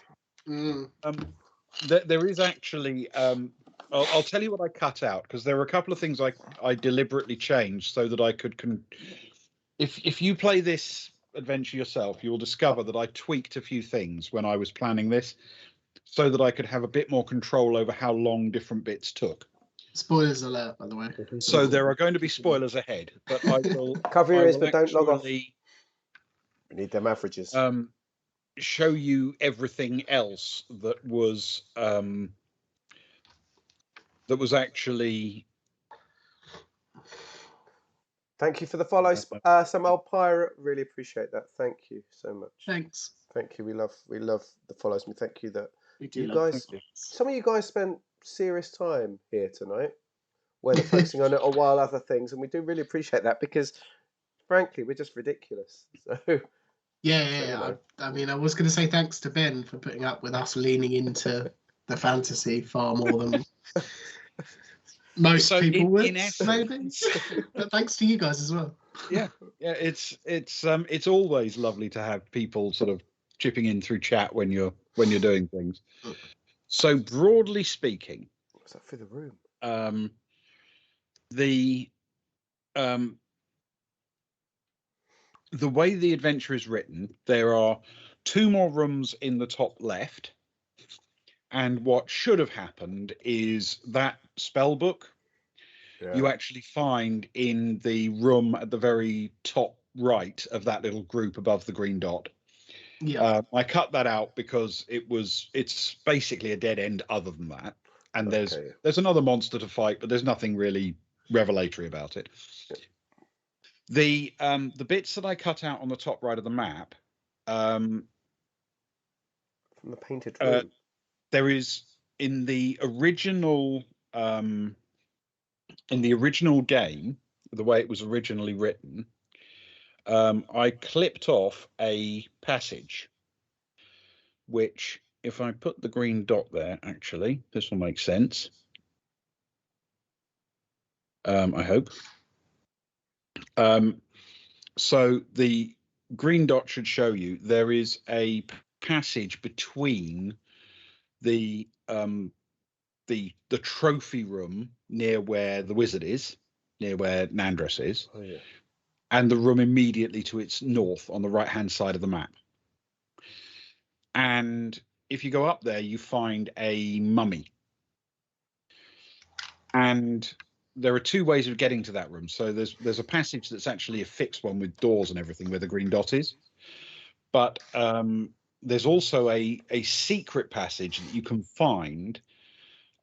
There is actually. I'll tell you what I cut out, because there were a couple of things I deliberately changed so that I could. If you play this adventure yourself, you'll discover that I tweaked a few things when I was planning this, so that I could have a bit more control over how long different bits took. Spoilers alert, by the way. So there are going to be spoilers ahead, but I will cover your ears, but don't log off. We need them averages. Show you everything else that was actually. Thank you for the follow, some old pirate. Really appreciate that. Thank you so much. Thanks. Thank you. We love the follows. We thank you that you guys. Some of you guys spent serious time here tonight, where they're focusing on it, or while other things, and we do really appreciate that, because frankly we're just ridiculous. So Yeah. I mean, I was going to say thanks to Ben for putting up with us leaning into the fantasy far more than most So people would, in maybe. But thanks to you guys as well. Yeah, it's always lovely to have people sort of chipping in through chat when you're doing things. So broadly speaking, What's that for the room? The way the adventure is written, there are 2 more rooms in the top left, and what should have happened is that spell book you actually find in the room at the very top right of that little group above the green dot. Yeah. I cut that out because it's basically a dead end other than that, and there's another monster to fight, but there's nothing really revelatory about it. The bits that I cut out on the top right of the map, From the painted room. there is in the original game, the way it was originally written, I clipped off a passage, which, if I put the green dot there, actually, this will make sense. I hope. So the green dot should show you there is a passage between the trophy room near where the wizard is, near where Nandress is, and the room immediately to its north on the right-hand side of the map. And if you go up there, you find a mummy. And there are 2 ways of getting to that room. So there's a passage that's actually a fixed one with doors and everything where the green dot is. But there's also a secret passage that you can find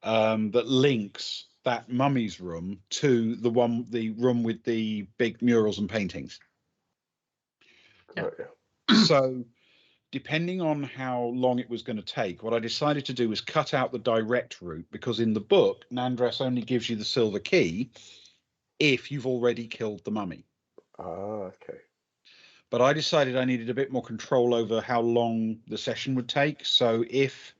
that links that mummy's room to the room with the big murals and paintings. Yeah. So depending on how long it was going to take, what I decided to do was cut out the direct route, because in the book, Nandress only gives you the silver key if you've already killed the mummy. Okay. But I decided I needed a bit more control over how long the session would take. So if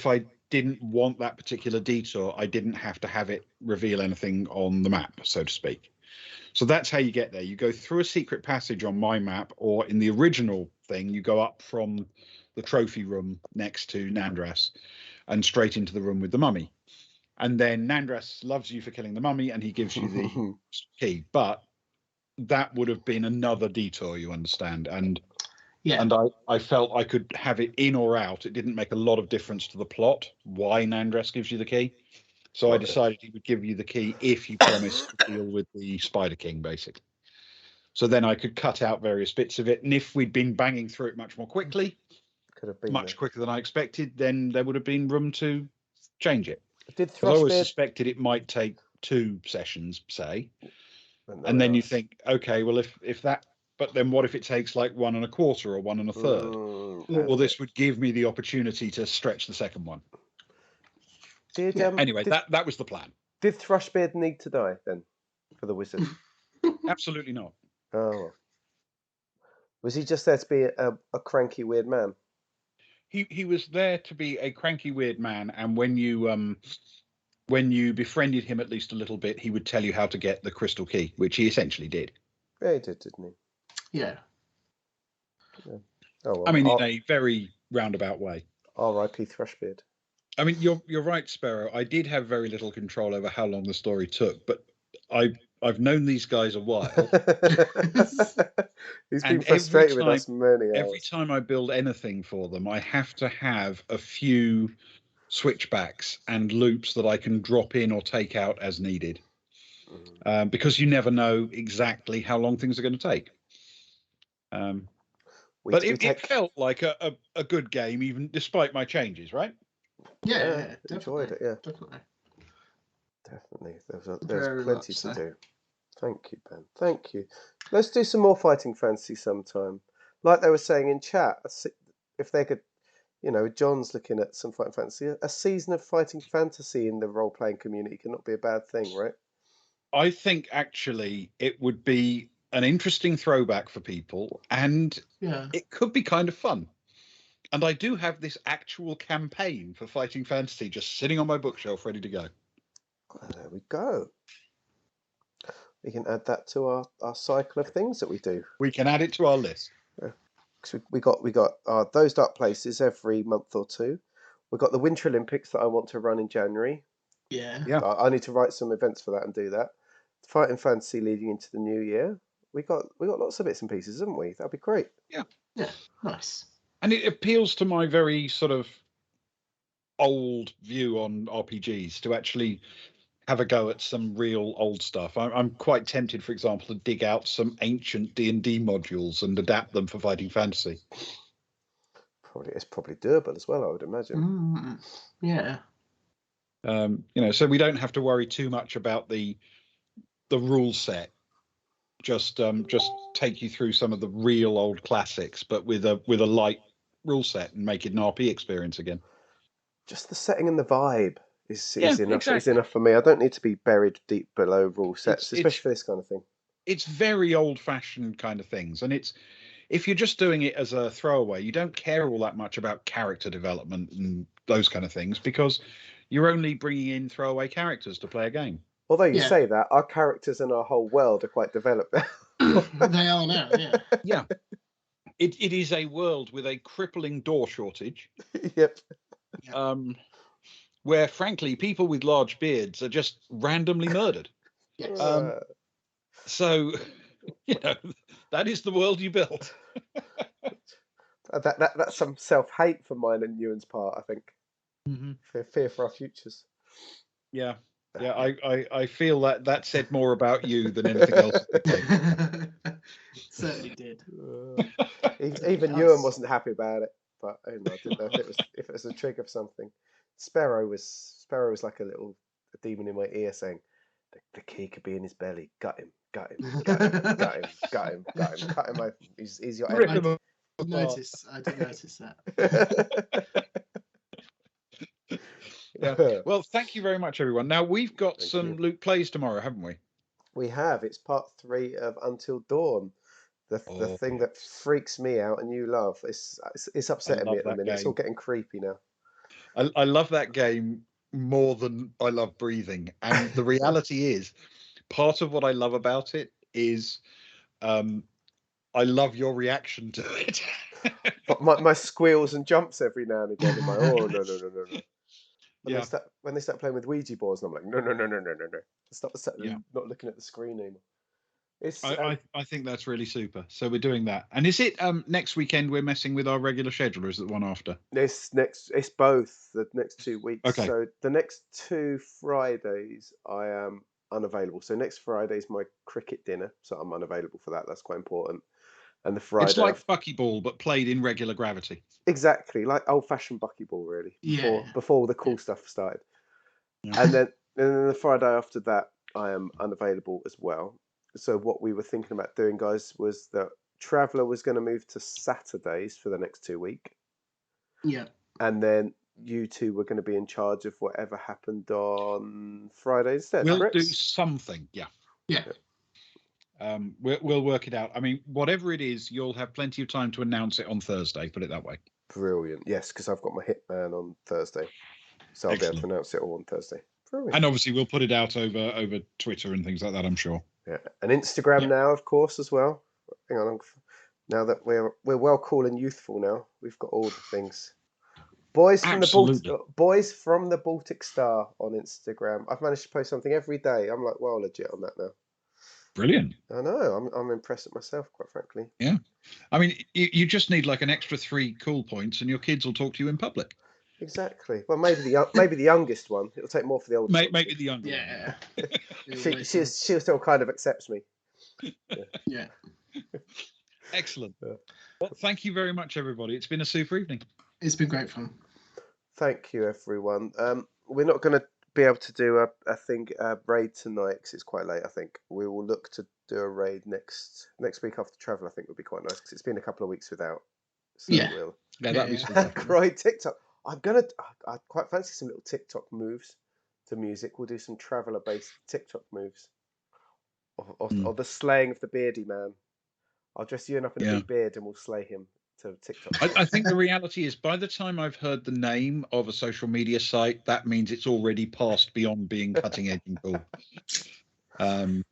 I didn't want that particular detour, I didn't have to have it reveal anything on the map, so to speak. So that's how you get there. You go through a secret passage on my map, or in the original thing, you go up from the trophy room next to Nandress and straight into the room with the mummy. And then Nandress loves you for killing the mummy, and he gives you the key. But that would have been another detour, you understand. And I felt I could have it in or out. It didn't make a lot of difference to the plot why Nandress gives you the key. So I decided he would give you the key if you promised to deal with the Spider King, basically. So then I could cut out various bits of it. And if we'd been banging through it much more quickly, quicker than I expected, then there would have been room to change it. Because I always suspected it might take 2 sessions, say. And then you think, okay, well, if that, but then what if it takes like 1 1/4 or 1 1/3? Well, this would give me the opportunity to stretch the second one. Anyway, that was the plan. Did Thrushbeard need to die then for the wizard? Absolutely not. Oh. Was he just there to be a cranky, weird man? He was there to be a cranky, weird man, and when you befriended him at least a little bit, he would tell you how to get the crystal key, which he essentially did. Yeah, he did, didn't he? Yeah. Oh, well, I mean, in a very roundabout way. R.I.P. Thrushbeard. I mean, you're right, Sparrow. I did have very little control over how long the story took, but I've known these guys a while. He's been frustrated with us many hours. Every time I build anything for them, I have to have a few switchbacks and loops that I can drop in or take out as needed, because you never know exactly how long things are going to take. But it felt like a good game, even despite my changes, right? Yeah, enjoyed it. Yeah, definitely. There's plenty to do. Thank you, Ben. Thank you. Let's do some more fighting fantasy sometime. Like they were saying in chat, if they could, John's looking at some fighting fantasy. A season of fighting fantasy in the role-playing community cannot be a bad thing, right? I think actually it would be an interesting throwback for people, and Yeah. it could be kind of fun. And I do have this actual campaign for Fighting Fantasy just sitting on my bookshelf ready to go. There we go. We can add that to our cycle of things that we do. We can add it to our list. So we got those dark places every month or two. We've got the Winter Olympics that I want to run in January. Yeah. I need to write some events for that and do that. Fighting Fantasy leading into the new year. We got lots of bits and pieces, haven't we? That'd be great. Yeah. Nice. And it appeals to my very sort of old view on RPGs to actually have a go at some real old stuff. I'm quite tempted, for example, to dig out some ancient D&D modules and adapt them for Fighting Fantasy. It's probably doable as well, I would imagine. Yeah. So we don't have to worry too much about the rule set. Just take you through some of the real old classics, but with a light rule set and make it an RP experience again. Just the setting and the vibe is enough. Exactly. Is enough for me. I don't need to be buried deep below rule sets, especially for this kind of thing. It's very old-fashioned kind of things, and if you're just doing it as a throwaway, you don't care all that much about character development and those kind of things because you're only bringing in throwaway characters to play a game. Although you say that, our characters and our whole world are quite developed now. They are now, yeah. Yeah. It is a world with a crippling door shortage. Yep. Where, frankly, people with large beards are just randomly murdered. Yes. So, that is the world you built. That's some self-hate for mine and Ewan's part, I think. Mm-hmm. Fear for our futures. Yeah. I feel that said more about you than anything else. Certainly did. Even Ewan wasn't happy about it, but I didn't know if it was a trigger of something. Sparrow was like a demon in my ear saying, "The key could be in his belly. Gut him, cut him open. He's your enemy." I did notice that. Yeah. Well, thank you very much, everyone. Now we've got some Luke plays tomorrow, haven't we? We have. It's part 3 of Until Dawn, the thing that freaks me out and you love. It's upsetting me at the minute. Game. It's all getting creepy now. I love that game more than I love breathing, and the reality is, part of what I love about it is, I love your reaction to it. But my squeals and jumps every now and again. In my no. When they start playing with Ouija boards, and I'm like, no. Stop not looking at the screen anymore. I think that's really super. So we're doing that. And is it next weekend we're messing with our regular schedule, or is it the one after? It's both the next 2 weeks. Okay. So the next 2 Fridays I am unavailable. So next Friday is my cricket dinner, so I'm unavailable for that. That's quite important. And the Friday it's like buckyball but played in regular gravity. Exactly, like old-fashioned buckyball, really. Before all the cool stuff started. Yeah. And then the Friday after that, I am unavailable as well. So what we were thinking about doing, guys, was that Traveller was going to move to Saturdays for the next 2 weeks. Yeah. And then you two were going to be in charge of whatever happened on Friday instead. We'll do something, yeah. We'll work it out. I mean, whatever it is, you'll have plenty of time to announce it on Thursday, put it that way. Brilliant. Yes, because I've got my Hitman on Thursday. So I'll be able to announce it all on Thursday. Brilliant. And obviously we'll put it out over Twitter and things like that, I'm sure. Yeah, and Instagram now, of course, as well. Hang on, now that we're well cool and youthful now, we've got all the things. Boys from the Baltic Star on Instagram. I've managed to post something every day. I'm like well legit on that now. Brilliant. I know. I'm impressed at myself, quite frankly. Yeah, I mean, you just need like an extra 3 cool points, and your kids will talk to you in public. Exactly. Well, maybe the youngest one. It'll take more for the oldest. Maybe the youngest. Yeah. she still kind of accepts me. Yeah. Excellent. Well, thank you very much, everybody. It's been a super evening. It's been great fun. Thank you, everyone. We're not going to be able to do a raid tonight because it's quite late. I think we will look to do a raid next week after travel. I think would be quite nice because it's been a couple of weeks without. So that'd be super. Great TikTok. I quite fancy some little TikTok moves to music. We'll do some Traveller based TikTok moves. or the slaying of the beardy man. I'll dress you up in a Yeah. big beard and we'll slay him to TikTok. I think the reality is, by the time I've heard the name of a social media site, that means it's already passed beyond being cutting edge and cool. Yeah.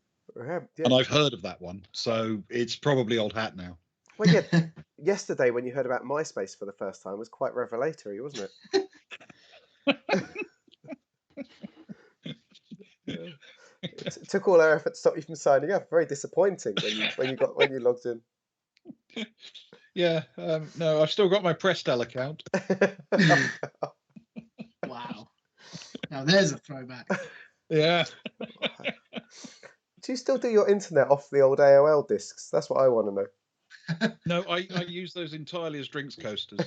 And I've heard of that one, so it's probably old hat now. Well, yeah. Yesterday, when you heard about MySpace for the first time, was quite revelatory, wasn't it? It took all our effort to stop you from signing up. Very disappointing when you logged in. Yeah, no, I've still got my Prestel account. Wow. Now there's a throwback. Yeah. Do you still do your internet off the old AOL discs? That's what I want to know. No, I use those entirely as drinks coasters.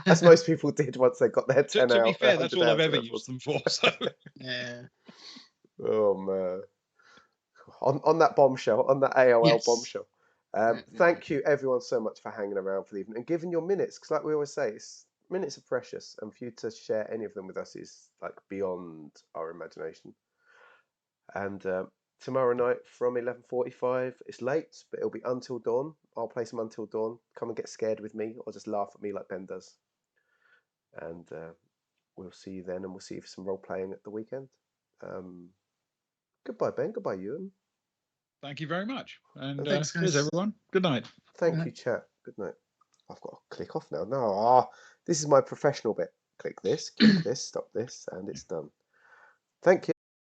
As most people did once they got their 10 To be fair, that's all I've ever levels. used them for. So. Yeah. Oh man. On that bombshell, on that AOL bombshell. Thank you everyone so much for hanging around for the evening and giving your minutes, because like we always say, minutes are precious, and for you to share any of them with us is like beyond our imagination. And tomorrow night from 11:45, it's late, but it'll be Until Dawn. I'll play some Until Dawn. Come and get scared with me, or just laugh at me like Ben does. And we'll see you then, and we'll see you for some role playing at the weekend. Goodbye, Ben. Goodbye, Ewan. Thank you very much. And thanks, cheers, guys. everyone. Good night. Thank you, chat. Good night. I've got to click off now. No, this is my professional bit. Click this, stop this, and it's done. Thank you.